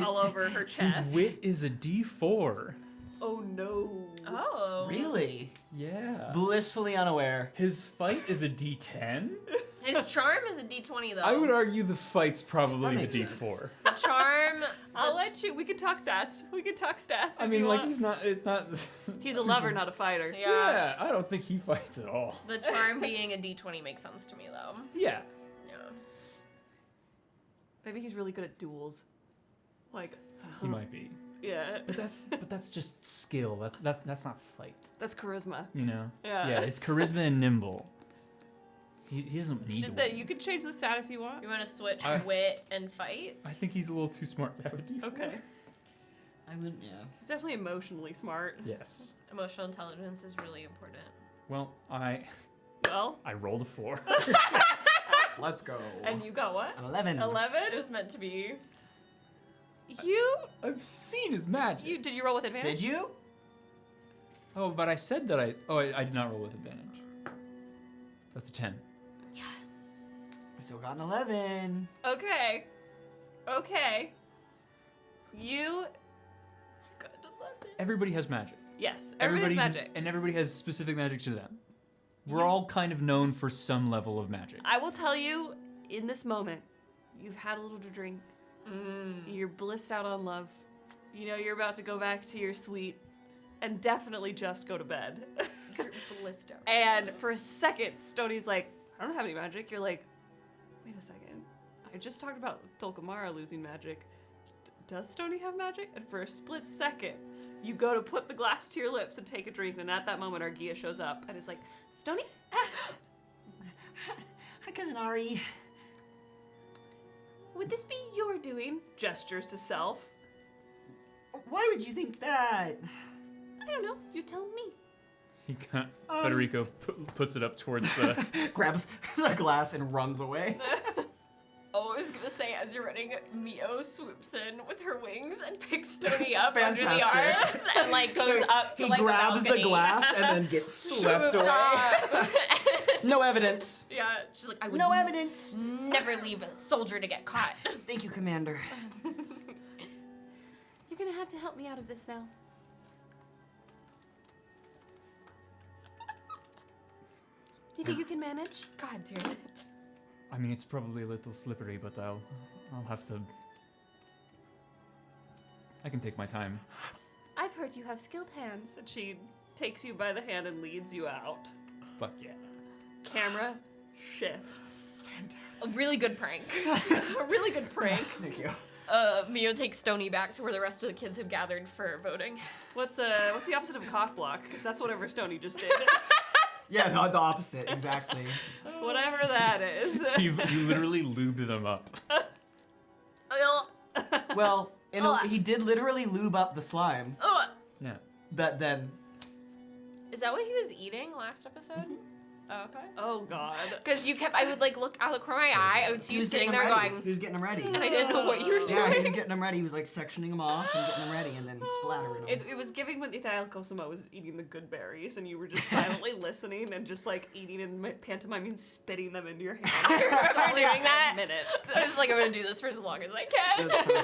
all over her chest. His wit is a D4. Oh no. Oh. Really? Yeah. Blissfully unaware. His fight is a D10. His charm is a D20 though. I would argue the fight's probably That the makes D4. The charm. I'll let you. We can talk stats. We can talk stats. I if mean, you like want. he's not. It's not. He's a lover, not a fighter. Yeah. Yeah, I don't think he fights at all. The charm being a D20 makes sense to me though. Yeah. Yeah. Maybe he's really good at duels. Like, He might be. yeah. But that's just skill. That's not fight. That's charisma. You know. Yeah. Yeah. It's charisma and nimble. He doesn't need to. You can change the stat if you want. You want to switch I- wit and fight? I think he's a little too smart to have a D4. Okay. I would, yeah. He's definitely emotionally smart. Yes. Emotional intelligence is really important. Well, I Well, rolled a 4. Let's go. and you got what? An 11. 11? It was meant to be. I've seen his magic. Did you roll with advantage? Did you? Oh, but I said that I did not roll with advantage. That's a 10. Yes. I still got an 11. Okay. You. Good 11. Everybody has magic. Yes, everybody's magic. And everybody has specific magic to them. We're all kind of known for some level of magic. I will tell you, in this moment, you've had a little to drink. You're blissed out on love. You know you're about to go back to your suite and definitely just go to bed. You're blissed out. And for a second, Stoney's like, I don't have any magic. You're like, wait a second. I just talked about Dulcamara losing magic. Does Stoney have magic? And for a split second, you go to put the glass to your lips and take a drink. And at that moment, Argia shows up and is like, Stoney? Hi, Cousin Ari. Would this be your doing? Gestures to self. Why would you think that? I don't know. You tell me. He Federico puts it up towards the. Grabs the glass and runs away. Oh, I was gonna say, as you're running, Mio swoops in with her wings and picks Stoney up under the Fantastic. arms and like goes So up to he like grabs the the balcony. glass and then gets swept Swooped away. up. No evidence. Yeah, she's like, I would No evidence. never leave a soldier to get caught. Thank you, Commander. You're gonna have to help me out of this now. You think you can manage? God damn it. I mean, it's probably a little slippery, but I'll have to. I can take my time. I've heard you have skilled hands. And she takes you by the hand and leads you out. Fuck yeah. Camera shifts. A really good prank. A really good prank. Thank you. Mio takes Stoney back to where the rest of the kids have gathered for voting. What's the opposite of a cock block? Because that's whatever Stoney just did. Yeah, the opposite, exactly. Whatever that is. You literally lubed them up. Well, he did literally lube up the slime. Yeah. That then. Is that what he was eating last episode? Okay. Oh God. Because I would like look out the corner of my eye. I would see He you was sitting getting there them ready. going, He was getting them ready. and I didn't know what you were doing. Yeah, he was getting them ready. He was like sectioning them off and getting them ready and then splattering them. It was giving when Ithael Cosimo was eating the good berries and you were just silently listening and just like eating and pantomiming spitting them into your hand. I remember For, like, doing 10 that. minutes. I was like, I'm gonna do this for as long as I can. That's so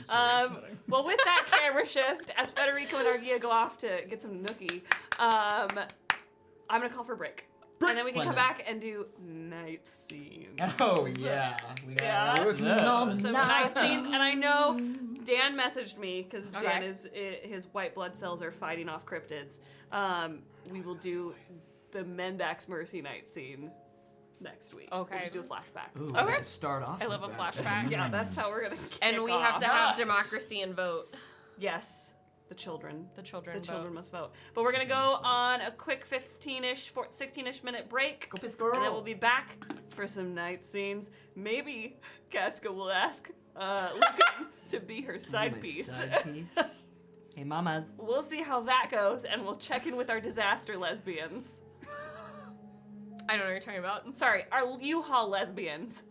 funny. Well, with that camera shift, as Federico and Argia go off to get some nookie, I'm gonna call for a break. And then we can come Splendid. back and do night scenes. Oh yeah, we got Yeah. lots of those. Some night scenes, and I know Dan messaged me because Okay. Dan his white blood cells are fighting off cryptids. We will do the Mendax Mercy night scene next week. Okay. We'll just do a flashback. Ooh, Okay. let's start off. I love a with that. flashback. Yeah, that's how we're gonna kick And we have to off. have Nice. democracy and vote. Yes, the children. The children The vote. children must vote. But we're gonna go on a quick 15-ish, 16-ish minute break. Go piss girl. And then we'll be back for some night scenes. Maybe Casca will ask Lücan to be her side My piece. Side piece. Hey, mamas. We'll see how that goes, and we'll check in with our disaster lesbians. I don't know what you're talking about. Sorry, our U-Haul lesbians.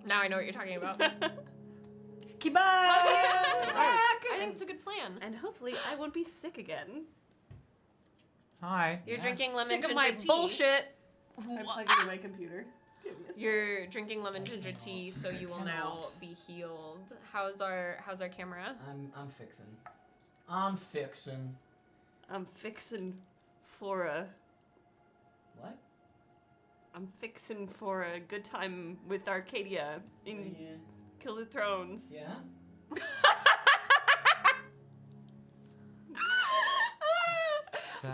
Now I know what you're talking about. Keep on. I think it's a good plan. And hopefully I won't be sick again. Hi. You're drinking lemon Sick ginger of my tea. bullshit. I'm plugging in my computer. Give me a sec. You're drinking lemon ginger tea, so you will now be healed. How's our camera? I'm fixing. I'm fixing. I'm fixing for a... What? I'm fixing for a good time with Arcadia in Yeah. Gilded Thrones. Yeah.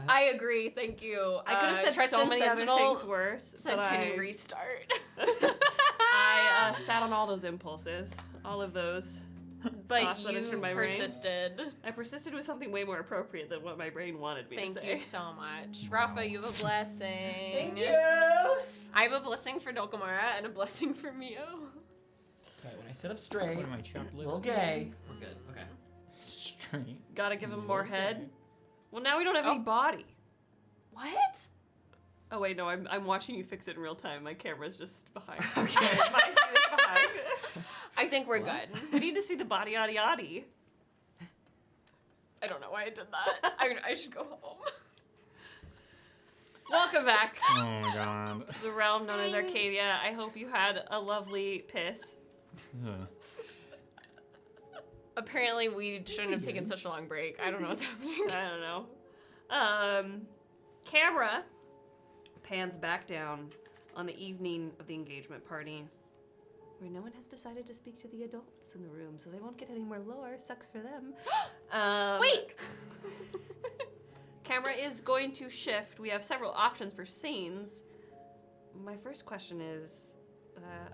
I agree, thank you. I could have said so Tristan many other Sentinel things worse, said, but can I, you restart? I sat on all those impulses, all of those. But thoughts that you entered my brain. persisted. I persisted with something way more appropriate than what my brain wanted me to Thank say. you so much. Rafa, you have a blessing. Thank you. I have a blessing for Dulcamara and a blessing for Mio. Okay, when I sit up straight, What am I, chopped liver? little gay. We're good. Okay. Straight. Gotta give him more head. Well, now we don't have Oh. any body. What? Oh wait, no, I'm watching you fix it in real time. My camera's just behind. Okay. My view is behind. I think we're good. We need to see the body yaddy yaddy. I don't know why I did that. I should go home. Welcome back Oh my god. to the realm known as Arcadia. I hope you had a lovely piss. Ugh. Apparently, we shouldn't have taken such a long break. I don't know what's happening. I don't know. Camera pans back down on the evening of the engagement party, where no one has decided to speak to the adults in the room, so they won't get any more lore. Sucks for them. Wait! Camera is going to shift. We have several options for scenes. My first question is,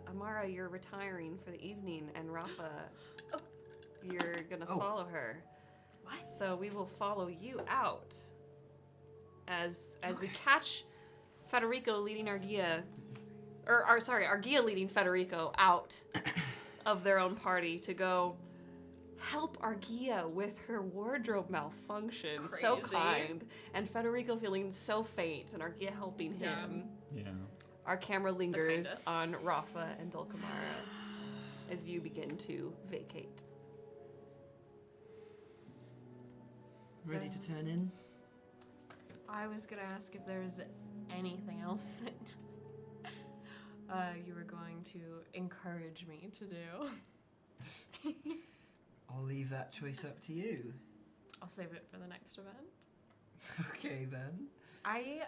Amara, you're retiring for the evening, and Rafa, you're gonna follow her. What? So we will follow you out as we catch Federico leading Argia, Argia leading Federico out of their own party to go help Argia with her wardrobe malfunction. So Crazy. kind. And Federico feeling so faint, and Argia helping him. Yeah. Our camera lingers kindest. on Rafa and Dulcamara as you begin to vacate. Ready to turn in? I was gonna ask if there's anything else that you were going to encourage me to do. I'll leave that choice up to you. I'll save it for the next event. Okay then. I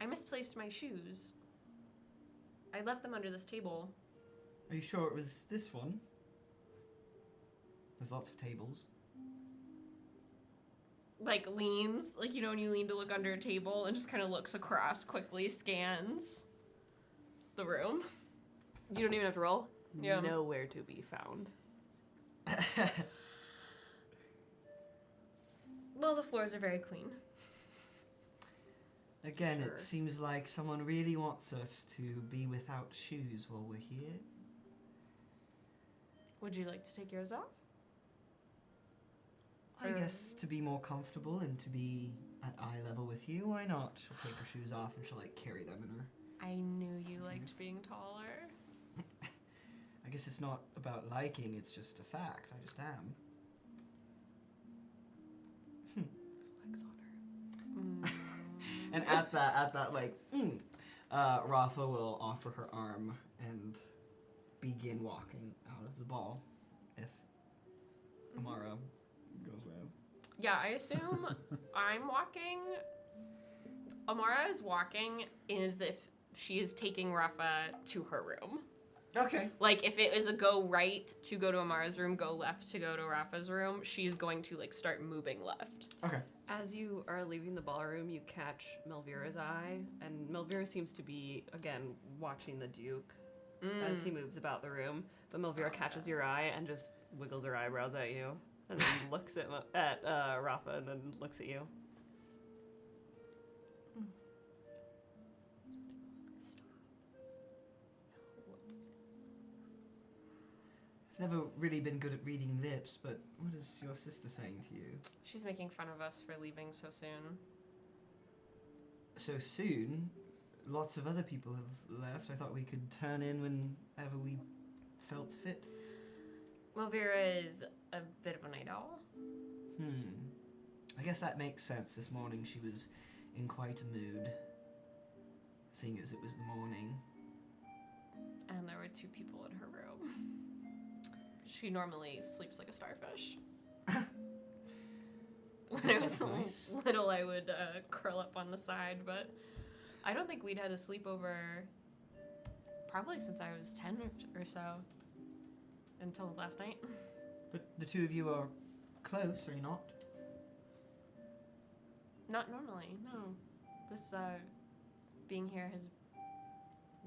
misplaced my shoes. I left them under this table. Are you sure it was this one? There's lots of tables. Like leans, like you know when you lean to look under a table and just kind of looks across, quickly scans the room. You don't even have to roll. Yeah. Nowhere to be found. Well, the floors are very clean. Again, Sure. it seems like someone really wants us to be without shoes while we're here. Would you like to take yours off? I guess to be more comfortable and to be at eye level with you. Why not? She'll take her shoes off and she'll like carry them in her. I knew you liked being taller. I guess it's not about liking, it's just a fact. I just am. Flex on her. And at that like, Rafa will offer her arm and begin walking out of the ball if Amara goes well. Yeah, I assume I'm walking. Amara is walking as if she is taking Rafa to her room. Okay. Like, if it is a go right to go to Amara's room, go left to go to Rafa's room, she's going to, like, start moving left. Okay. As you are leaving the ballroom, you catch Melvira's eye, and Melvira seems to be, again, watching the Duke as he moves about the room. But Melvira catches your eye and just wiggles her eyebrows at you, and then looks at Rafa, and then looks at you. I've never really been good at reading lips, but what is your sister saying to you? She's making fun of us for leaving so soon. So soon? Lots of other people have left. I thought we could turn in whenever we felt fit. Melvira is a bit of a night owl. I guess that makes sense. This morning she was in quite a mood, seeing as it was the morning. And there were 2 people in her room. She normally sleeps like a starfish. When I was Nice. little, I would curl up on the side, but I don't think we'd had a sleepover probably since I was 10 or so, until last night. But the two of you are close, are you not? Not normally, no. This being here has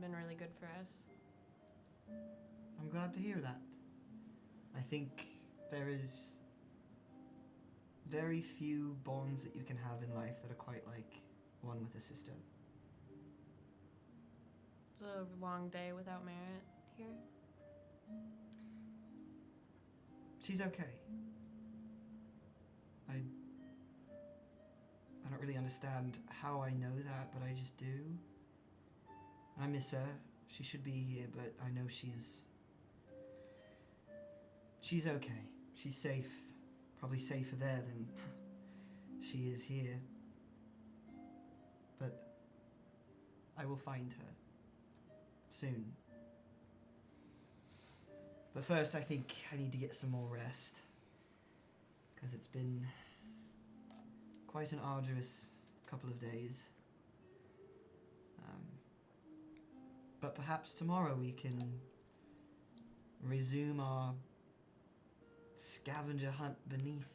been really good for us. I'm glad to hear that. I think there is very few bonds that you can have in life that are quite like one with a sister. It's a long day without Merritt here. She's okay. I don't really understand how I know that, but I just do. I miss her. She should be here, but I know she's okay. She's safe. Probably safer there than she is here. But I will find her soon. But first, I think I need to get some more rest, because it's been quite an arduous couple of days. But perhaps tomorrow we can resume our scavenger hunt beneath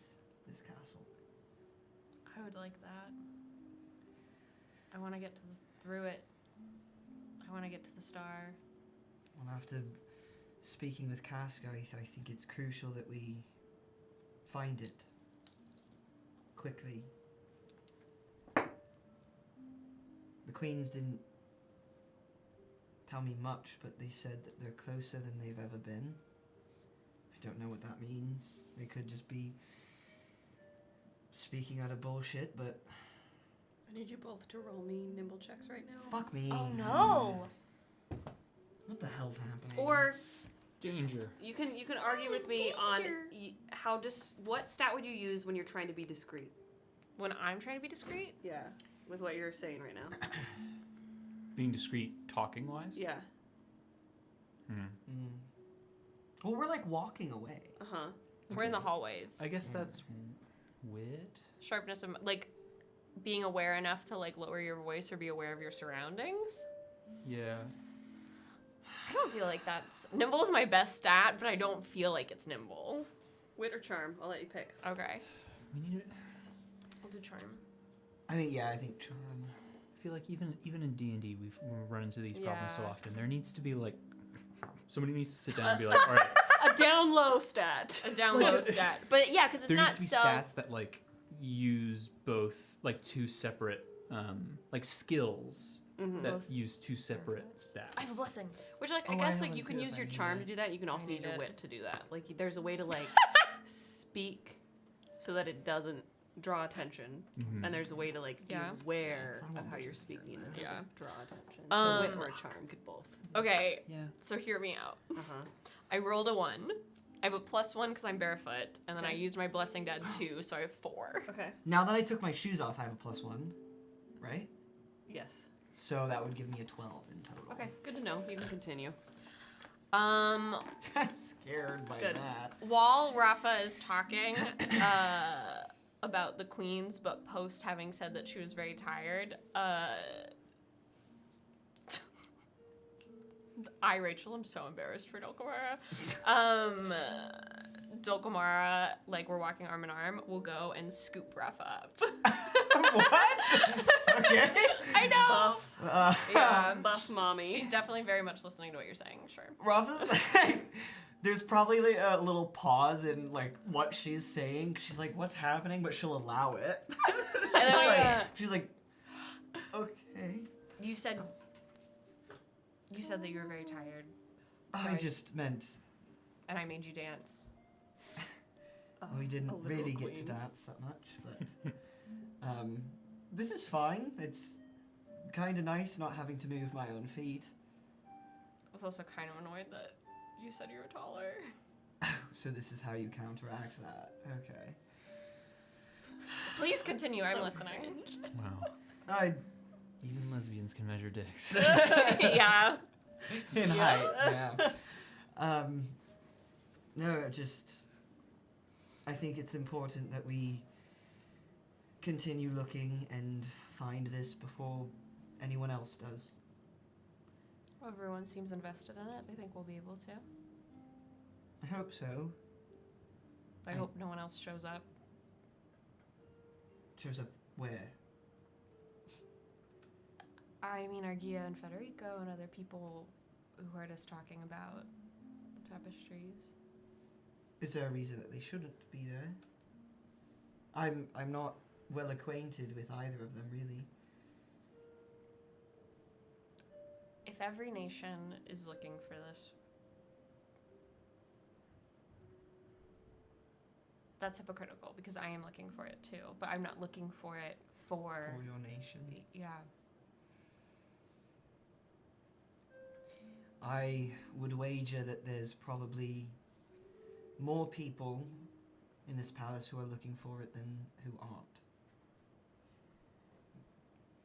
this castle. I would like that. I want to get through it. I want to get to the star. Well, after speaking with Casca, I think it's crucial that we find it quickly. The Queens didn't tell me much, but they said that they're closer than they've ever been. I don't know what that means. They could just be speaking out of bullshit, but... I need you both to roll me nimble checks right now. Fuck me. Oh no! What the hell's happening? Or Danger. you can argue with me on what stat would you use when you're trying to be discreet? When I'm trying to be discreet? Yeah, with what you're saying right now. Being discreet, talking wise? Yeah. Well, we're like walking away. Uh-huh. We're in the hallways. I guess that's wit. Sharpness of, like, being aware enough to, like, lower your voice or be aware of your surroundings. Yeah. I don't feel like that's... Nimble is my best stat, but I don't feel like it's nimble. Wit or charm? I'll let you pick. Okay. We need it. I'll do charm. I think charm. I feel like even in D&D we run into these problems so Yeah. often. There needs to be like somebody needs to sit down and be like, all right. A down low stat. A down low stat. But yeah, because it's There not needs to be stealth. stats that like use both like 2 separate like skills that Both. use 2 separate stats. I have a blessing. Which, like, Oh, I I guess, like, haven't you can too, use if your I need charm it. to do that. You can also I use your need it. wit to do that. Like, there's a way to, like, speak so that it doesn't draw attention, and there's a way to like be Yeah. aware Yeah, of how you're speaking and just Yeah. draw attention. So wit or a charm could both. Okay, Yeah. so hear me out. Uh-huh. I rolled a 1. I have a +1 because I'm barefoot, and then I Okay. used my blessing to add 2, so I have 4. Okay. Now that I took my shoes off, I have a +1, right? Yes. So that would give me a 12 in total. Okay, good to know. You can continue. I'm scared by Good. that. While Rafa is talking about the queens, but post having said that she was very tired, Rachel, I'm so embarrassed for Dulcamara. Dulcamara, like we're walking arm in arm, will go and scoop Rafa up. What? Okay. I know. Buff. Yeah, Buff mommy. she's definitely very much listening to what you're saying. Sure. Rafa's like, there's probably like a little pause in like what she's saying. She's like, "What's happening?" But she'll allow it. And then She's like, "Okay." you said that you were very tired. I Sorry. just meant And I made you dance. we A didn't little really get to queen. dance that much, but this is fine. It's kind of nice not having to move my own feet. I was also kind of annoyed that you said you were taller. So this is how you counteract that. Okay. Please continue. I'm So listening. Wow. Even lesbians can measure dicks. Yeah. In Yeah. height, yeah. No, just I think it's important that we continue looking and find this before anyone else does. Everyone seems invested in it. I think we'll be able to. I hope so. I hope no one else shows up. Shows up where? I mean, Argia and Federico and other people who heard us talking about the tapestries. Is there a reason that they shouldn't be there? I'm not well acquainted with either of them, really. If every nation is looking for this, that's hypocritical because I am looking for it too, but I'm not looking for it for your nation. yeah. I would wager that there's probably more people in this palace who are looking for it than who aren't.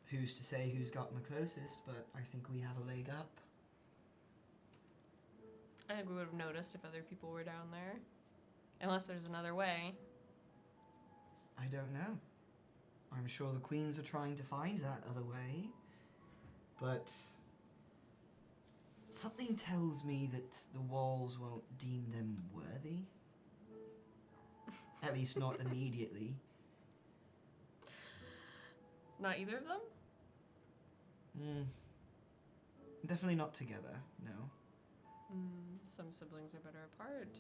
Who's to say who's gotten the closest, but I think we have a leg up. I think we would have noticed if other people were down there. Unless there's another way. I don't know. I'm sure the queens are trying to find that other way, but something tells me that the walls won't deem them worthy. At least not immediately. Not either of them? Definitely not together, no. Some siblings are better apart.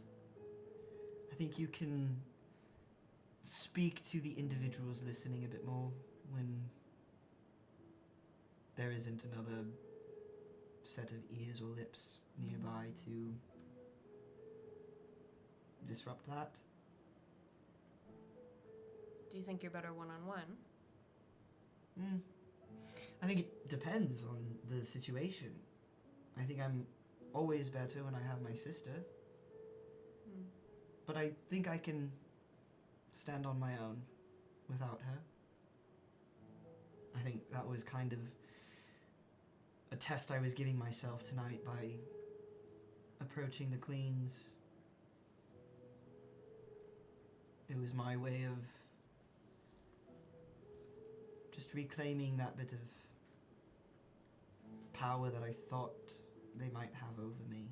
I think you can speak to the individuals listening a bit more when there isn't another set of ears or lips nearby to disrupt that. Do you think you're better one-on-one? I think it depends on the situation. I think I'm always better when I have my sister. But I think I can stand on my own without her. I think that was kind of a test I was giving myself tonight by approaching the queens. It was my way of just reclaiming that bit of power that I thought they might have over me.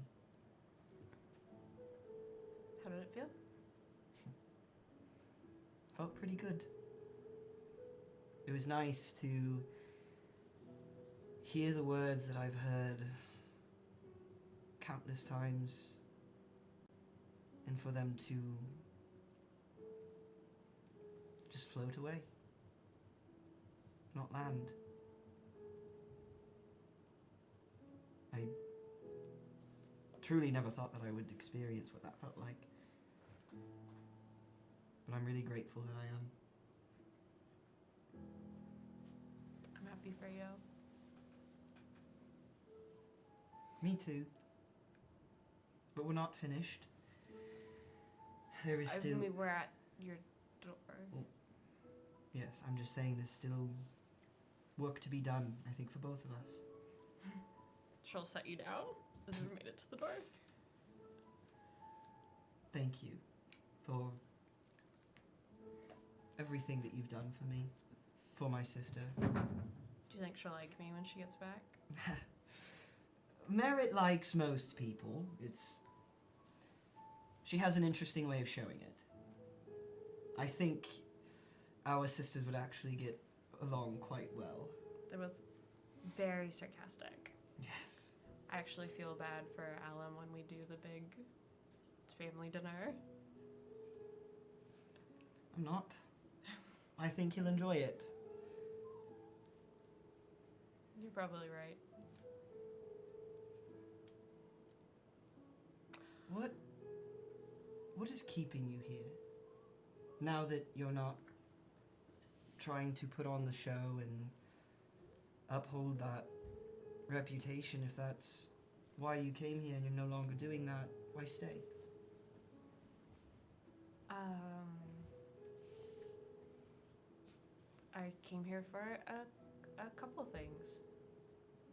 How did it feel? Felt pretty good. It was nice to hear the words that I've heard countless times and for them to just float away, not land. I truly never thought that I would experience what that felt like. But I'm really grateful that I am. happy for you. Me too. But we're not finished. There is still... We were at your door. Yes, I'm just saying there's still work to be done, I think, for both of us. She'll set you down as we made it to the door. Thank you for everything that you've done for me, for my sister. Do you think she'll like me when she gets back? Merritt likes most people. She has an interesting way of showing it. I think our sisters would actually get along quite well. It was very sarcastic. Yes. I actually feel bad for Alum when we do the big family dinner. I'm not. I think he'll enjoy it. You're probably right. What is keeping you here? Now that you're not trying to put on the show and uphold that reputation, if that's why you came here and you're no longer doing that, why stay? I came here for a couple things.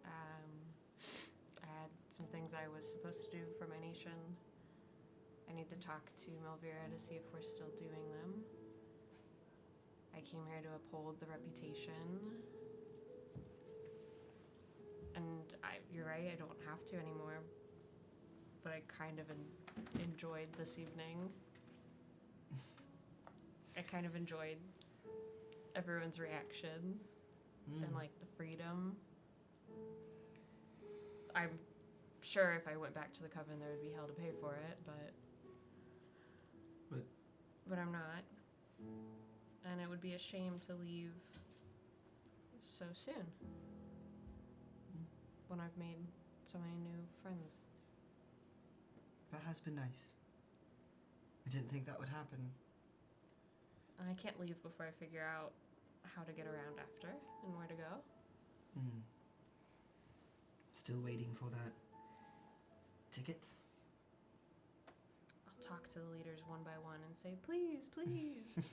I had some things I was supposed to do for my nation. I need to talk to Melvira to see if we're still doing them. I came here to uphold the reputation. And you're right, I don't have to anymore. But I kind of enjoyed this evening. I kind of enjoyed everyone's reactions and like the freedom. I'm sure if I went back to the Coven there would be hell to pay for it, but I'm not. And it would be a shame to leave so soon when I've made so many new friends. That has been nice. I didn't think that would happen. And I can't leave before I figure out how to get around after and where to go. Still waiting for that ticket? I'll talk to the leaders one by one and say, please, please.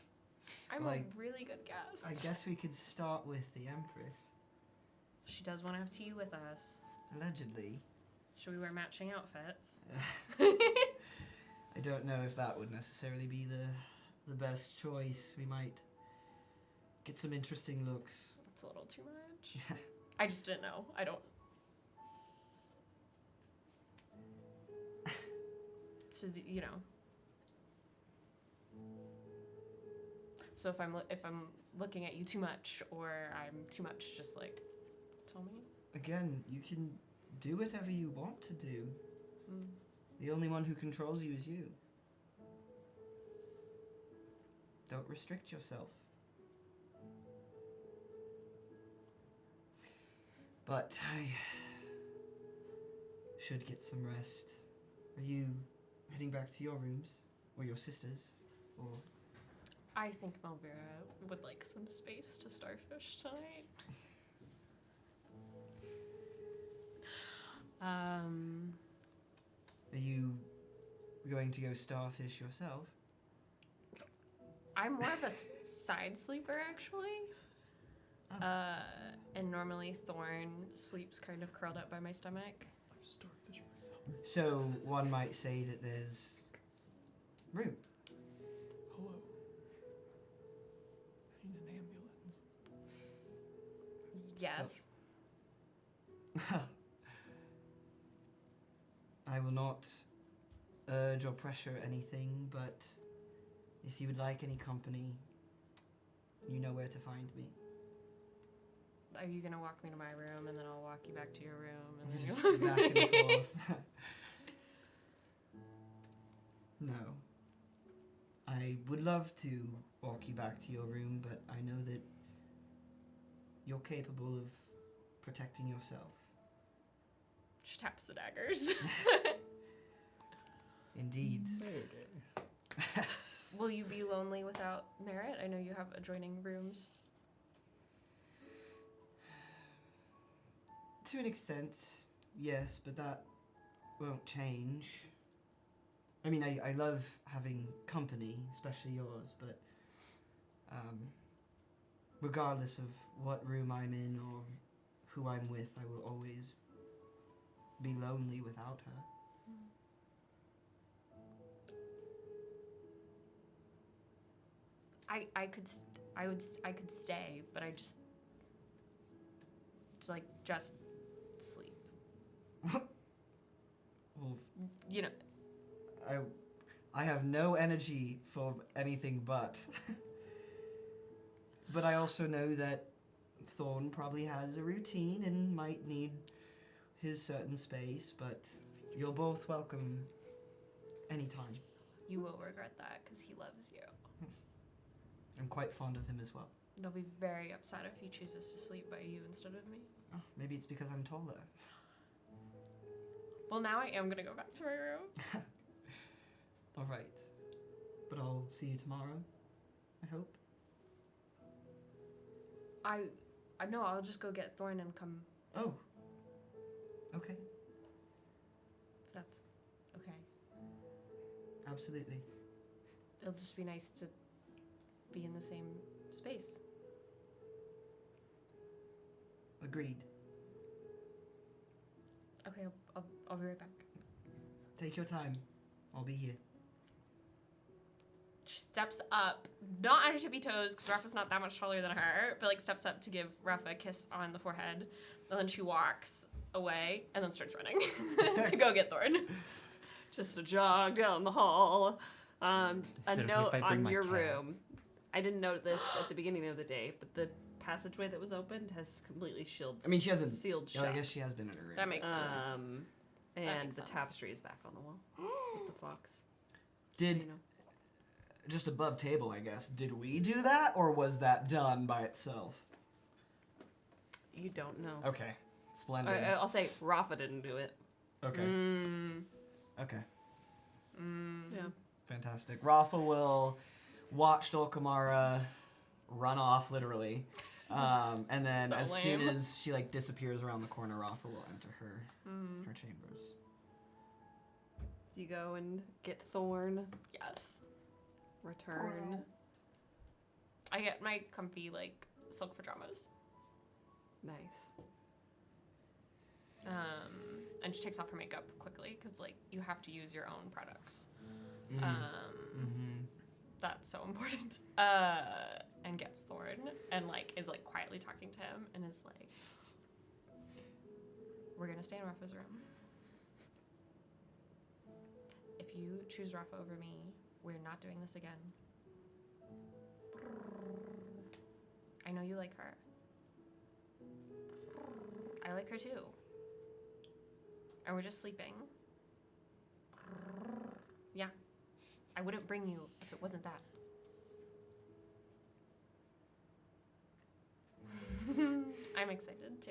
I'm Like, a really good guest. I guess we could start with the Empress. She does want to have tea with us. Allegedly. Should we wear matching outfits? I don't know if that would necessarily be the best choice. We might get some interesting looks. That's a little too much. I just didn't know. I don't. So you know. So if I'm looking at you too much or I'm too much, just like tell me. Again, you can do whatever you want to do. The only one who controls you is you. Don't restrict yourself. But I should get some rest. Are you heading back to your rooms? Or your sisters? Or... I think Melvira would like some space to starfish tonight. Are you going to go starfish yourself? I'm more of a side sleeper, actually. Oh. And normally Thorn sleeps kind of curled up by my stomach. I've starfish myself. So one might say that there's room. Hello. I need an ambulance. Yes. I will not urge or pressure anything, but if you would like any company, you know where to find me. Are you gonna walk me to my room and then I'll walk you back to your room and then Just you back and forth. No. I would love to walk you back to your room, but I know that you're capable of protecting yourself. She taps the daggers. Indeed. Will you be lonely without Merritt? I know you have adjoining rooms. To an extent, yes, but that won't change. I mean, I love having company, especially yours, but regardless of what room I'm in or who I'm with, I will always be lonely without her. I could stay, but I just sleep. Well, You know, I have no energy for anything but. But I also know that Thorn probably has a routine and might need his certain space, but you're both welcome anytime. you will regret that because he loves you. I'm quite fond of him as well. And I'll be very upset if he chooses to sleep by you instead of me. Oh, maybe it's because I'm taller. Well, now I am gonna go back to my room. All right. But I'll see you tomorrow, I hope. No, I'll just go get Thorn and come. Oh. Okay. If that's okay. Absolutely. It'll just be nice to be in the same space. Agreed. Okay, I'll be right back. Take your time. I'll be here. She steps up, not on her tippy toes, because Rafa's not that much taller than her, but like steps up to give Rafa a kiss on the forehead, and then she walks away, and then starts running to go get Thorn. Just a jog down the hall. A Is it okay note if I bring on my your cat? room. I didn't note this at the beginning of the day, but the passageway that was opened has completely I mean, she hasn't. sealed Yeah, shut. I guess she has been in her room. That makes sense. And makes the sense. tapestry is back on the wall with the fox. Did You know. just above table, I guess. Did we do that, or was that done by itself? You don't know. Okay, splendid. I'll say Rafa didn't do it. Okay, Mm. okay, Yeah. fantastic. Rafa will watch Dulcamara run off, literally, and then So as soon lame. as she like disappears around the corner, Rafa will enter her chambers. Do you go and get Thorn? Yes. Return. I get my comfy, like, silk pajamas. Nice. And she takes off her makeup quickly, because, like, you have to use your own products. That's so important. And gets Thorn, and, like, is, like, quietly talking to him, and is like, we're gonna stay in Rafa's room. If you choose Rafa over me, we're not doing this again. I know you like her. I like her too. And we're just sleeping. Yeah. I wouldn't bring you if it wasn't that. I'm excited too.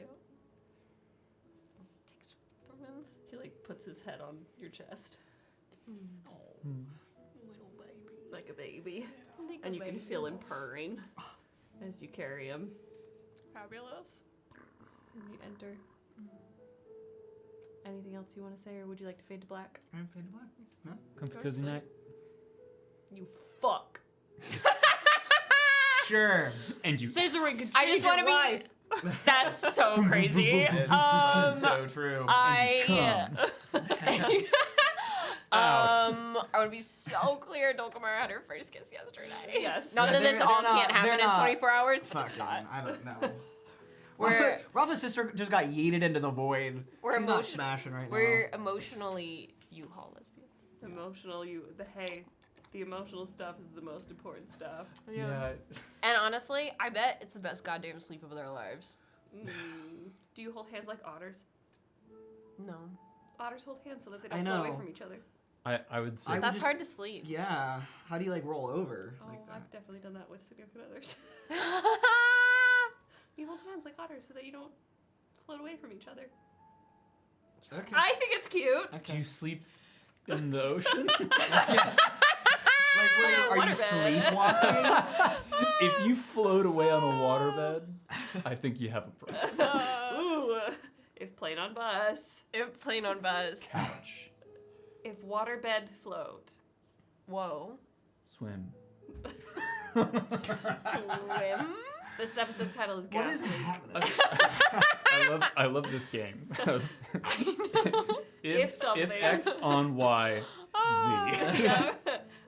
Takes Thorman. He like puts his head on your chest Little baby. like a baby, Like a and you can baby. feel him purring as you carry him. Fabulous. And you enter. Anything else you want to say, or would you like to fade to black? I'm faded black. No. Comfy Go cozy sleep. night. You fuck. Sure. And you. Scissoring. I just want to be. That's so crazy. It's so true. I Ouch. I want to be so clear. Dulcamara had her first kiss yesterday. Yes. Not that Yeah, this they're all not- can't happen they're in not 24 hours, but it's Fucking, not. I don't know. We're- Rafa's sister just got yeeted into the void. We're She's not emotion- smashing right We're emotionally U-Haul lesbians. Emotional. The emotional stuff is the most important stuff. Yeah. And honestly, I bet it's the best goddamn sleep of their lives. Do you hold hands like otters? No. Otters hold hands so that they I don't float away know. from each other. I would say. I would That's just- hard to sleep. Yeah. How do you like roll over Oh, like that? I've definitely done that with significant others. You hold hands like otters so that you don't float away from each other. Okay. I think it's cute. Do Okay. you sleep in the ocean? Like, are you Waterbed. sleepwalking? If you float away on a waterbed, I think you have a problem. Ooh, if If plane on bus. If plane on bus. Couch. If waterbed float. Whoa. Swim. Swim? This episode title is What is Gas Leak. happening? I love this game. If something. If X on Y, Z. Yeah.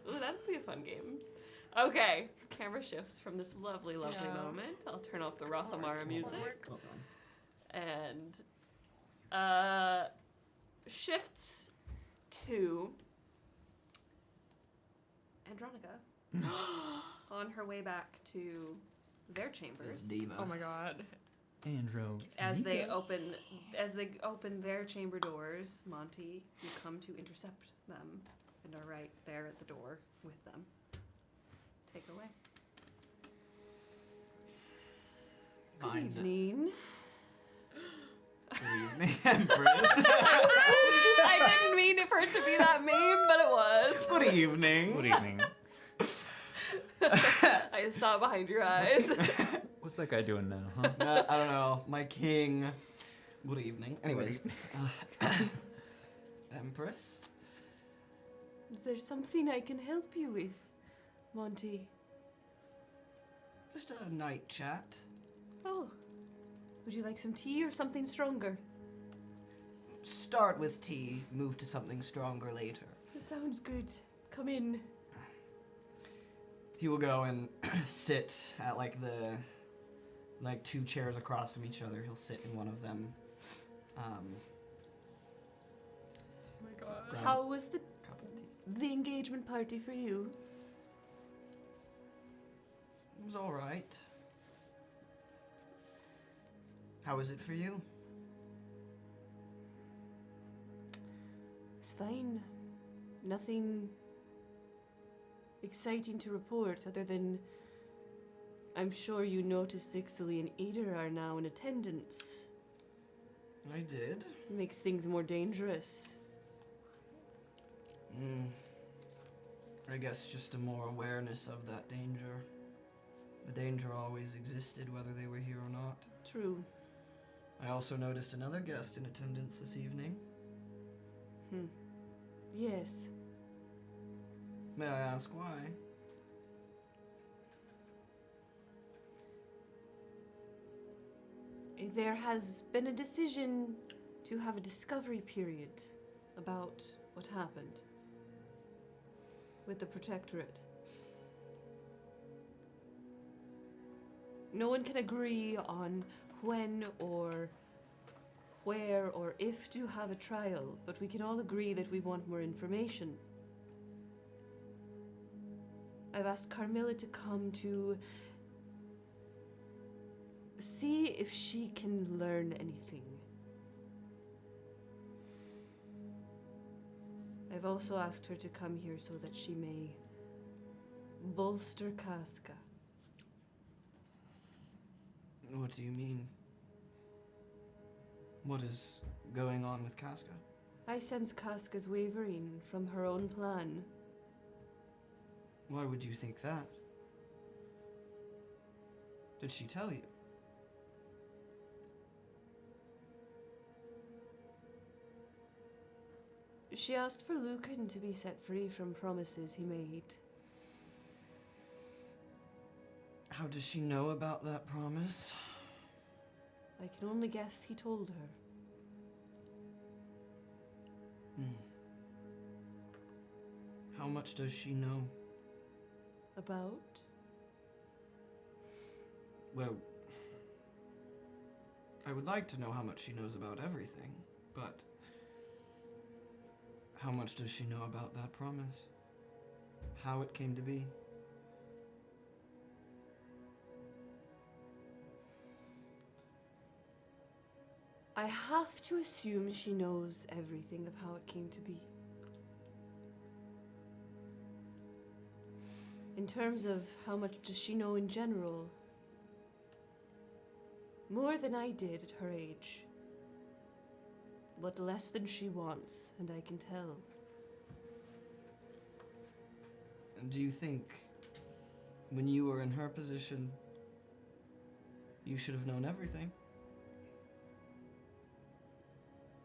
Ooh, that'd be a fun game. Okay, camera shifts from this lovely, lovely Yeah. moment. I'll turn off the Dulcamara music. Hold on. And shifts to Andronica on her way back to their This chambers. diva. Oh my god. Andro. As they open their chamber doors, Monty, you come to intercept them and are right there at the door with them. Take it away. Good Mind. evening. Good evening, Empress. I didn't mean for it to be that meme, but it was. Good evening. Good evening. I saw it behind your eyes. What's that guy doing now, huh? I don't know. My king. Good evening. Anyways. Empress? Is there something I can help you with, Monty? Just a night chat. Oh, would you like some tea or something stronger? Start with tea, move to something stronger later. That sounds good. Come in. He will go and sit at like two chairs across from each other. He'll sit in one of them. Oh my god. grab How was the a cup of tea. the engagement party for you? It was all right. How was it for you? It's fine. Nothing exciting to report other than I'm sure you noticed Ixaly and Eder are now in attendance. I did. It makes things more dangerous. I guess just a more awareness of that danger. The danger always existed, whether they were here or not. True. I also noticed another guest in attendance this evening. Yes. May I ask why? There has been a decision to have a discovery period about what happened with the Protectorate. No one can agree on when or where or if to have a trial, but we can all agree that we want more information. I've asked Carmilla to come to see if she can learn anything. I've also asked her to come here so that she may bolster Casca. What do you mean? What is going on with Casca? I sense Casca's wavering from her own plan. Why would you think that? Did she tell you? She asked for Lücan to be set free from promises he made. How does she know about that promise? I can only guess he told her. How much does she know? About? Well, I would like to know how much she knows about everything, but how much does she know about that promise? How it came to be? I have to assume she knows everything of how it came to be. In terms of how much does she know in general, more than I did at her age, but less than she wants, and I can tell. And do you think, when you were in her position, you should have known everything?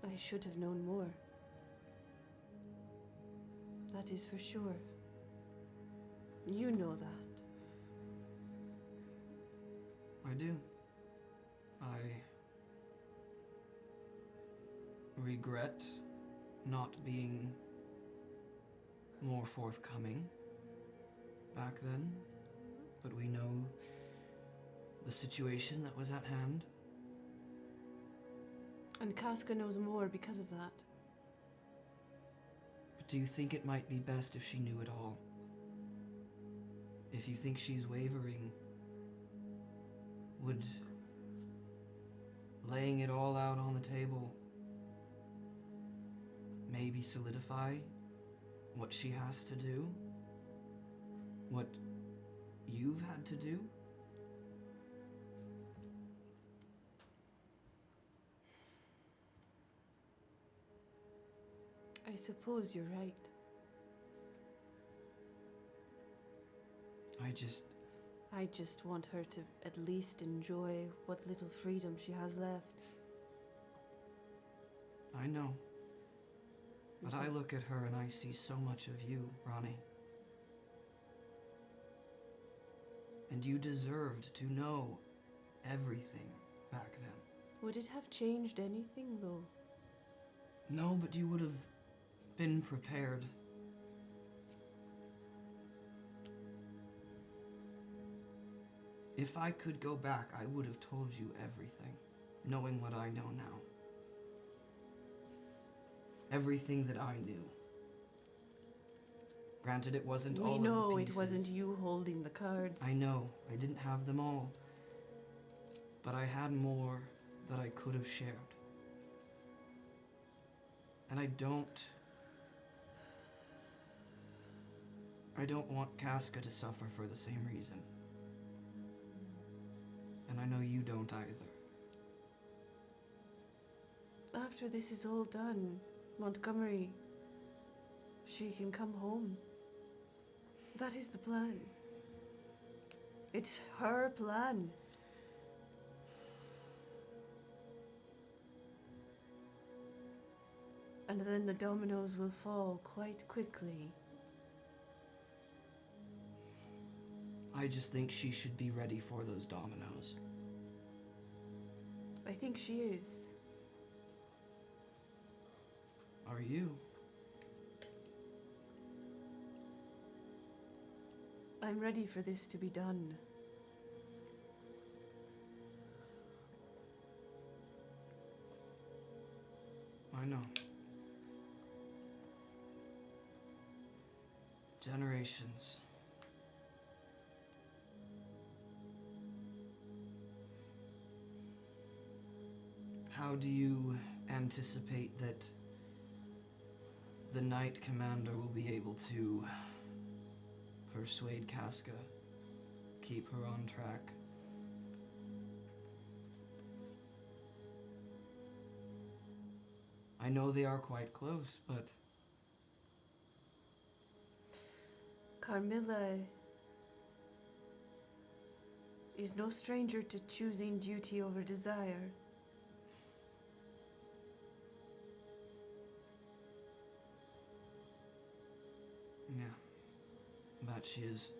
I should have known more. That is for sure. You know that. I do. I regret not being more forthcoming back then, but we know the situation that was at hand. And Casca knows more because of that. But do you think it might be best if she knew it all? If you think she's wavering, would laying it all out on the table maybe solidify what she has to do? What you've had to do? I suppose you're right. I just want her to at least enjoy what little freedom she has left. I know. But I look at her and I see so much of you, Ronnie. And you deserved to know everything back then. Would it have changed anything, though? No, but you would have been prepared. If I could go back, I would have told you everything, knowing what I know now. Everything that I knew. Granted, it wasn't all of the pieces. We know it wasn't you holding the cards. I know, I didn't have them all. But I had more that I could have shared. And I don't want Casca to suffer for the same reason. And I know you don't either. After this is all done, Montgomery, she can come home. That is the plan. It's her plan. And then the dominoes will fall quite quickly. I just think she should be ready for those dominoes. I think she is. Are you? I'm ready for this to be done. I know. Generations. How do you anticipate that the Knight Commander will be able to persuade Casca, keep her on track? I know they are quite close, but Carmilla is no stranger to choosing duty over desire. yeah, that she has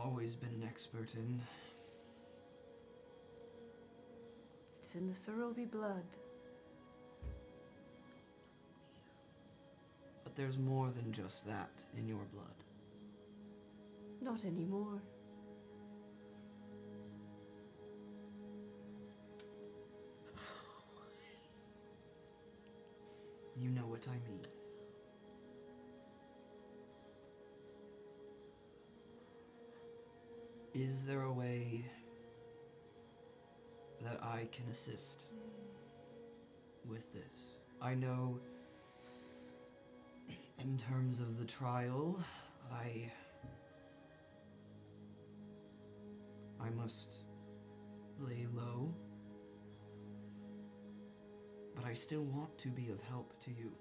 always been an expert in. It's in the Saroveii blood. But there's more than just that in your blood. Not anymore. You know what I mean. Is there a way that I can assist with this? I know in terms of the trial, I must lay low, but I still want to be of help to you.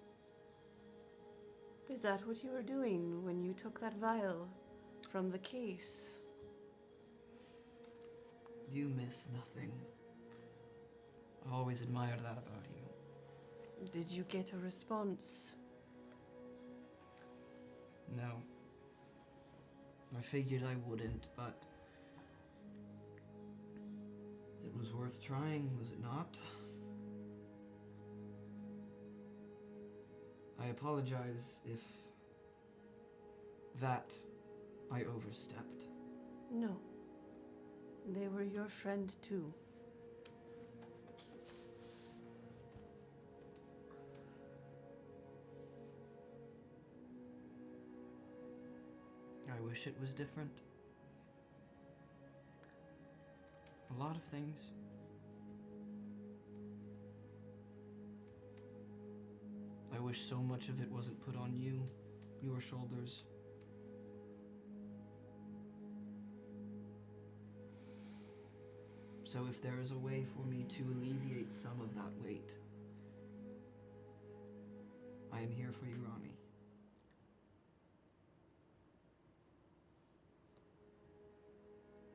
Is that what you were doing when you took that vial from the case? You miss nothing. I always admired that about you. Did you get a response? No. I figured I wouldn't, but it was worth trying, was it not? I apologize if that I overstepped. No. They were your friend too. I wish it was different. A lot of things. I wish so much of it wasn't put on you, your shoulders. So if there is a way for me to alleviate some of that weight, I am here for you, Ronnie.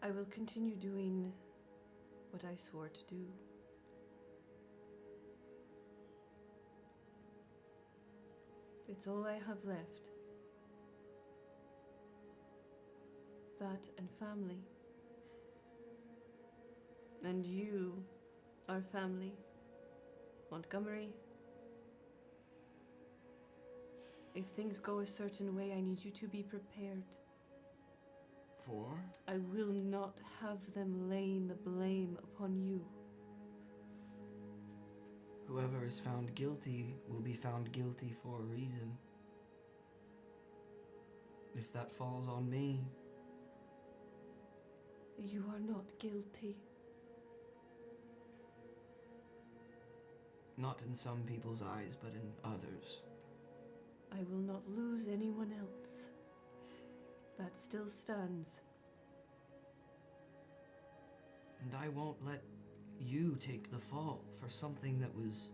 I will continue doing what I swore to do. It's all I have left. That and family. And you are family. Montgomery. If things go a certain way, I need you to be prepared. For? I will not have them laying the blame upon you. Whoever is found guilty will be found guilty for a reason. If that falls on me, You are not guilty. not in some people's eyes, but in others. I will not lose anyone else. That still stands. And I won't let you take the fall for something that was...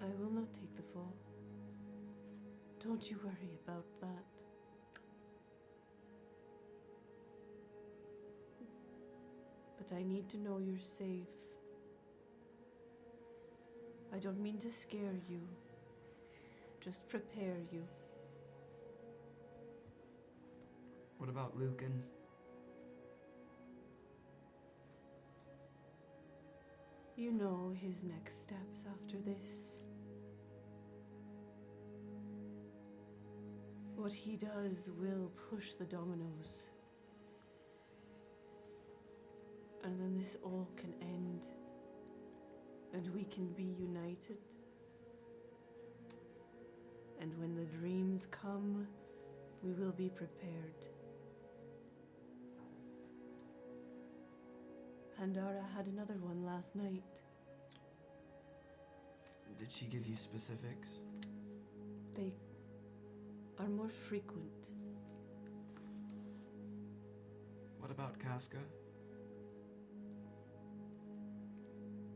I will not take the fall. Don't you worry about that. But I need to know you're safe. I don't mean to scare you. Just prepare you. What about Lücan? You know his next steps after this. What he does will push the dominoes. And then this all can end. And we can be united. And when the dreams come, we will be prepared. Pandara had another one last night. Did she give you specifics? They are more frequent. What about Casca?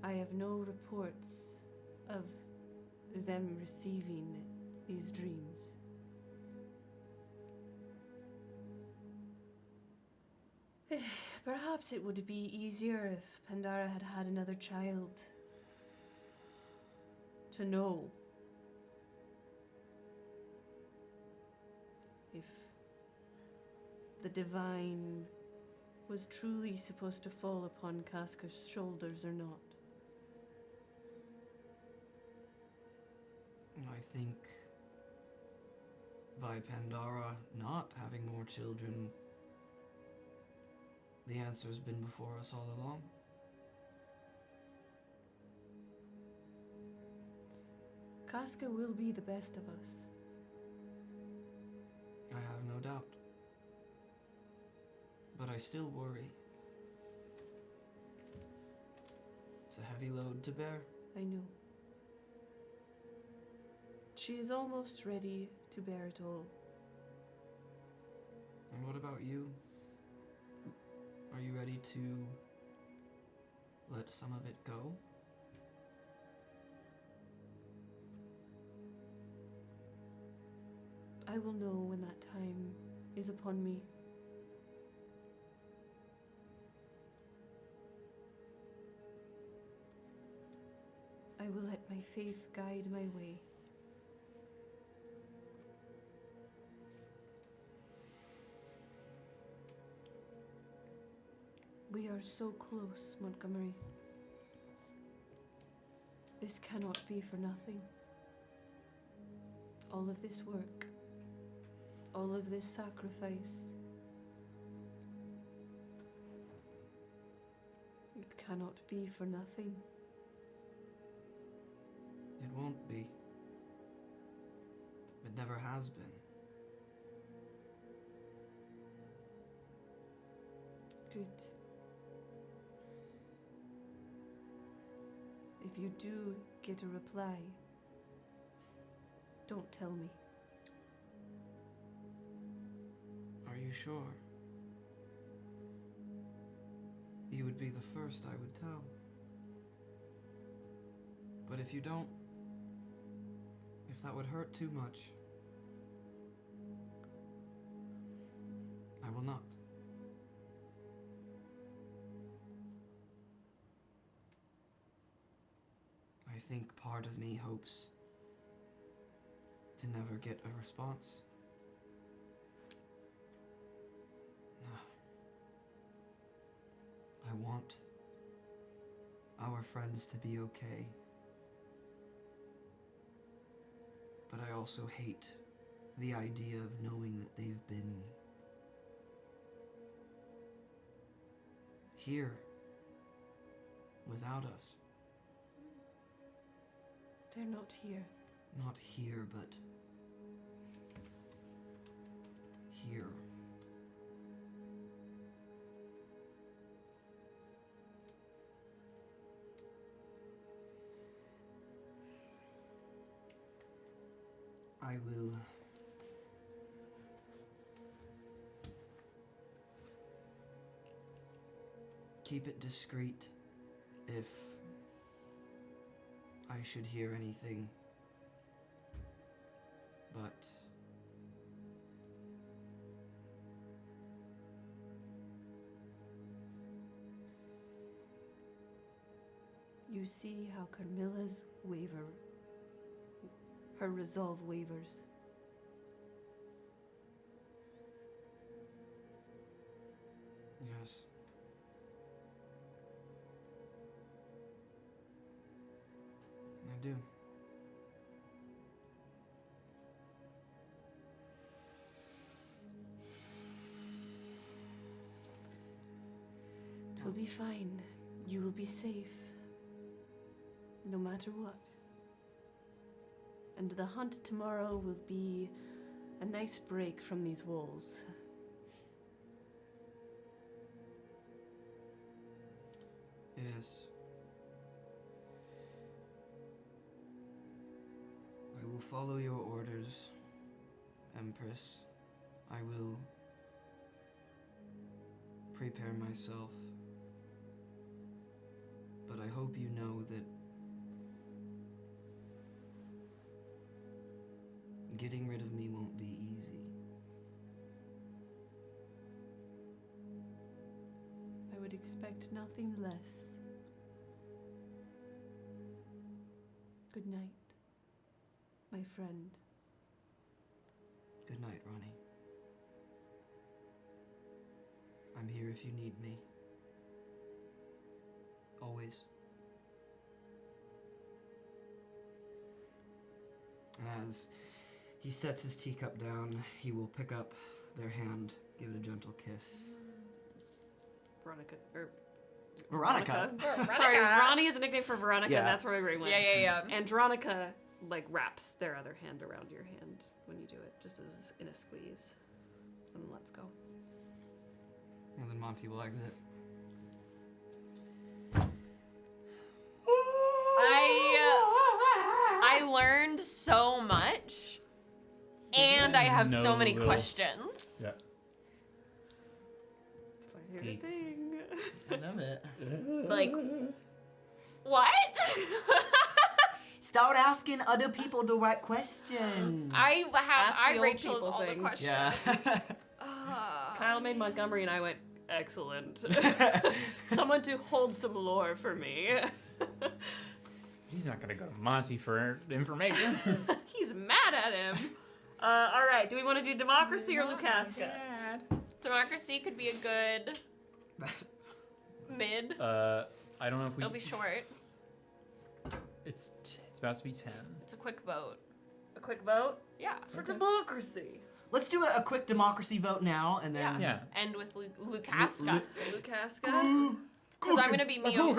I have no reports of them receiving these dreams. Perhaps it would be easier if Pandara had had another child. To know. If the divine was truly supposed to fall upon Casca's shoulders or not. I think by Pandara not having more children, the answer's been before us all along. Casca will be the best of us. I have no doubt. But I still worry. It's a heavy load to bear. I know. She is almost ready to bear it all. And what about you? Are you ready to let some of it go? I will know when that time is upon me. I will let my faith guide my way. We are so close, Montgomery. This cannot be for nothing. All of this work, all of this sacrifice, it cannot be for nothing. It won't be. It never has been. Good. If you do get a reply, don't tell me. Are you sure? You would be the first I would tell. But if you don't, if that would hurt too much, I will not. I think part of me hopes to never get a response. I want our friends to be okay. But I also hate the idea of knowing that they've been here without us. They're not here. Not here, but here. I will keep it discreet if I should hear anything, but You see how Carmilla's her resolve wavers. yes. I do. It will be fine. You will be safe. No matter what. And the hunt tomorrow will be a nice break from these walls. Yes. I will follow your orders, Empress. I will prepare myself. But I hope you know that getting rid of me won't be easy. I would expect nothing less. Good night, my friend. Good night, Ronnie. I'm here if you need me. Always. And as he sets his teacup down, he will pick up their hand, give it a gentle kiss. Veronica. Veronica? Sorry, Ronnie is a nickname for Veronica, Yeah. and that's where my brain went. Yeah. And Veronica, wraps their other hand around your hand when you do it, just as in a squeeze. And then let's go. And then Monty will exit. I learned so much, and I have so many No. questions. Yeah. It's my favorite thing. I love it. Like, what? Start asking other people the right questions. Ask the old Rachel's people all the things. questions. Yeah. Kyle made Montgomery, and I went, excellent. Someone to hold some lore for me. He's not gonna go to Monty for information. He's mad at him. All right, do we want to do democracy or Lukaska? Democracy could be a good mid. I don't know if we. It'll be short. It's about to be 10. It's a quick vote. A quick vote? Yeah. For democracy. Let's do a quick democracy vote now, and then. Yeah. End with Lukaska. Lukaska? Because I'm gonna be Mio.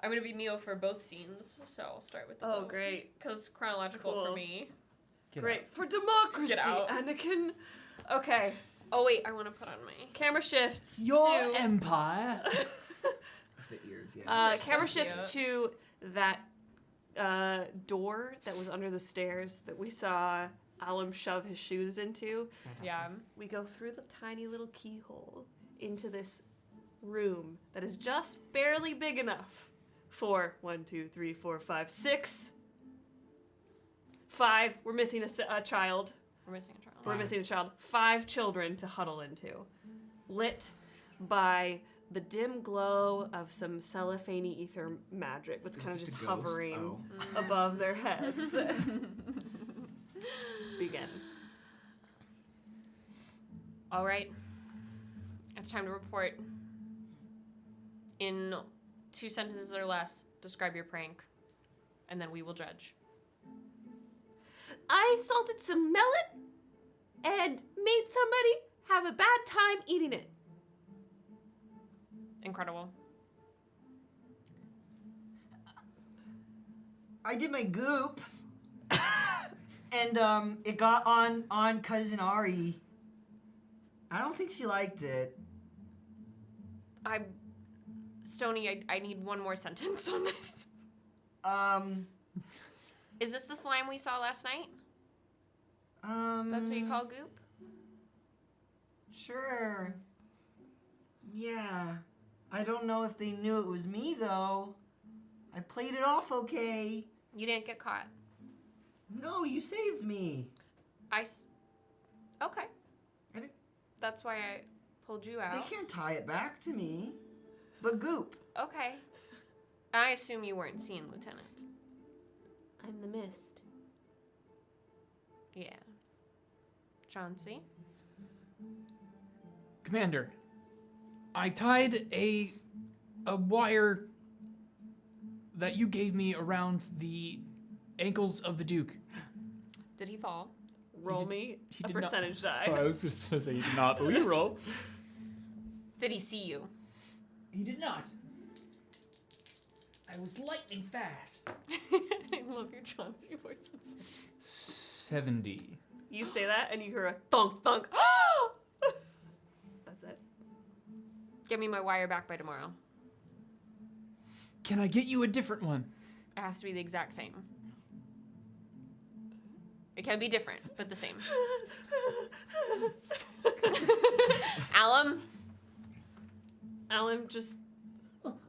I'm gonna be Mio for both scenes, so I'll start with the Oh, vote. great. Because chronological Cool. for me. Great. For democracy, Get out. Anakin. Okay. Oh wait, I want to put on my. Camera shifts Your to... empire. The ears, yeah. camera So shifts to that door that was under the stairs that we saw Alum shove his shoes into. Yeah. We go through the tiny little keyhole into this room that is just barely big enough for 1, 2, 3, 4, 5, 6. 5. We're missing a child. We're missing a child. We're missing a child. 5 children to huddle into. Lit by the dim glow of some cellophane ether magic that's kind of just hovering above their heads. Begin. All right. It's time to report. In 2 sentences or less, describe your prank, and then we will judge. I salted some melon and made somebody have a bad time eating it. Incredible. I did my goop, and it got on cousin Ari. I don't think she liked it. Stony, I need one more sentence on this. Is this the slime we saw last night? That's what you call goop? Sure. Yeah. I don't know if they knew it was me, though. I played it off okay. You didn't get caught. No, you saved me. Okay. I didn't- That's why I pulled you out. They can't tie it back to me. But goop. Okay. I assume you weren't seeing Lieutenant. I'm the mist. Yeah. Chauncey? Commander, I tied a wire that you gave me around the ankles of the Duke. Did he fall? Roll me he a did not- percentage Oh, die. I was just gonna say you did not, but we roll. Did he see you? He did not. I was lightning fast. I love your Chauncey voice. 70. You say that and you hear a thunk thunk. That's it. Give me my wire back by tomorrow. Can I get you a different one? It has to be the exact same. It can be different, but the same. Alum? Alum just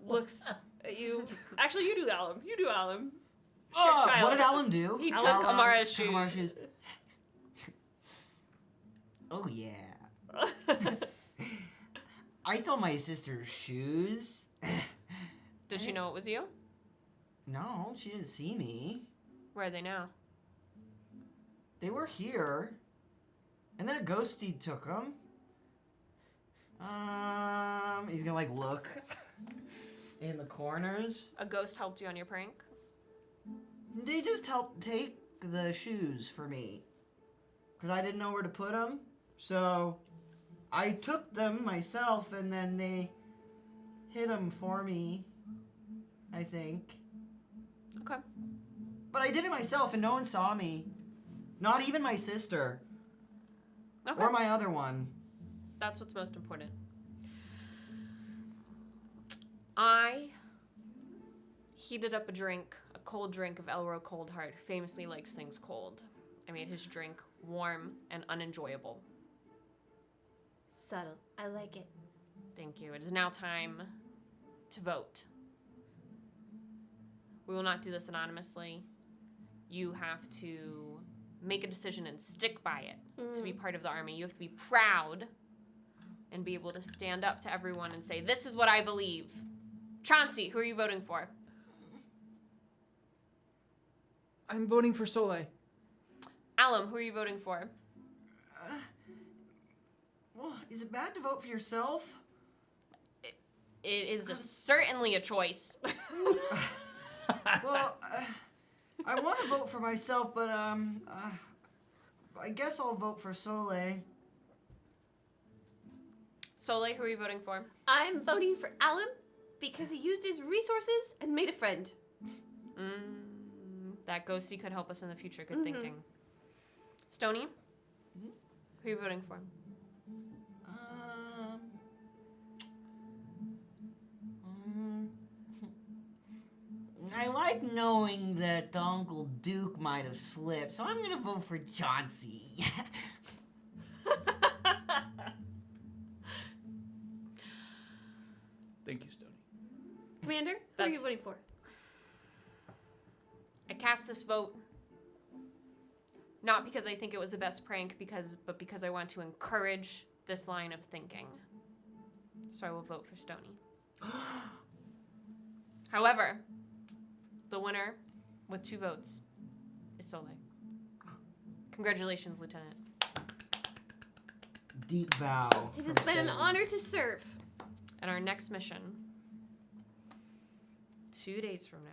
looks at you. Actually, you do Alum. You do Alum. Oh, child. what did Alum do? He took Alum Amara's took Amara's shoes. Oh, yeah. I stole my sister's shoes. Did she know it was you? No, she didn't see me. Where are they now? They were here. And then a ghosty took them. He's gonna like look in the corners. A ghost helped you on your prank? They just helped take the shoes for me. Because I didn't know where to put them. So I took them myself and then they hid them for me. I think. Okay. But I did it myself and no one saw me. Not even my sister. Okay. Or my other one. That's what's most important. I heated up a drink, a cold drink of Elro Cold Heart. Famously likes things cold. I made his drink warm and unenjoyable. Subtle. I like it. Thank you. It is now time to vote. We will not do this anonymously. You have to make a decision and stick by it to be part of the army. You have to be proud and be able to stand up to everyone and say, this is what I believe. Chauncey, who are you voting for? I'm voting for Soleil. Alum, who are you voting for? Well, is it bad to vote for yourself? It is certainly a choice. Well, I want to vote for myself, but I guess I'll vote for Soleil. Soleil, who are you voting for? I'm voting for Alum because he used his resources and made a friend. That ghosty could help us in the future. Good thinking. Stony, who are you voting for? I like knowing that Uncle Duke might have slipped, so I'm gonna vote for Chauncey. Thank you, Stony. Commander, who are you voting for? I cast this vote not because I think it was the best prank, but because I want to encourage this line of thinking. So I will vote for Stony. However, the winner with 2 votes is Soleil. Congratulations, Lieutenant. Deep bow. It has been an honor to serve. And our next mission, 2 days from now,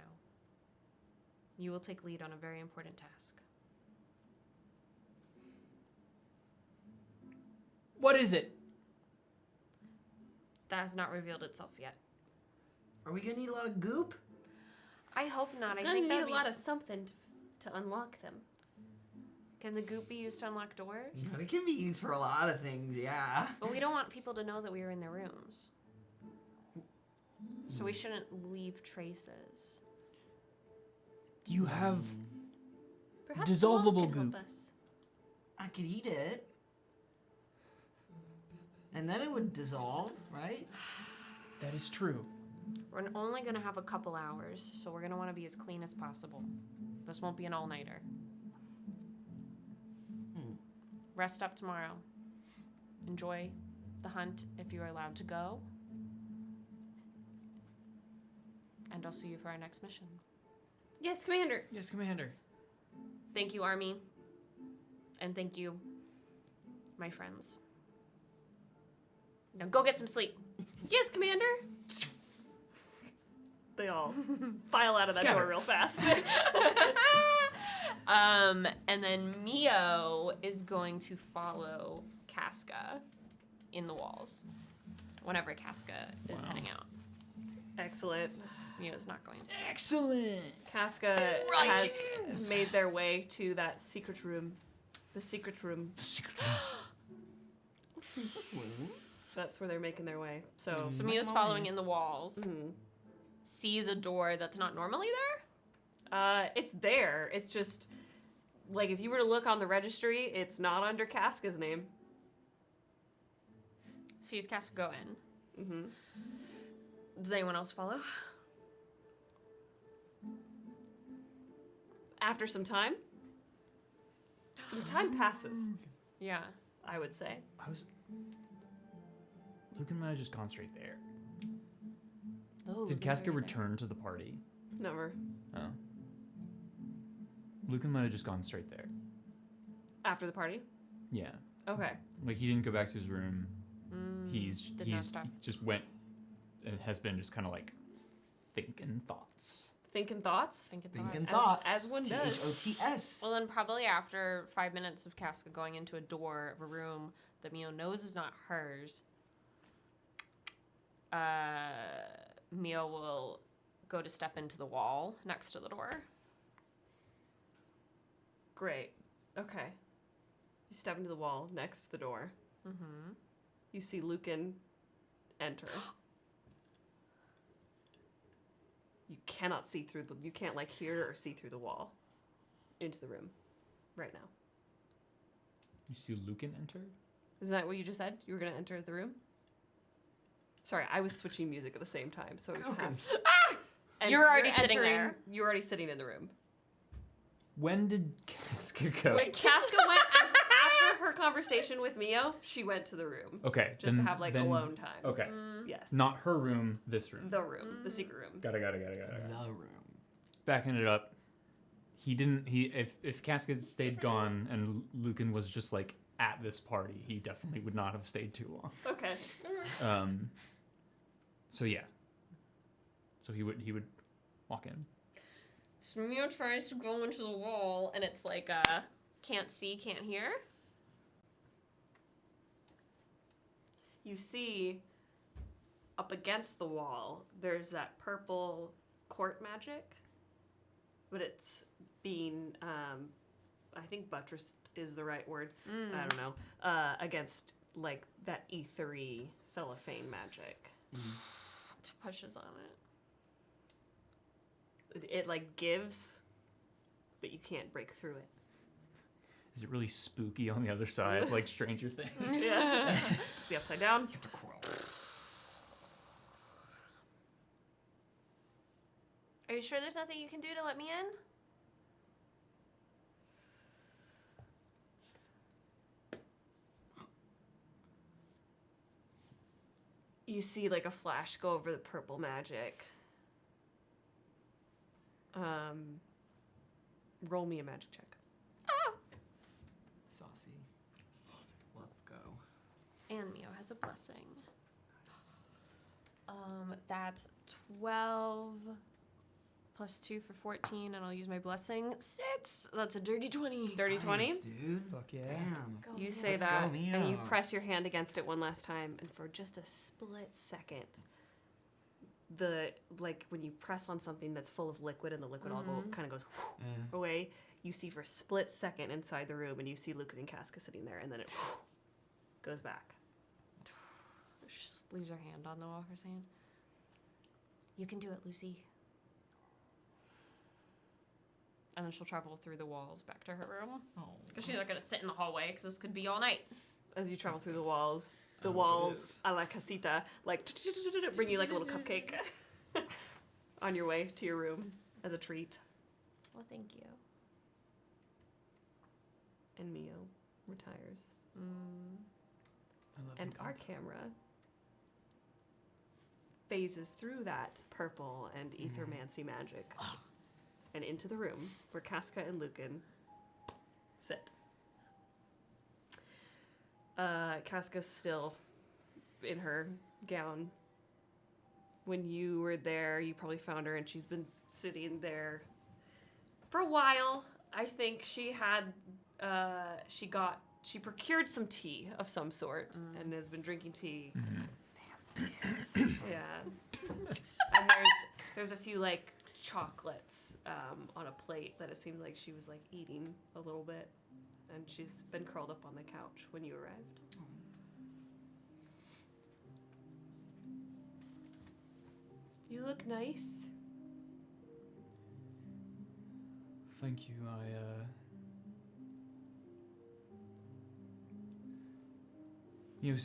you will take lead on a very important task. What is it? That has not revealed itself yet. Are we gonna need a lot of goop? I hope not. I Gonna think need that'd a lot of something to unlock them. Can the goop be used to unlock doors? It can be used for a lot of things, yeah. But we don't want people to know that we are in their rooms. So we shouldn't leave traces. Do you have Perhaps dissolvable the walls can goop? help us. I could eat it. And then it would dissolve, right? That is true. We're only going to have a couple hours, so we're going to want to be as clean as possible. This won't be an all-nighter. Rest up tomorrow. Enjoy the hunt if you are allowed to go. And I'll see you for our next mission. Yes, Commander. Yes, Commander. Thank you, Army. And thank you, my friends. Now go get some sleep. Yes, Commander. They all file out of that door real fast. And then Mio is going to follow Casca in the walls whenever Casca is heading out. Excellent. Mio's not going to. Excellent. Casca has made their way to that secret room. The secret room. That's where they're making their way. So Mio's following in the walls. Sees a door that's not normally there. it's there. It's just like if you were to look on the registry, it's not under Casca's name. Sees Casca go in. Does anyone else follow? After some time passes, Yeah. I would say. Lücan might have just gone straight there. Oh, Did Casca return to the party? Never. Oh. Lücan might have just gone straight there. After the party? Yeah. Okay. Like, he didn't go back to his room. He stop. just went and has been just kind of like thinking thoughts. Thinking thoughts? Thinking thoughts. As one does. THOTS. Well, then probably after 5 minutes of Casca going into a door of a room that Mio knows is not hers, Mio will go to step into the wall next to the door. Great. Okay. You step into the wall next to the door. You see Lücan enter. You cannot see through you can't like hear or see through the wall into the room right now. You see Lücan enter? Isn't that what you just said? You were going to enter the room? Sorry, I was switching music at the same time, so it was half. And You're already sitting there. You're already sitting in the room. When did Casca go? When Casca went, after her conversation with Mio, she went to the room. Okay. Just to have like alone time. Okay. Yes. Not her room, this room. The room. The secret room. Got it. The room. Backing it up. He didn't. If Casca stayed gone and Lücan was just like at this party, he definitely would not have stayed too long. Okay. So yeah. So he would walk in. So Mio tries to go into the wall, and it's like can't see, can't hear. You see, up against the wall, there's that purple court magic, but it's being, I think buttressed is the right word. I don't know. Against like that ethery cellophane magic. Pushes on it. It like gives, but you can't break through it. Is it really spooky on the other side, like Stranger Things? Yeah. The upside down. You have to crawl. Are you sure there's nothing you can do to let me in? You see like a flash go over the purple magic. Roll me a magic check. Saucy. Let's go. And Mio has a blessing. That's 12 plus 2 for 14, and I'll use my blessing. 6. That's a dirty 20. Dirty 20. Nice, dude. Fuck yeah. Damn. Go You Mio. say Let's that, go, Mio. and you press your hand against it one last time, and for just a split second, like when you press on something that's full of liquid, and the liquid all kind of goes away. You see for a split second inside the room, and you see Lücan and Casca sitting there, and then it goes back. She just leaves her hand on the walker's hand. You can do it, Lucy. And then she'll travel through the walls back to her room. Because she's not going to sit in the hallway, because this could be all night. As you travel through the walls a la casita, like bring you like a little cupcake on your way to your room as a treat. Well, thank you. And Mio retires. I love And it. our camera phases through that purple and ethermancy magic and into the room where Casca and Lücan sit. Casca's still in her gown. When you were there, you probably found her, and she's been sitting there for a while. I think she had, she procured some tea of some sort and has been drinking tea. Yeah. And there's a few like chocolates on a plate that it seemed like she was like eating a little bit, and she's been curled up on the couch when you arrived. You look nice. Thank you. Mio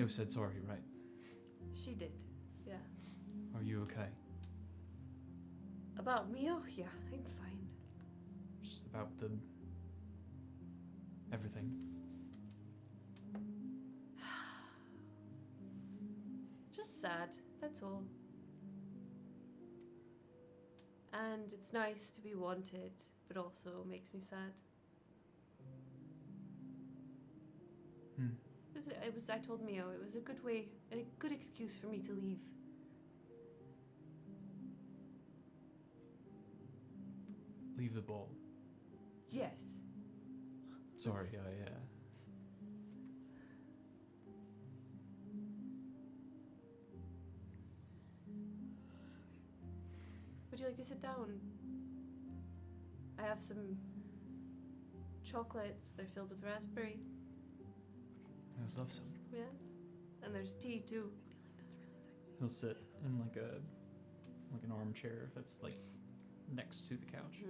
said sorry, right? She did. Yeah. Are you okay? About Mio? Yeah, I'm fine. Just about everything. Just sad, that's all. And it's nice to be wanted, but also makes me sad. I told Mio it was a good way, a good excuse for me to leave. Leave the ball. Yes. Sorry, Would you like to sit down? I have some chocolates. They're filled with raspberry. I would love some. Yeah. And there's tea too. He'll sit in like an armchair that's like next to the couch.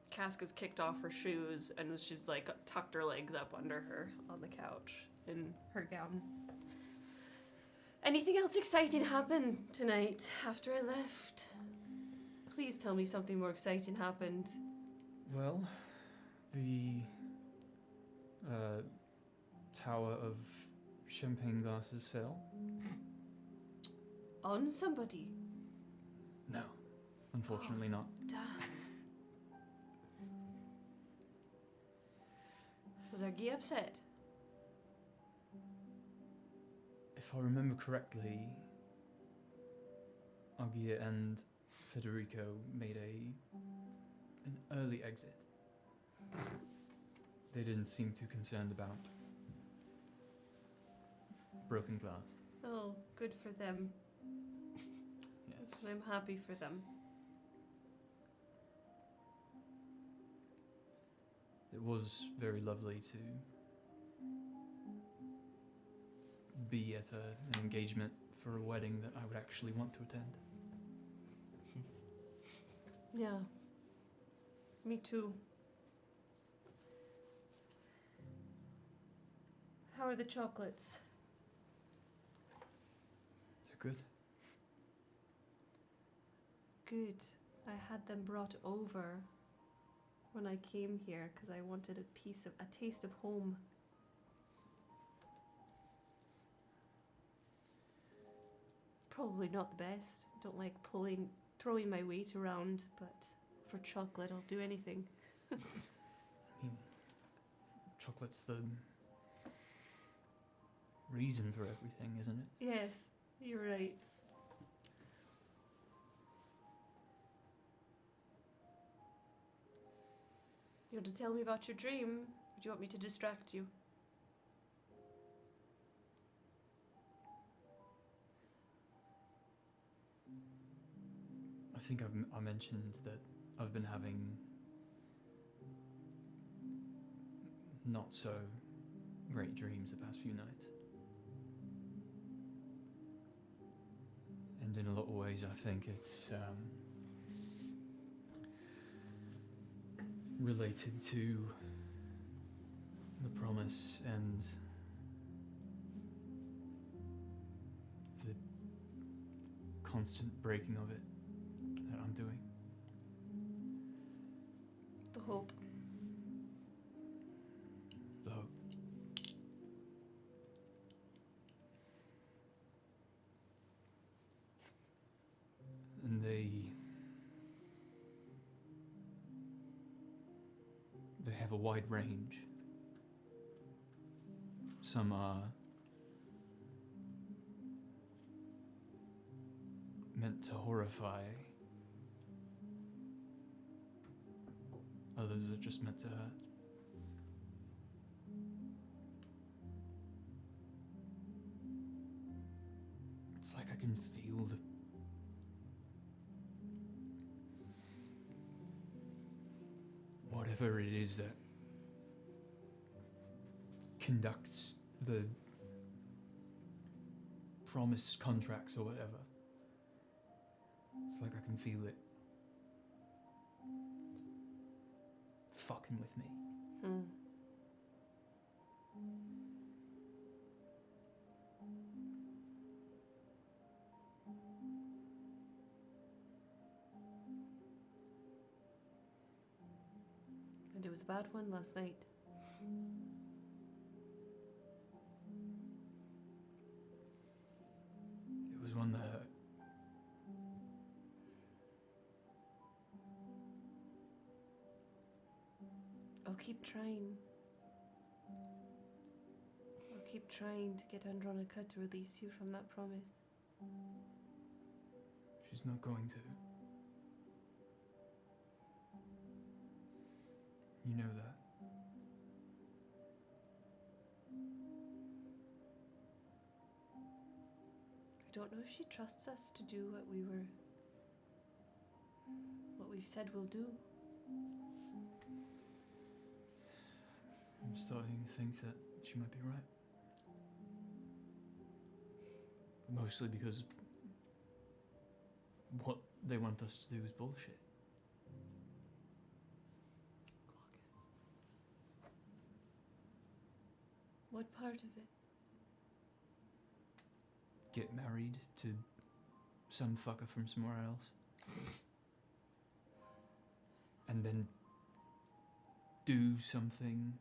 Casca's kicked off her shoes and she's like tucked her legs up under her on the couch in her gown. Anything else exciting happened tonight after I left? Please tell me something more exciting happened. Well, the tower of champagne glasses fell. On somebody. No. Unfortunately not. Damn. Was Argy upset? If I remember correctly, Agia and Federico made an early exit. They didn't seem too concerned about broken glass. Oh, good for them. Yes. I'm happy for them. It was very lovely to be at an engagement for a wedding that I would actually want to attend. Yeah. Me too. How are the chocolates? They're good. Good. I had them brought over when I came here because I wanted a taste of home. Probably not the best. Don't like throwing my weight around, but for chocolate I'll do anything. I mean, chocolate's the reason for everything, isn't it? Yes, you're right. You want to tell me about your dream? Or do you want me to distract you? I think I mentioned that I've been having not so great dreams the past few nights. And in a lot of ways I think it's related to the promise and the constant breaking of it that I'm doing. The hope. The hope. And they have a wide range. Some are meant to horrify. Others are just meant to hurt. It's like I can feel the whatever it is that conducts the promise contracts or whatever. It's like I can feel it fucking with me. And it was a bad one last night. It was one that hurt. I'll keep trying. I'll keep trying to get Andronica to release you from that promise. She's not going to. You know that. I don't know if she trusts us to do what we've said we'll do. I'm starting to think that she might be right. Mostly because what they want us to do is bullshit. What part of it? Get married to some fucker from somewhere else. And then do something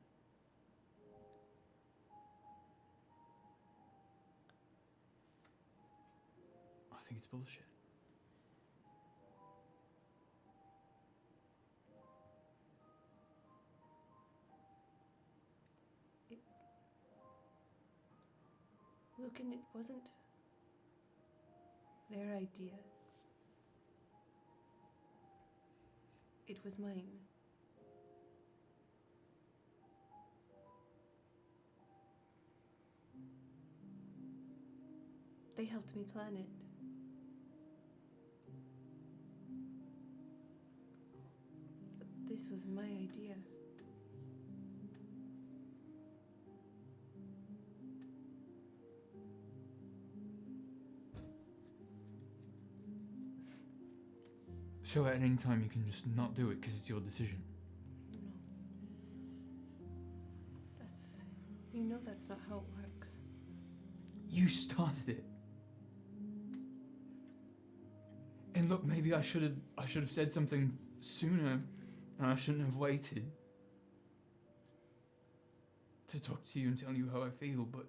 I think it's bullshit. Lücan, it wasn't their idea. It was mine. They helped me plan it. But this was my idea. So at any time you can just not do it because it's your decision. No. You know that's not how it works. You started it. And look, maybe I should have said something sooner, and I shouldn't have waited to talk to you and tell you how I feel, but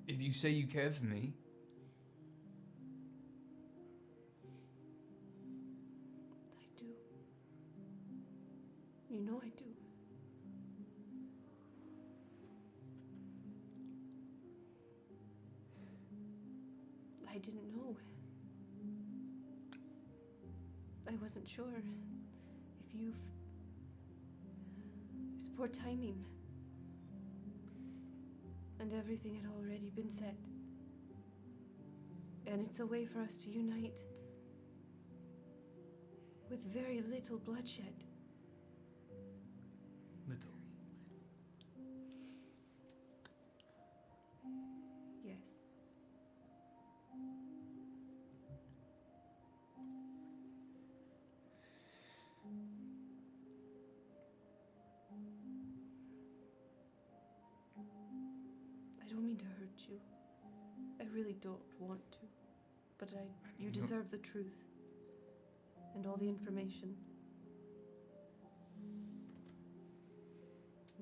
if you say you care for me, I do. You know I do. I didn't know. I wasn't sure if you've... It was poor timing. And everything had already been said. And it's a way for us to unite with very little bloodshed. little. Yes. I don't mean to hurt you. I really don't want to. But you deserve the truth. And all the information.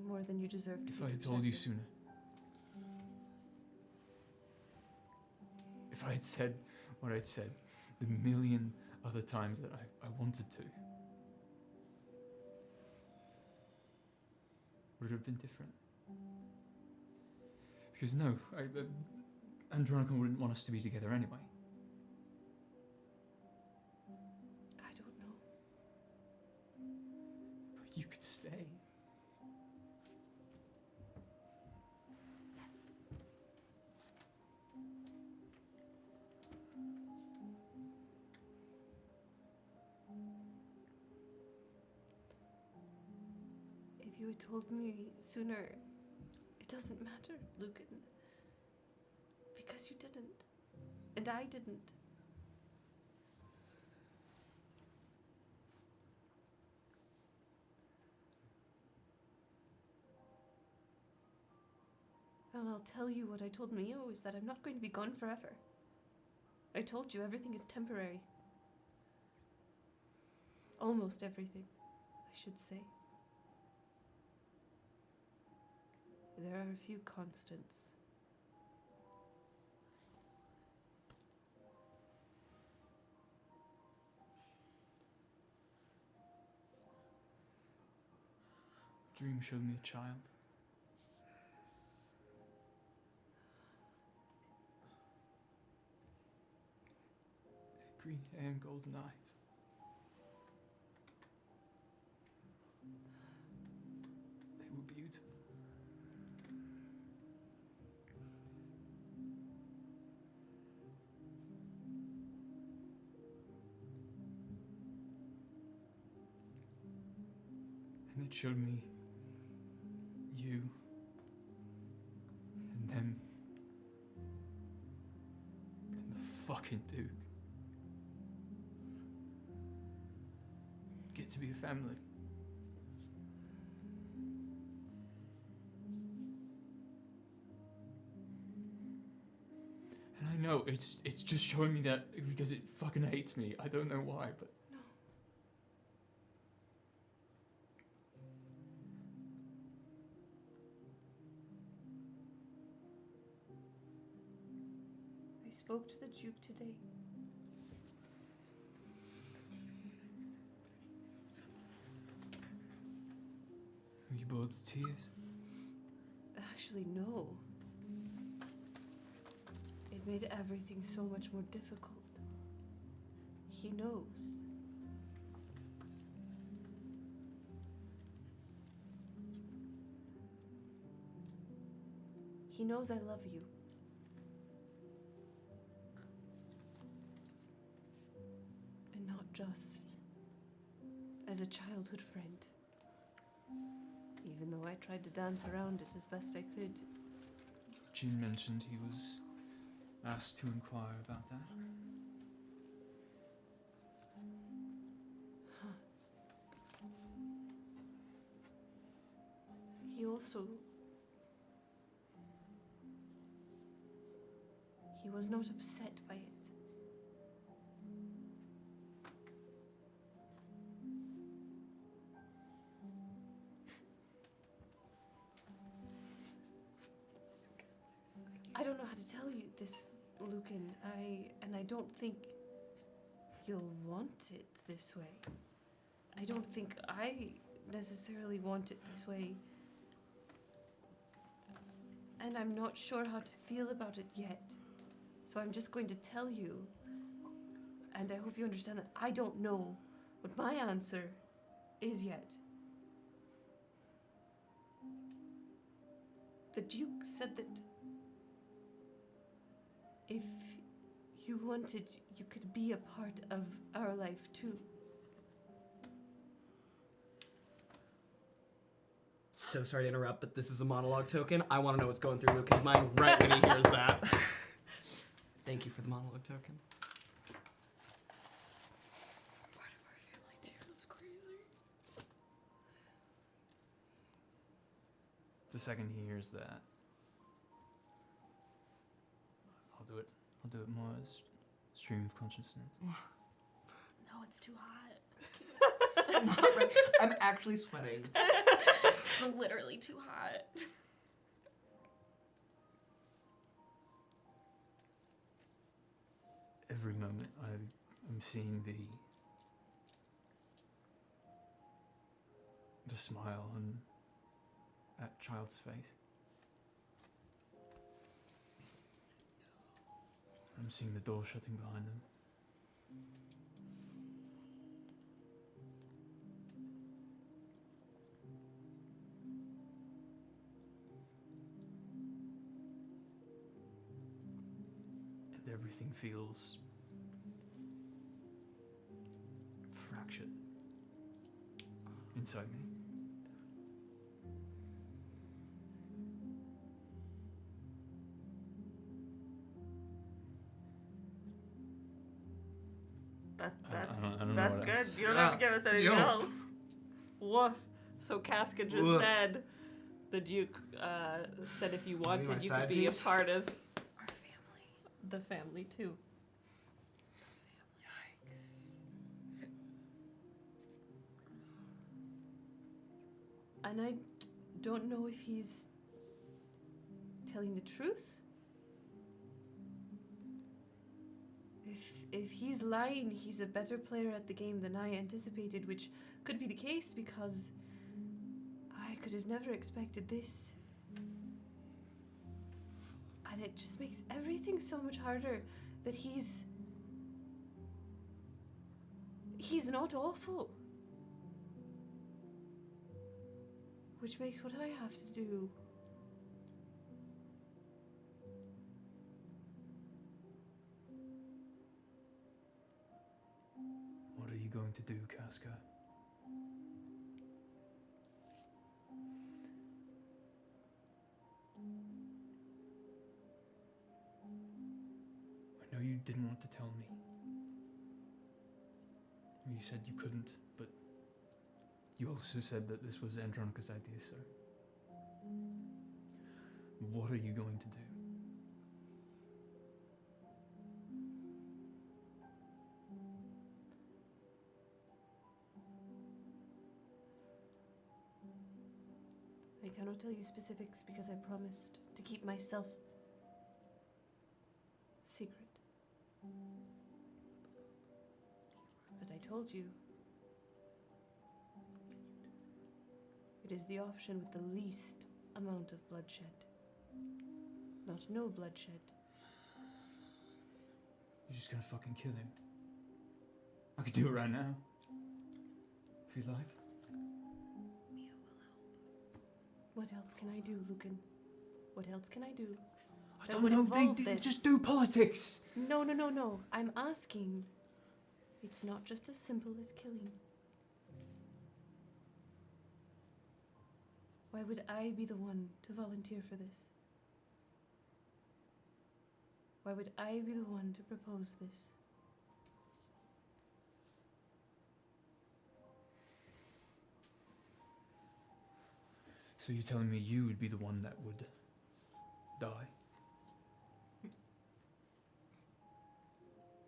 More than you deserve to If be I had told you protected. sooner. If I had said what I'd said the million other times that I wanted to. Would it have been different? Because no, Andronica wouldn't want us to be together anyway. I don't know. But you could stay. If you had told me sooner, it doesn't matter, Lücan. Because you didn't. And I didn't. And I'll tell you what I told Mio is that I'm not going to be gone forever. I told you everything is temporary. Almost everything, I should say. There are a few constants. Dream showed me a child. Green hair and golden eyes. They were beautiful. And it showed me you and them and the fucking Duke. Get to be a family. And I know it's just showing me that because it fucking hates me. I don't know why, but No. I spoke to the Duke today. were you bored to tears? Actually, no. made everything so much more difficult. He knows. He knows I love you. And not just as a childhood friend. Even though I tried to dance around it as best I could. Jean mentioned he was asked to inquire about that. He was not upset by it. I don't know how to tell you this, Lücan. I don't think you'll want it this way. I don't think I necessarily want it this way. And I'm not sure how to feel about it yet. So I'm just going to tell you. And I hope you understand that I don't know what my answer is yet. The Duke said that if you wanted, you could be a part of our life too. So sorry to interrupt, but this is a monologue token. I want to know what's going through Lücan's mind right when he hears that. Thank you for the monologue token. Part of our family too. That's crazy. The second he hears that, I'll do it more as stream of consciousness. No, it's too hot. I'm not ready. I'm actually sweating. It's literally too hot. Every moment I'm seeing the smile on that child's face. I'm seeing the door shutting behind them. And everything feels fractured inside me. I don't know That's what good. else. You don't have to give us anything Yo. else. Woof. So Casca just Woof. said, the Duke said if you wanted, my you could side be a piece? part of Our family. the family too. And I don't know if he's telling the truth. If he's lying, he's a better player at the game than I anticipated, which could be the case because I could have never expected this. And it just makes everything so much harder that he's not awful. Which makes what I have to do What are you going to do, Casca? I know you didn't want to tell me. You said you couldn't, but you also said that this was Andronica's idea, so what are you going to do? I cannot tell you specifics because I promised to keep myself secret. But I told you, it is the option with the least amount of bloodshed. Not no bloodshed, You're just gonna fucking kill him. I could do it right now. If you'd like. What else can I do, Lücan? What else can I do? I That don't would know, involve they this. just do politics. No. I'm asking. It's not just as simple as killing. Why would I be the one to volunteer for this? Why would I be the one to propose this? So you're telling me you would be the one that would die?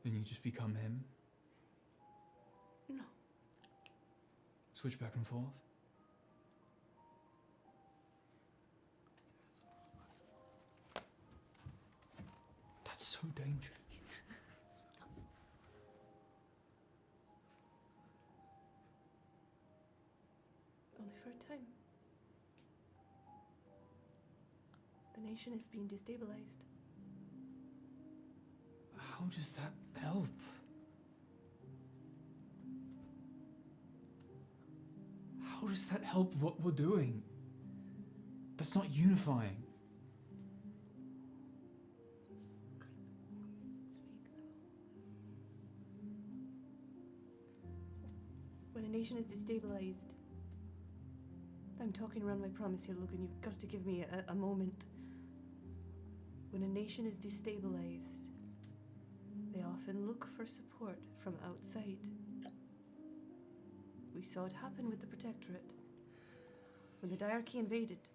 And you just become him? No. Switch back and forth? That's so dangerous. Only for a time. The nation is being destabilized. How does that help? How does that help what we're doing? That's not unifying. When a nation is destabilized, I'm talking around my promise here, Lücan. You've got to give me a moment. When a nation is destabilized, they often look for support from outside. We saw it happen with the Protectorate. When the Diarchy invaded,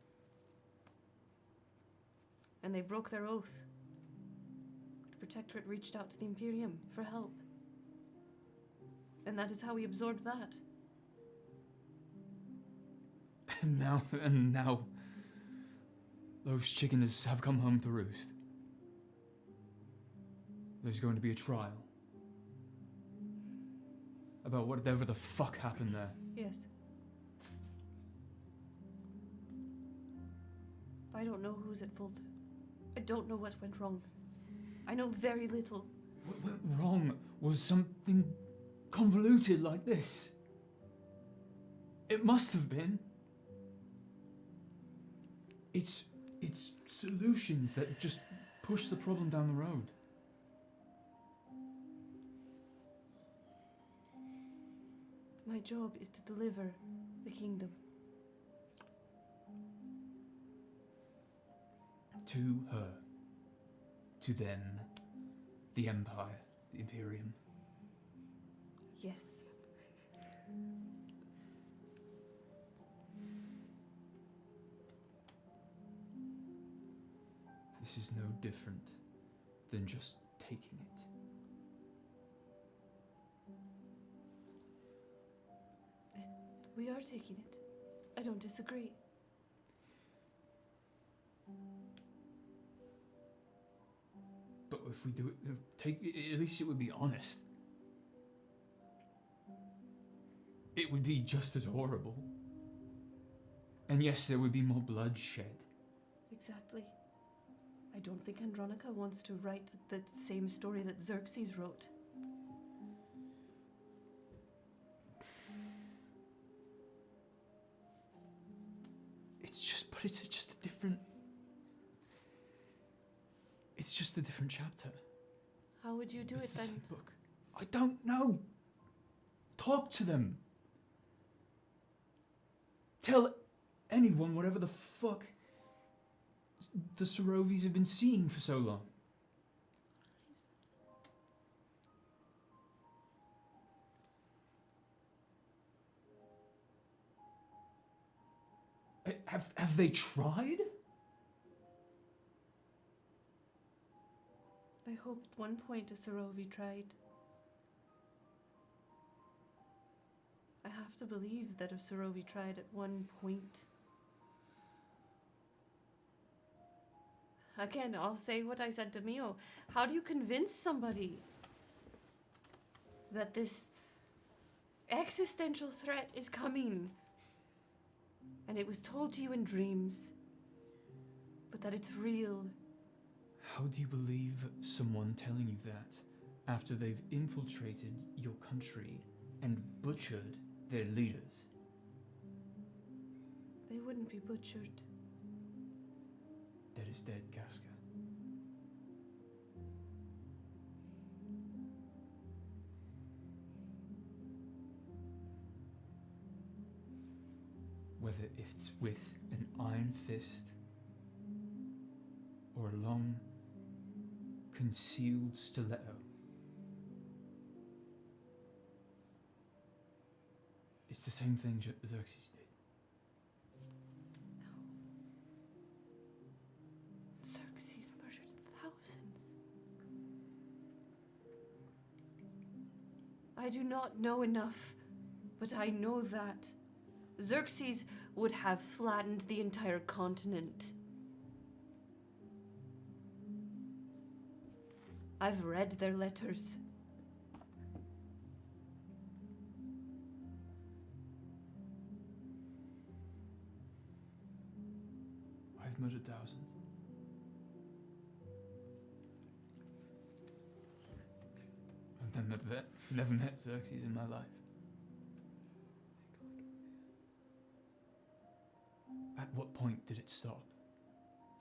and they broke their oath, the Protectorate reached out to the Imperium for help. And that is how we absorbed that. And now, those chickens have come home to roost. There's going to be a trial. About whatever the fuck happened there. Yes. I don't know who's at fault. I don't know what went wrong. I know very little. What went wrong was something convoluted like this. It must have been. It's solutions that just push the problem down the road. My job is to deliver the kingdom. To her. To them. The Empire. The Imperium. Yes. This is no different than just taking it. We are taking it. I don't disagree. But if we do it, at least it would be honest. It would be just as horrible. And yes, there would be more bloodshed. Exactly. I don't think Andronica wants to write the same story that Xerxes wrote. It's just a different... It's just a different chapter. How would you do It's it the then? same book. I don't know. Talk to them. Tell anyone whatever the fuck the Saroveis have been seeing for so long. Have they tried? I hope at one point a Sarovei tried. I have to believe that a Sarovei tried at one point. Again, I'll say what I said to Mio. How do you convince somebody that this existential threat is coming? And it was told to you in dreams, but that it's real. How do you believe someone telling you that after they've infiltrated your country and butchered their leaders. They wouldn't be butchered. Dead is dead, Casca. Whether it's with an iron fist or a long, concealed stiletto, it's the same thing Xerxes did. Xerxes murdered thousands. I do not know enough, but I know that Xerxes would have flattened the entire continent. I've read their letters. I've murdered thousands. I've never met Xerxes in my life. At what point did it stop?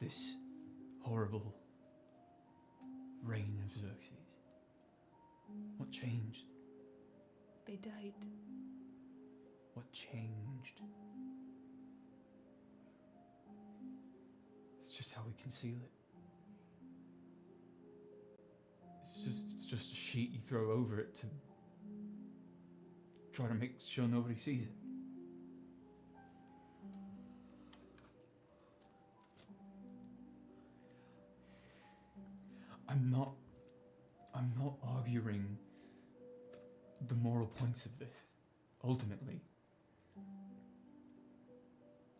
This horrible reign of Xerxes. What changed? They died. What changed? It's just how we conceal it. It's just a sheet you throw over it to try to make sure nobody sees it. I'm not arguing the moral points of this. Ultimately,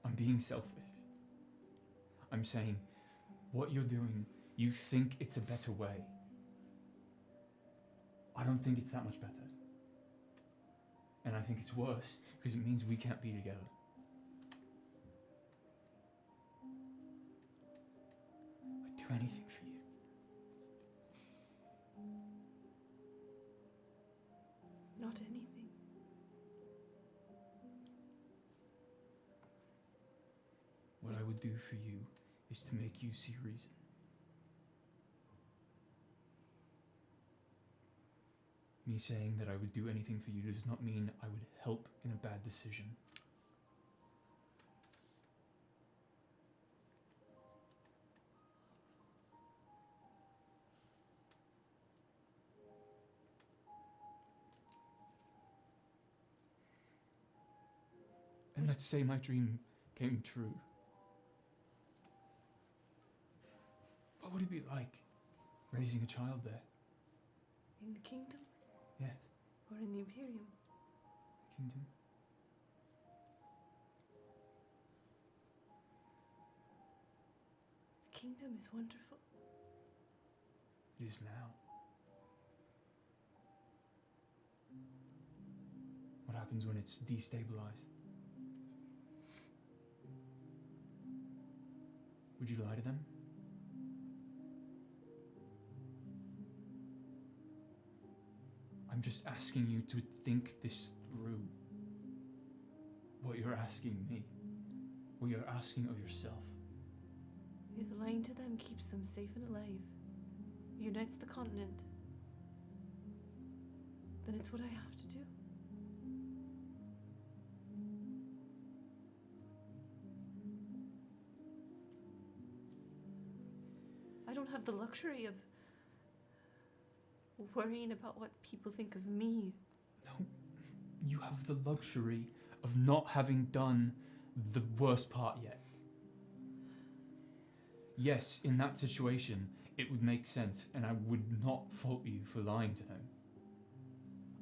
I'm being selfish. I'm saying, what you're doing, you think it's a better way. I don't think it's that much better. And I think it's worse, because it means we can't be together. I'd do anything for you. Not anything. What I would do for you is to make you see reason. Me saying that I would do anything for you does not mean I would help in a bad decision. And let's say my dream came true. What would it be like raising a child there? In the kingdom? Yes, Or in the Imperium? kingdom. The kingdom is wonderful. It is now. What happens when it's destabilized? Would you lie to them? I'm just asking you to think this through. What you're asking me. What you're asking of yourself. If lying to them keeps them safe and alive, unites the continent, then it's what I have to do. I don't have the luxury of worrying about what people think of me. No, you have the luxury of not having done the worst part yet. Yes, in that situation, it would make sense, and I would not fault you for lying to them.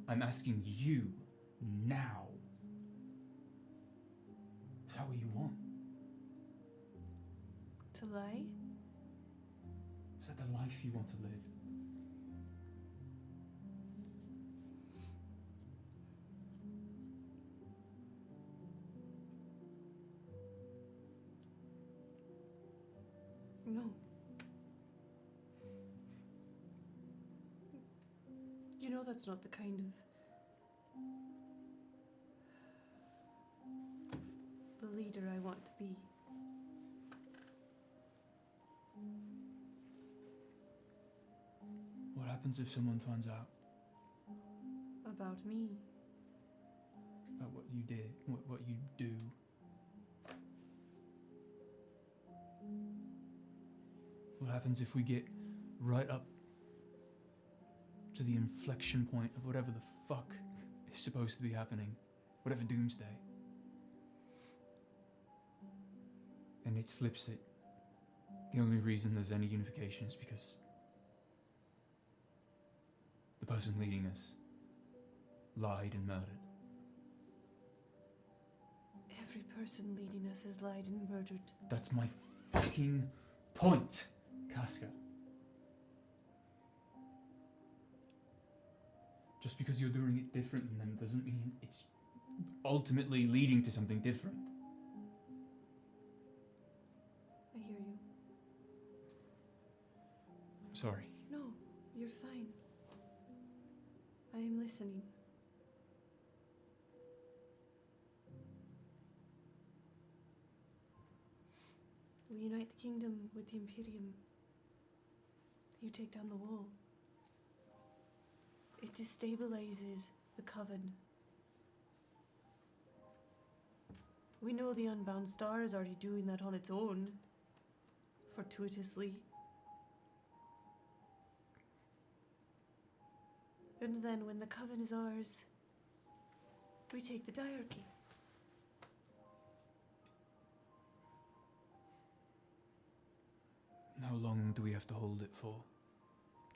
I'm asking you now. Is that what you want? To lie? Is that the life you want to live? No. know that's not the kind of... the leader I want to be. What happens if someone finds out About me. about what you did, what you do? What happens if we get right up to the inflection point of whatever the fuck is supposed to be happening, whatever doomsday, and it slips it? The only reason there's any unification is because the person leading us lied and murdered. Every person leading us has lied and murdered. That's my fucking point, Casca. Just because you're doing it different than them doesn't mean it's ultimately leading to something different. I hear you. I'm sorry. No, you're fine. I am listening. We unite the kingdom with the Imperium. You take down the wall. It destabilizes the Coven. We know the Unbound Star is already doing that on its own, fortuitously. And then when the Coven is ours, we take the diarchy. And how long do we have to hold it for?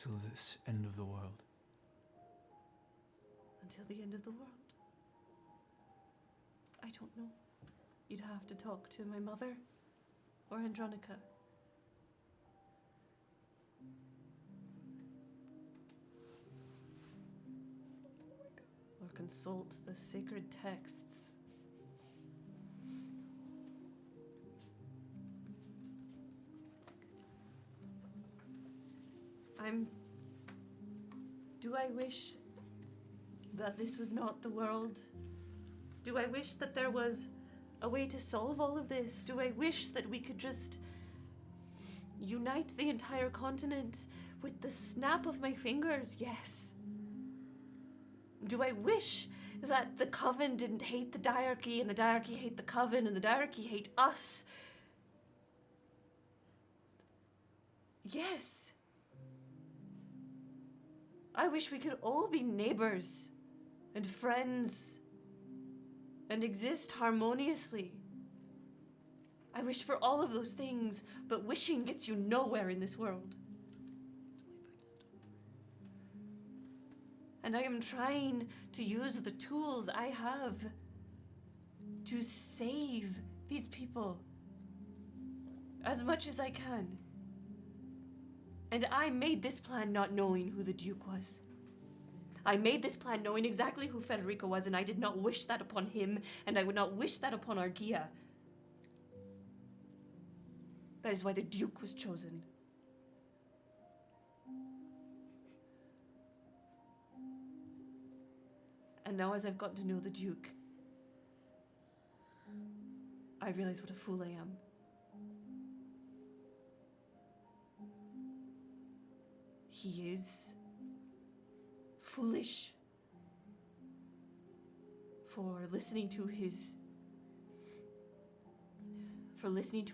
Till this end of the world? Until the end of the world. I don't know. You'd have to talk to my mother or Andronica. Or consult the sacred texts. Do I wish that this was not the world? Do I wish that there was a way to solve all of this? Do I wish that we could just unite the entire continent with the snap of my fingers? Yes. Do I wish that the Coven didn't hate the diarchy, and the diarchy hate the Coven, and the diarchy hate us? Yes. I wish we could all be neighbors and friends and exist harmoniously. I wish for all of those things, but wishing gets you nowhere in this world. And I am trying to use the tools I have to save these people as much as I can. And I made this plan not knowing who the Duke was. I made this plan knowing exactly who Federico was, and I did not wish that upon him, and I would not wish that upon Argia. That is why the Duke was chosen. And now as I've gotten to know the Duke, I realize what a fool I am. He is foolish for listening to his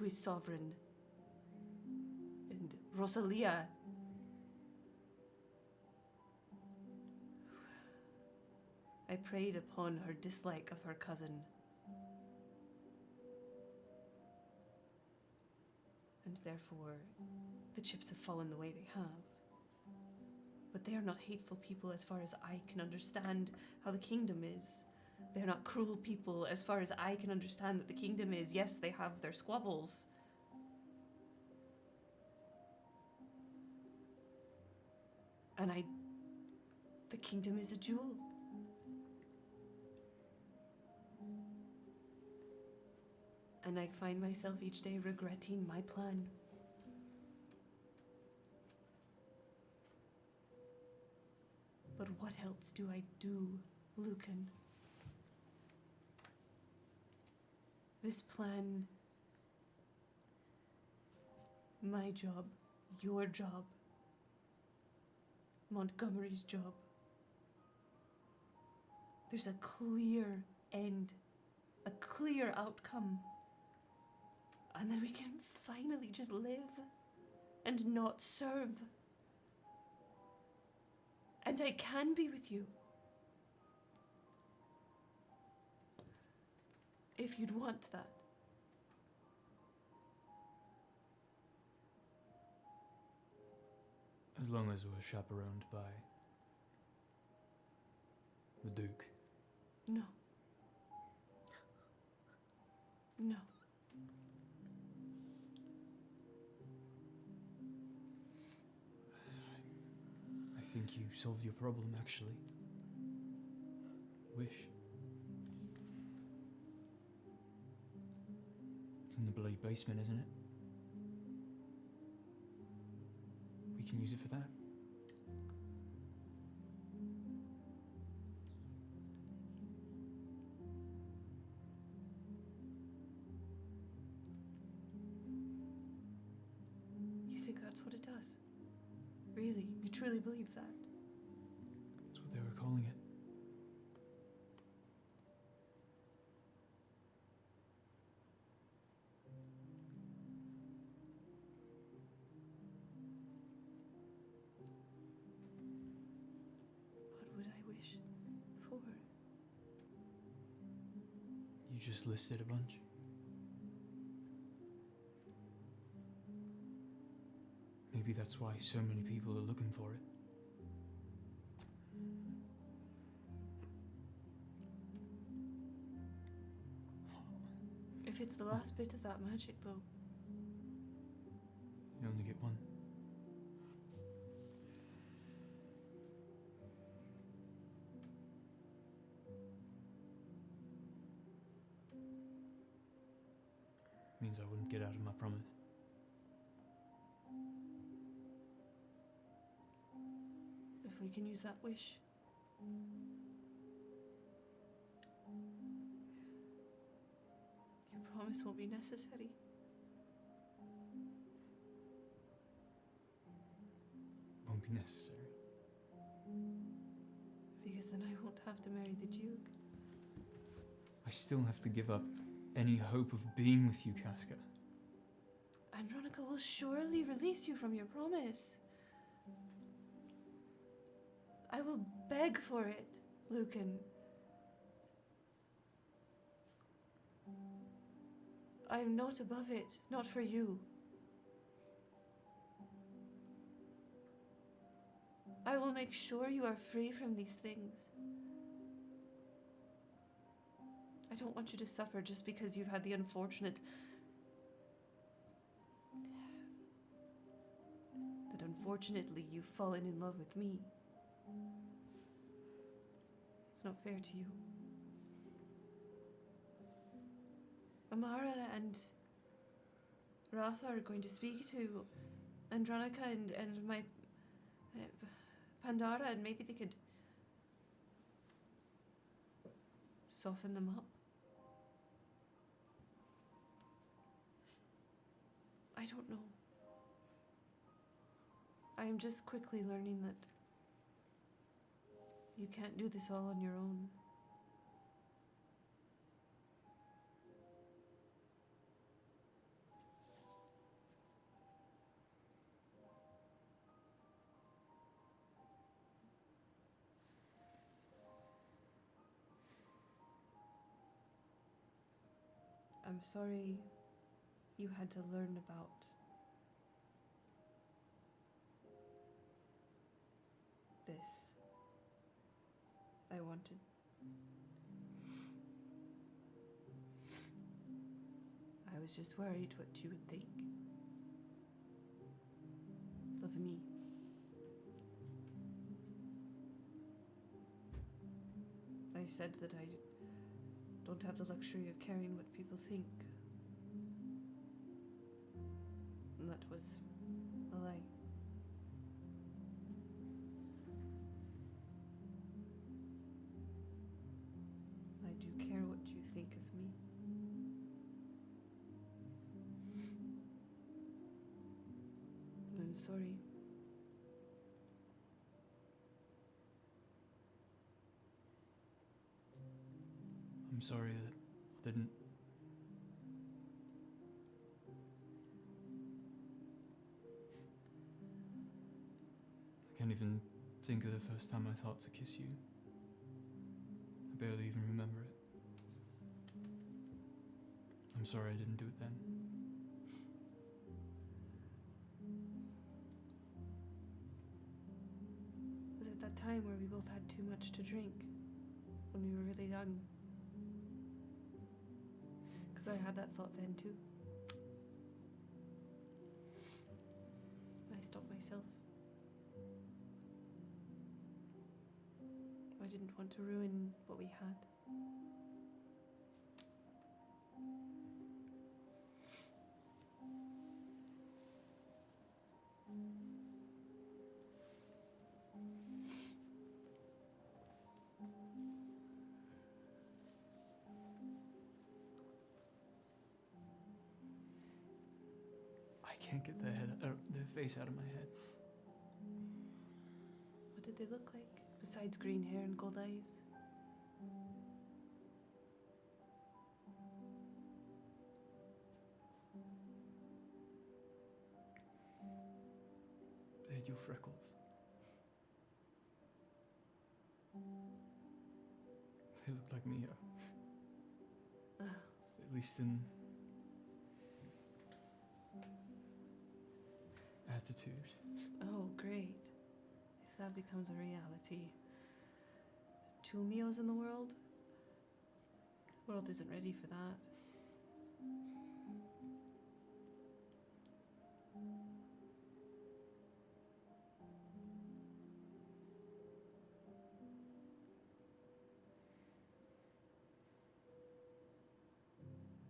sovereign. And Rosalia, I preyed upon her dislike of her cousin. And therefore, the chips have fallen the way they have. But they are not hateful people as far as I can understand how the kingdom is. They are not cruel people as far as I can understand that the kingdom is. Yes, they have their squabbles. And the kingdom is a jewel. And I find myself each day regretting my plan. But what else do I do, Lücan? This plan, my job, your job, Montgomery's job. There's a clear end, a clear outcome. And then we can finally just live and not serve. And I can be with you. If you'd want that. As long as we're chaperoned by the Duke. No. No. I think you solved your problem, actually. Wish. It's in the bloody basement, isn't it? We can use it for that. You think that's what it does? Really? You truly believe that? That's what they were calling it. What would I wish for? You just listed a bunch. Maybe that's why so many people are looking for it. If it's the last bit of that magic, though. You only get one. Means I wouldn't get out of my promise. If we can use that wish. Your promise won't be necessary. Won't be necessary. Because then I won't have to marry the Duke. I still have to give up any hope of being with you, Casca. Andronica will surely release you from your promise. I will beg for it, Lücan. I am not above it, not for you. I will make sure you are free from these things. I don't want you to suffer just because you've had the unfortunate... that unfortunately you've fallen in love with me. It's not fair to you. Amara and Rafa are going to speak to Andronica and my Pandara, and maybe they could soften them up. I don't know. I am just quickly learning that you can't do this all on your own. I'm sorry you had to learn about this. I wanted. I was just worried what you would think of me. I said that I don't have the luxury of caring what people think. And that was a lie. do care what you think of me. I'm sorry. I'm sorry that I didn't. I can't even think of the first time I thought to kiss you. I barely even remember it. I'm sorry I didn't do it then. Was it that time where we both had too much to drink? When we were really young? Because I had that thought then too. I stopped myself. I didn't want to ruin what we had. I can't get their face out of my head. What did they look like, besides green hair and gold eyes? They had your freckles. They looked like Mio. At least in attitude. Oh, great. If that becomes a reality. 2 Mios in the world? The world isn't ready for that.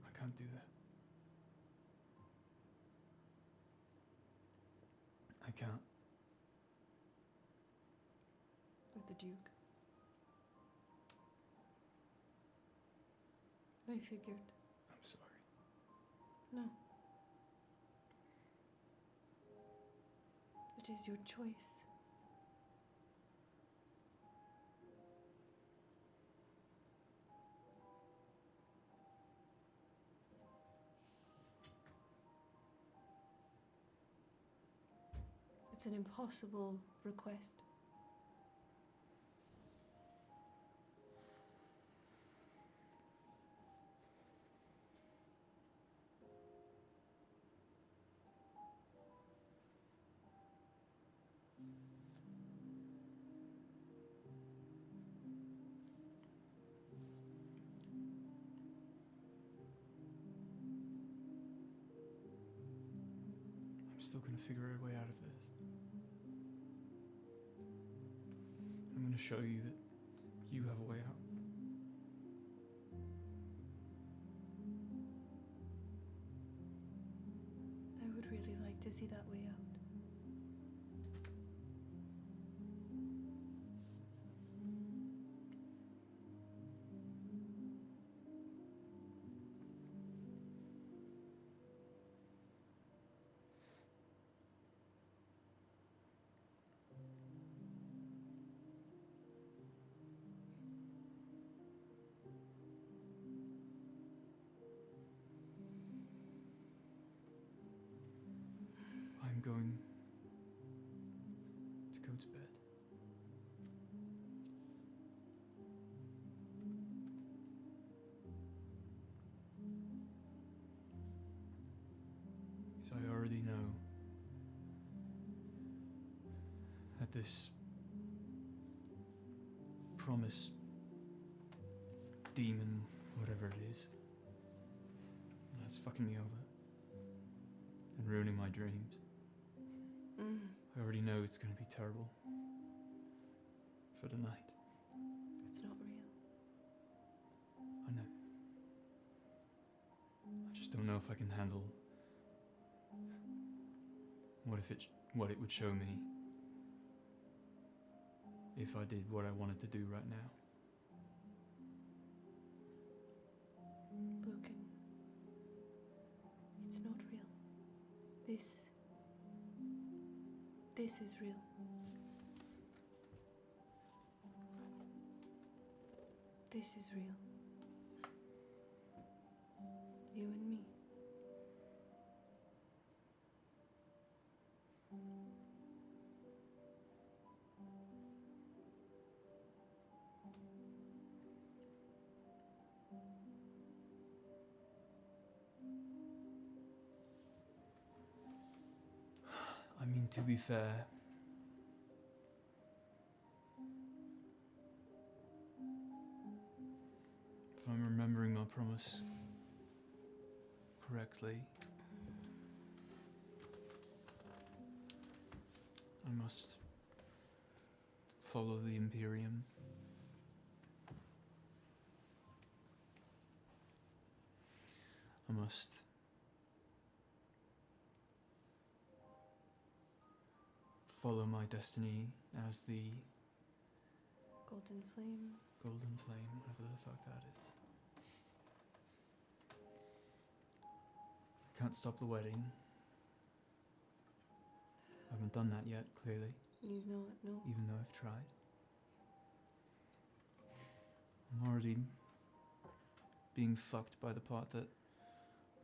I can't do that. I can't. With the Duke. I figured. I'm sorry. No. It is your choice. It's an impossible request. I'm still gonna figure a way out of this. I'm gonna show you that you have a way out. I would really like to see that way out. I'm going to go to bed. Because I already know that this promise demon, whatever it is, that's fucking me over and ruining my dreams. I already know it's going to be terrible for the night. It's not real. I know. I just don't know if I can handle what it would show me if I did what I wanted to do right now. It's not real. This is real. This is real. You and me. I mean, to be fair, if I'm remembering my promise correctly, I must follow the Imperium. I must follow my destiny as the Golden Flame. Golden Flame, whatever the fuck that is. Can't stop the wedding. I haven't done that yet, clearly, You know it, no? even though I've tried. I'm already being fucked by the part that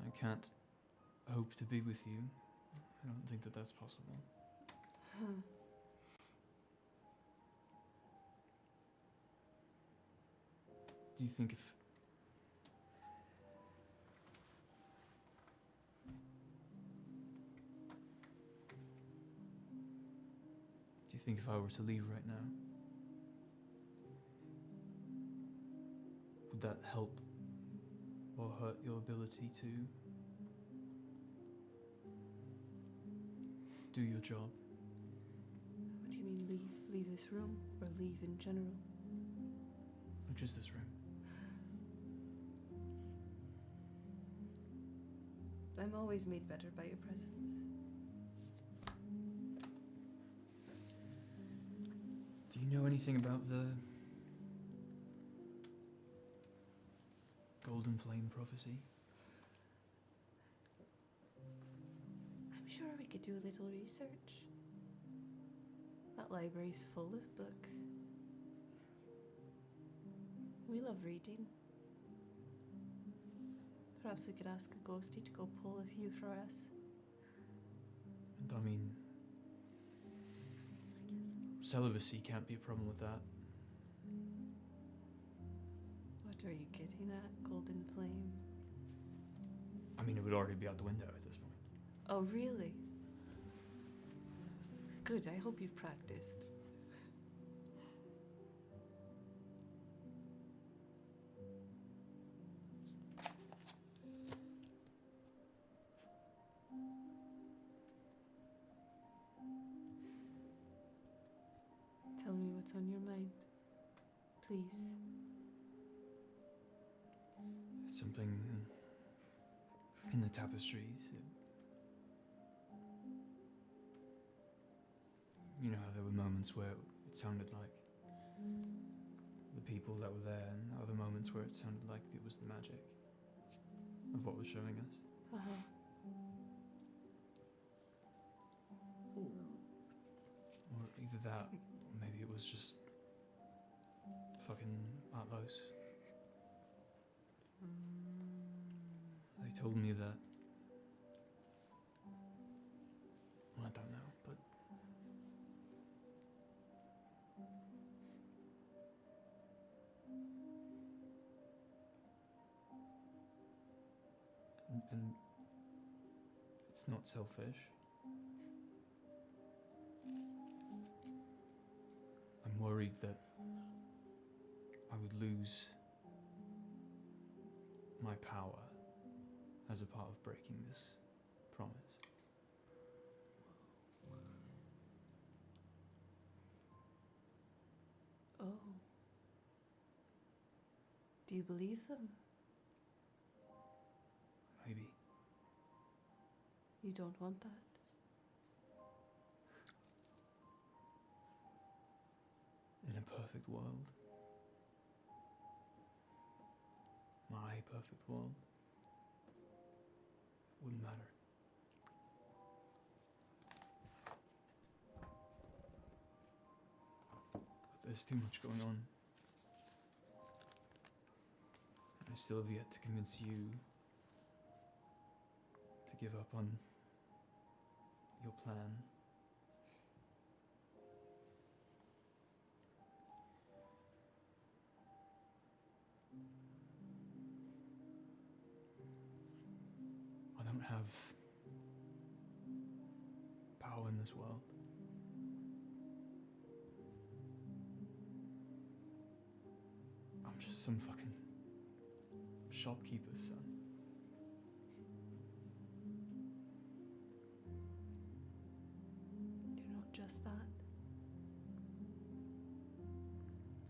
I can't hope to be with you. I don't think that that's possible. Do you think if I were to leave right now, would that help or hurt your ability to do your job? What do you mean leave? Leave this room? Or leave in general? Or just this room? I'm always made better by your presence. Do you know anything about the Golden Flame prophecy? I'm sure we could do a little research. That library's full of books. We love reading. Perhaps we could ask a ghostie to go pull a few for us. And I mean, celibacy can't be a problem with that. What are you getting at, Golden Flame? I mean, it would already be out the window at this point. Oh, really? Good, I hope you've practiced. Tell me what's on your mind, please. It's something in the tapestries. You know how there were moments where it sounded like the people that were there, and other moments where it sounded like it was the magic of what was showing us. Uh-huh. Or either that, or maybe it was just fucking Atlos. They told me that. Well, I don't know, but and it's not selfish. I'm worried that I would lose my power as a part of breaking this promise. Oh. Do you believe them? Maybe. You don't want that? In a perfect world. My perfect world. Wouldn't doesn't matter. But there's too much going on. I still have yet to convince you to give up on your plan. I don't have power in this world. I'm just some fucking shopkeeper's son. You're not just that.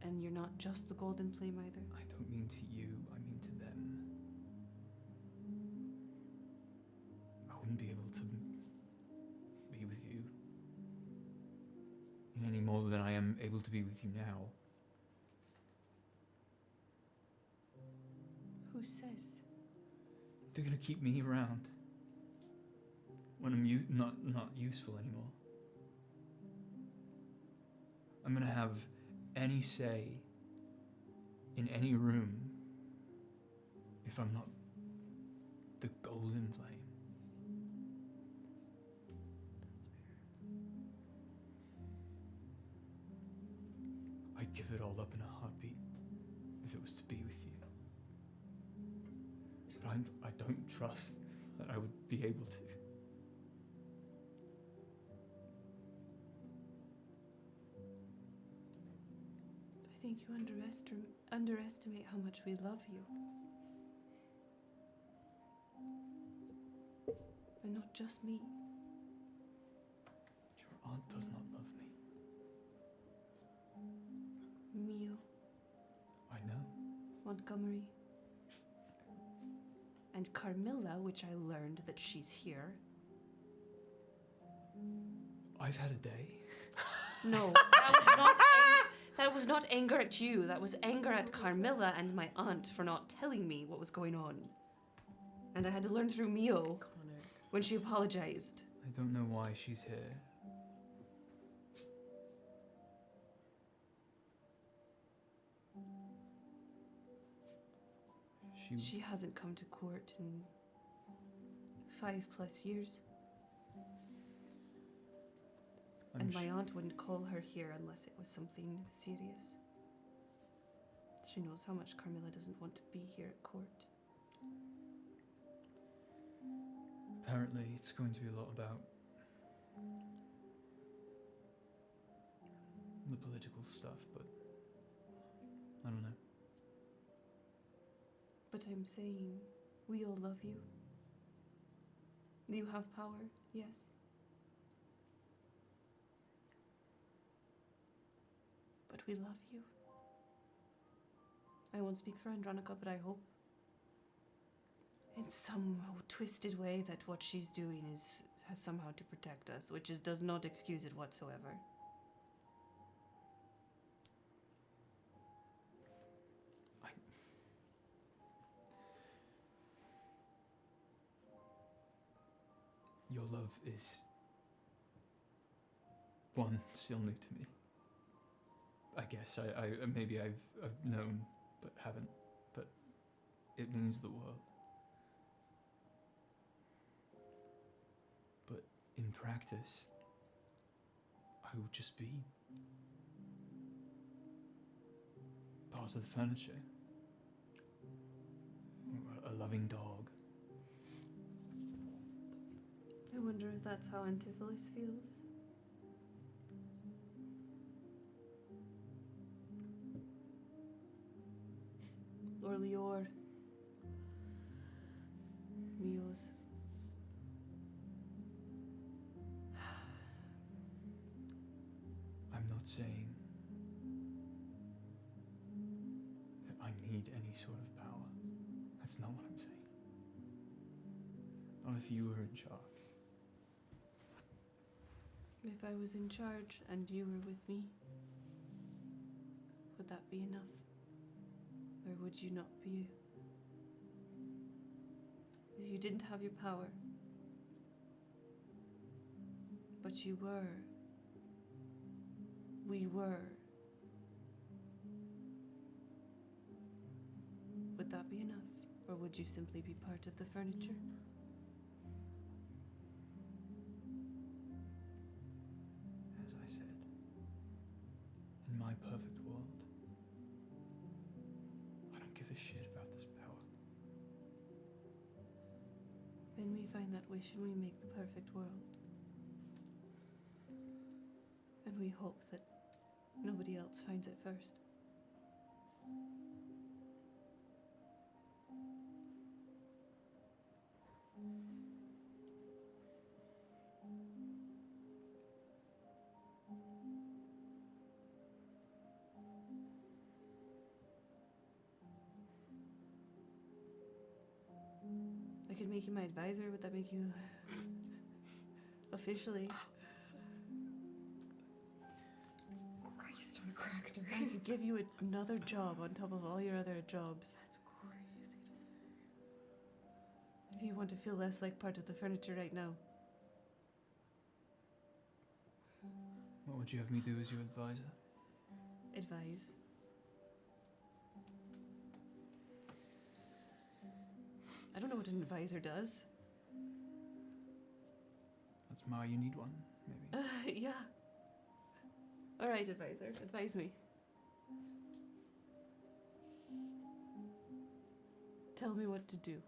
And you're not just the golden flame either. I don't mean to you, I mean to them. I wouldn't be able to be with you in any more than I am able to be with you now. Who says? They're gonna keep me around when I'm not useful anymore. I'm gonna have any say in any room if I'm not the golden flame. I'd give it all up in a heartbeat if it was to be with you. But I don't trust that I would be able to. I think you underestimate how much we love you. And not just me. Your aunt does not love me. Mio, I know. Montgomery. And Carmilla, which I learned that she's here. I've had a day. No, that was not anger at you. That was anger at Carmilla and my aunt for not telling me what was going on. And I had to learn through Mio when she apologized. I don't know why she's here. She hasn't come to court in 5+ years. And my aunt wouldn't call her here unless it was something serious. She knows how much Carmilla doesn't want to be here at court. Apparently, it's going to be a lot about the political stuff, but I don't know. But I'm saying, we all love you. You have power, yes. But we love you. I won't speak for Andronica, but I hope in some twisted way that what she's doing has somehow to protect us, which does not excuse it whatsoever. Your love is one still new to me. I guess I maybe I've known but haven't, but it means the world. But in practice, I would just be part of the furniture, or a loving dog. I wonder if that's how Antipholus feels. Or Lior. Mio's. I'm not saying that I need any sort of power. That's not what I'm saying. Not if you were in charge. If I was in charge and you were with me, would that be enough? Or would you not be? If you didn't have your power, But you were. We were. Would that be enough? Or would you simply be part of the furniture? As I said, in my perfect world, I don't give a shit about this power. Then we find that wish and we make the perfect world. And we hope that nobody else finds it first. I could make you my advisor. Would that make you officially? Christ, what a character. I could give you another job on top of all your other jobs. That's crazy to say. If you want to feel less like part of the furniture right now. What would you have me do as your advisor? Advise. I don't know what an advisor does. That's why you need one, maybe. Yeah. All right, advisor. Advise me. Tell me what to do.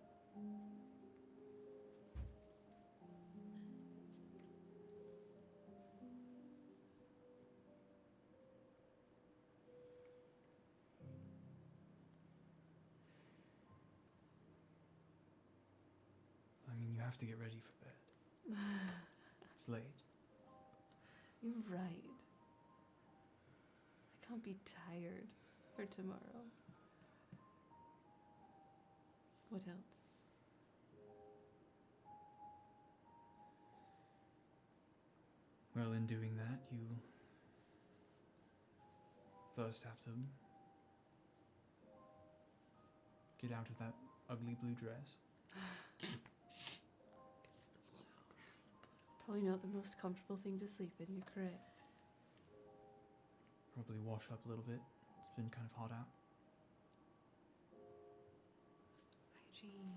I mean, you have to get ready for bed. It's late. You're right. I can't be tired for tomorrow. What else? Well, in doing that, you first have to get out of that ugly blue dress. Probably not the most comfortable thing to sleep in, you're correct. Probably wash up a little bit. It's been kind of hot out. Hygiene.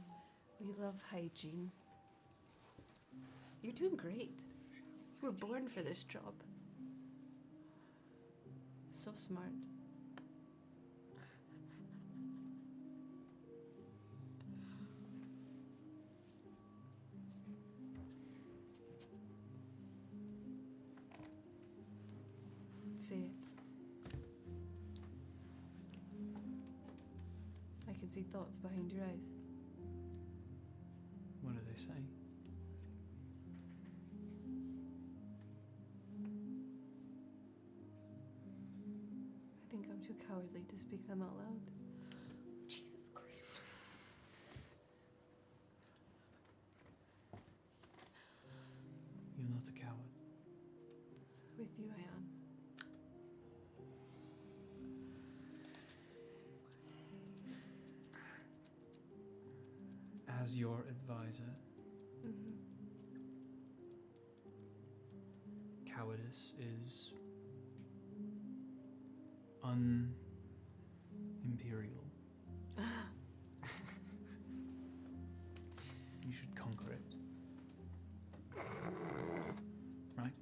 We love hygiene. You're doing great. You were born for this job. So smart. Say it. I can see thoughts behind your eyes. What do they say? I think I'm too cowardly to speak them out loud. Jesus Christ. You're not a coward. With you, I am. As your advisor, Mm-hmm. cowardice is unimperial. You should conquer it. Right?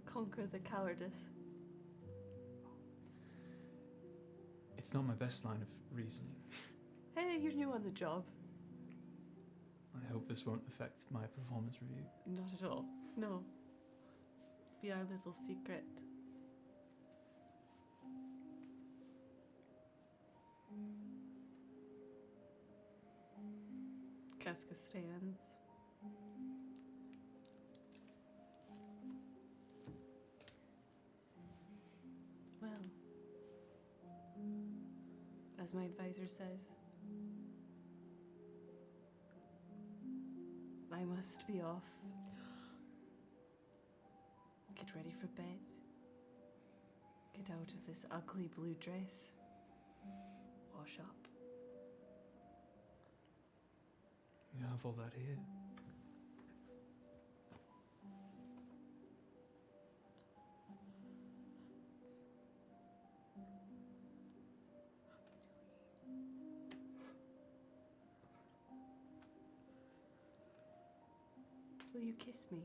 Conquer the cowardice. It's not my best line of reasoning. Hey, you're new on the job. I hope this won't affect my performance review. Not at all. No. Be our little secret. Casca stands. Well, as my advisor says, I must be off. Get ready for bed. Get out of this ugly blue dress. Wash up. You have all that here. Will you kiss me?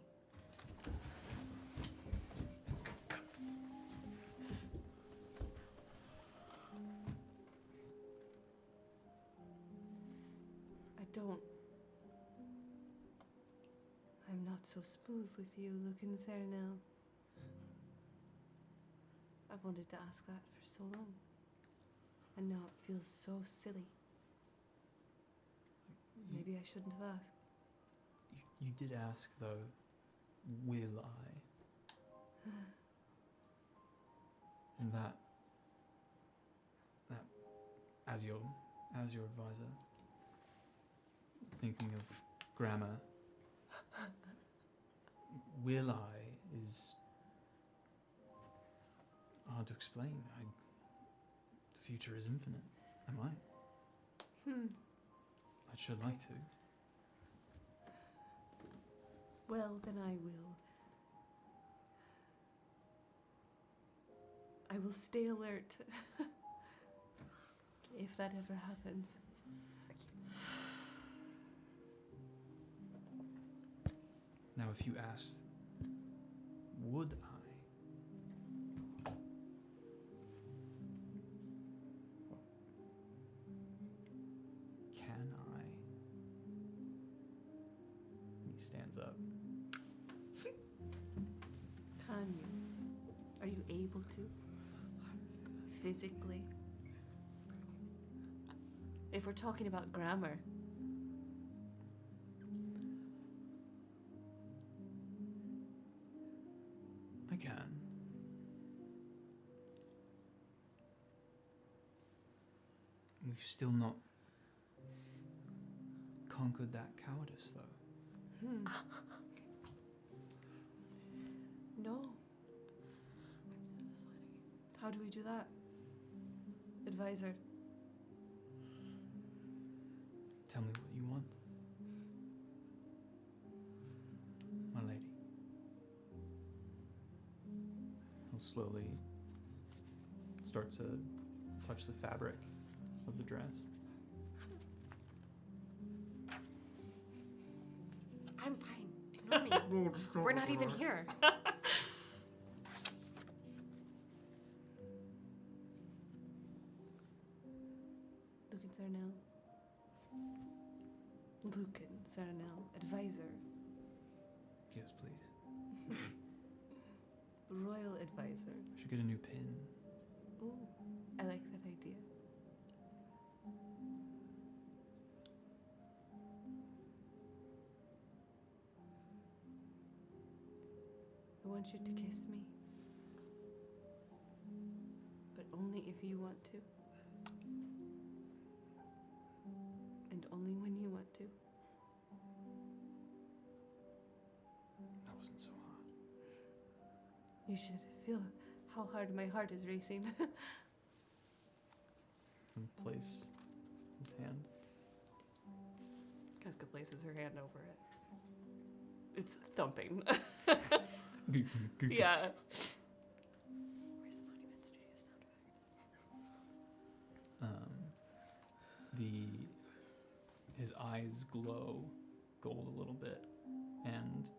I'm not so smooth with you, Lücan Serenel. I've wanted to ask that for so long. And now it feels so silly. Maybe I shouldn't have asked. You did ask, though, will I? And that, as your advisor, thinking of grammar, will I is hard to explain. The future is infinite. I might. I'd sure like to. Well, then I will. I will stay alert. If that ever happens. Now, if you asked, would I? Well, can I? And he stands up. Can you? Are you able to? Physically? If we're talking about grammar. I can. We've still not conquered that cowardice, though. No. How do we do that? Advisor. Tell me what you want, my lady. He'll slowly start to touch the fabric of the dress. I'm fine. Ignore me. We're not even here. Lücan Serenel. Lücan Serenel, advisor. Yes, please. Royal advisor. I should get a new pin. Ooh, I like that idea. I want you to kiss me. But only if you want to. And only when you want to. That wasn't so hard. You should feel how hard my heart is racing. And place his hand. Casca places her hand over it. It's thumping. Yeah. Where's the Monument Studio sound effect? His eyes glow gold a little bit, and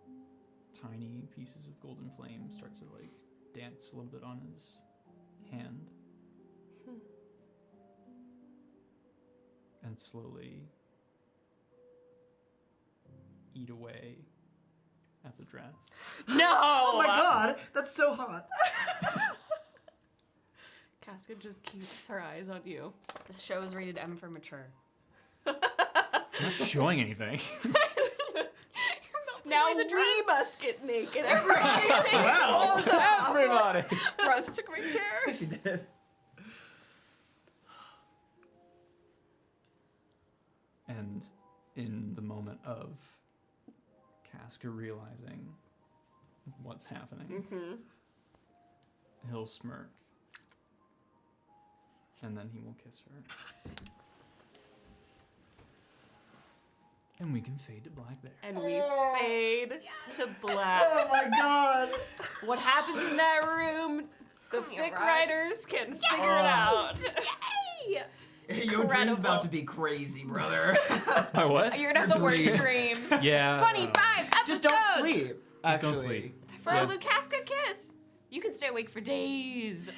tiny pieces of golden flame start to like dance a little bit on his hand. And slowly eat away at the dress. No! Oh my god, that's so hot. Casca just keeps her eyes on you. This show is rated M for mature. I'm not showing anything. Now away the dress. we must get naked. Wow. Everybody. Rose took my chair. She did. And in the moment of Casca realizing what's happening, he'll smirk. And then he will kiss her. And we can fade to black there. And we fade to black. Oh my god. What happens in that room, the Come here, fic Russ. writers can figure it out. Yay! Your dream's about to be crazy, brother. My what? You're gonna have the worst dreams. Yeah. 25 Just don't episodes. sleep. Just Actually. don't sleep. For Yeah. a Lucaska kiss. You can stay awake for days.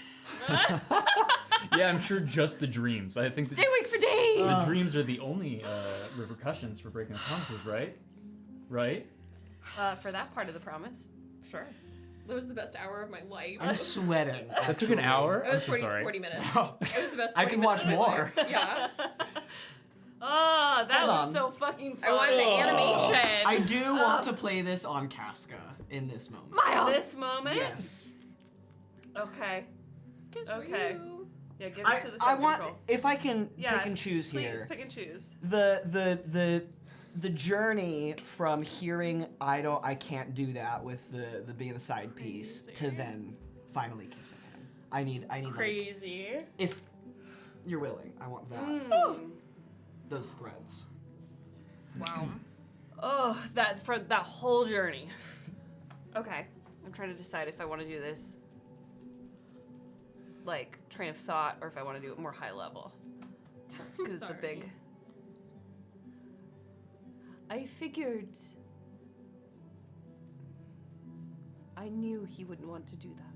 Yeah, I'm sure just the dreams. I think Stay awake for days. the dreams are the only repercussions for breaking the promises, right? Right? For that part of the promise, sure. That was the best hour of my life. I'm sweating. That took an hour? It I'm was so sorry. 40 minutes. Oh. It was the best. I 40 can minutes watch of my more. life. Yeah. Oh, that Hold was on. so fucking fun. I want the animation. I do want to play this on Casca in this moment. Miles. This moment? Yes. Okay. Kiss Okay. you. Yeah, give it to the I self want, control. if I can Yeah, pick and choose Please here, pick and choose. the journey from hearing I can't do that with the being the side piece to then finally kissing him. I need like, Crazy. if you're willing, I want that. Mm. Those threads. Wow. Oh, that for that whole journey. Okay, I'm trying to decide if I want to do this like train of thought or if I want to do it more high level because it's a big. I figured. I knew he wouldn't want to do that.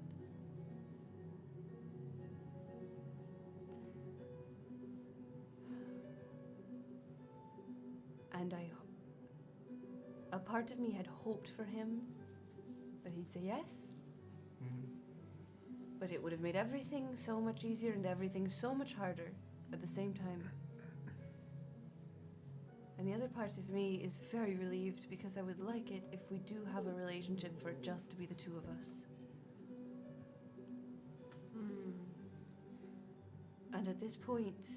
And a part of me had hoped for him that he'd say yes. But it would have made everything so much easier and everything so much harder at the same time. And the other part of me is very relieved because I would like it if we do have a relationship for it just to be the two of us. And at this point,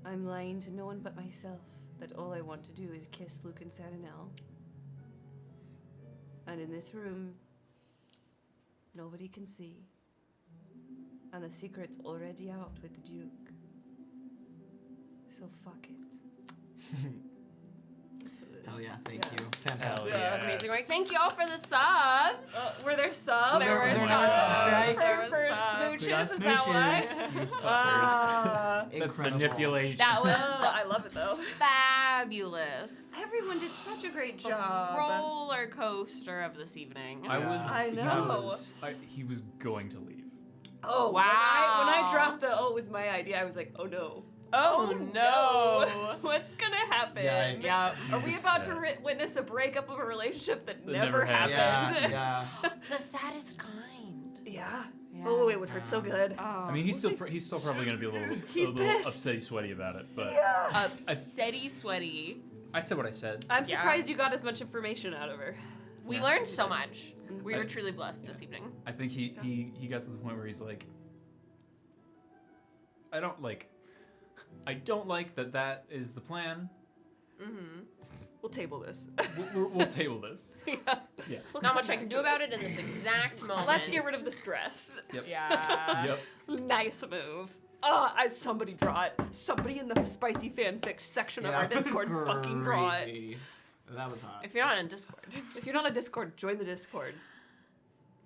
I'm lying to no one but myself that all I want to do is kiss Lücan Serenel. And in this room, nobody can see. And the secret's already out with the Duke. So fuck it. That's what it is. Hell yeah, thank you. Fantastic. Hell yeah. Amazing work. Thank you all for the subs. Were there subs? There were another subs. substrike? There was For subs. smooches? We got Is that why? smooches. You fuckers. Ah. That's Incredible. manipulation. That was I love it though. fabulous. Everyone did such a great The job. roller coaster of this evening. I was. I know. He was going to leave. Oh, Wow. When I dropped the it was my idea, I was like, oh no. Oh, no. What's gonna happen? Yikes. Yeah. Are we about to Yeah. witness a breakup of a relationship that That never never happened. happened? Yeah. The saddest kind. Yeah. Yeah. Oh, it would hurt so good. Oh. I mean, he's still probably going to be a little He's pissed. upsetty, sweaty about it. But Upsetty sweaty. I said what I said. I'm Yeah. surprised you got as much information out of her. We Yeah. learned so much. We I- were truly blessed this evening. I think he got to the point where he's like, I don't like that is the plan. We'll table this. We'll table this. Yeah. We'll Not come much I back can to do about this. it in this exact moment. Let's get rid of the stress. Yep. Yeah. Yep. Nice move. Somebody draw it. Somebody in the spicy fanfic section of Yeah, our it was Discord fucking draw it. crazy. That was hot. If you're not on Discord, If you're not on Discord, join the Discord.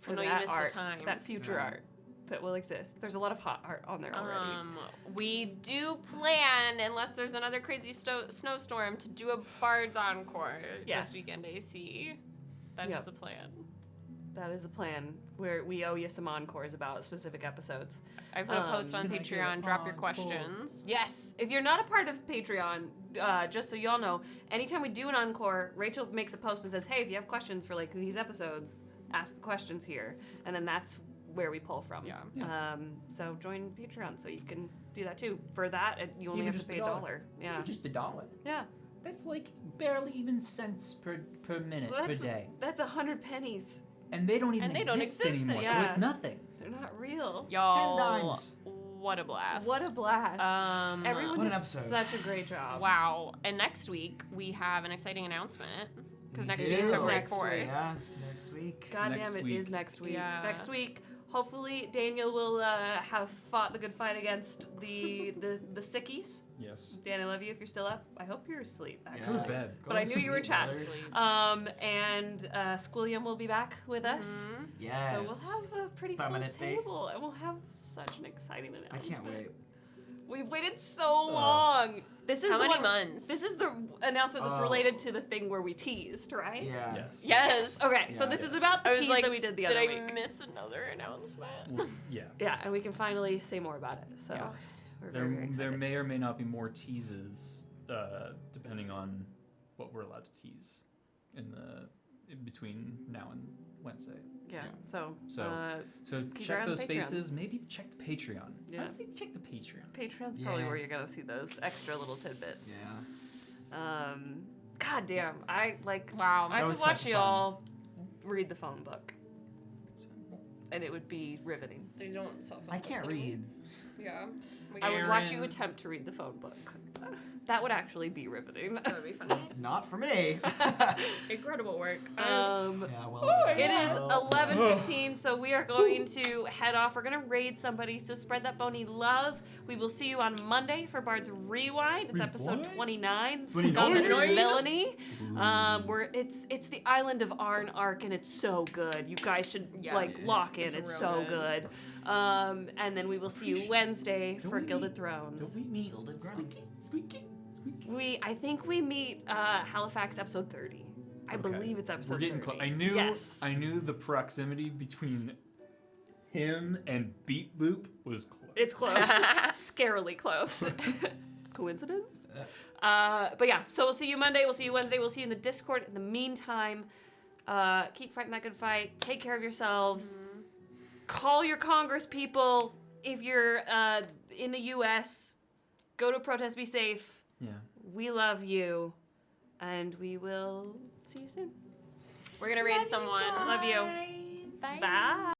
For I know you that missed the art, time. that future Yeah. art that will exist. There's a lot of hot art on there already. we do plan, unless there's another crazy snowstorm, to do a Bards Encore Yes. this weekend, AC. That is Yep. the plan. That is the plan. Where we owe you some encores about specific episodes. I put a post on Can I get Patreon. an Drop your encore? questions. Yes, if you're not a part of Patreon, just so y'all know, anytime we do an encore, Rachel makes a post and says, "Hey, if you have questions for like these episodes, ask the questions here," and then that's where we pull from. Yeah. So join Patreon so you can do that too. For that, you only Even have to just pay $1. $1. Yeah. Just $1. Yeah. That's like barely even cents per minute Well, per day. that's 100 pennies. And they don't even And they don't exist exist anymore, anymore. so it's nothing. They're not real. Y'all, 10 dimes. what a blast. What a blast. Everyone What an did episode. such a great job. Wow. And next week, we have an exciting announcement. Because next week is do. February Next 4th. Yeah, next week. God Next damn, it week. is next week. Yeah. Next week, hopefully Daniel will have fought the good fight against the sickies. Yes. Dan, I love you if you're still up. I hope you're asleep. Yeah. Go to bed. Go But I to knew you were sleep, chat. brother. And Squilliam will be back with us. Yes. So we'll have a pretty full Permanently. table, and we'll have such an exciting I announcement. can't wait. We've waited so long. This is How the many one- months? This is the announcement that's related to the thing where we teased, right? Yeah. Yes. Yes. Okay, so this is about the I was tease like, that we did the did other I week. miss another announcement? Well, yeah. Yeah, and we can finally say more about it. So we're There, very, very there excited. may or may not be more teases, depending on what we're allowed to tease in between now and Wednesday. Yeah. So So keep your eye check on the those Patreon. spaces. Maybe check the Patreon. Yeah. I'd say check the Patreon. Patreon's probably Yeah. where you're gonna see those extra little tidbits. Yeah. God damn, I like. Wow. I That could was watch such y'all read the phone book, and it would be riveting. They don't sell I can't read. Yeah. I would watch you Aaron. attempt to read the phone book. That would actually be riveting. That would be funny. Not for me. Incredible work. Yeah, well. It is 11:15, so we are going to head off. We're gonna raid somebody, so spread that bony love. We will see you on Monday for Bards Rewind. It's episode 29, Scum and Villainy. It's the Island of Arn arc, and it's so good. You guys should lock in. It's real so good. And then we will see you Wednesday for Gilded Thrones. Don't we meet Gilded Grounds. Squeaky? I think we meet Halifax episode 30. I believe it's episode We're getting 30. close. I knew. Yes. I knew the proximity between him and Beat Boop was close. It's close. Scarily close. Coincidence? But yeah, so we'll see you Monday. We'll see you Wednesday. We'll see you in the Discord. In the meantime, keep fighting that good fight. Take care of yourselves. Call your Congress people. If you're in the U.S., go to a protest. Be safe. Yeah. We love you. And we will see you soon. We're gonna raid someone. Love you. Bye.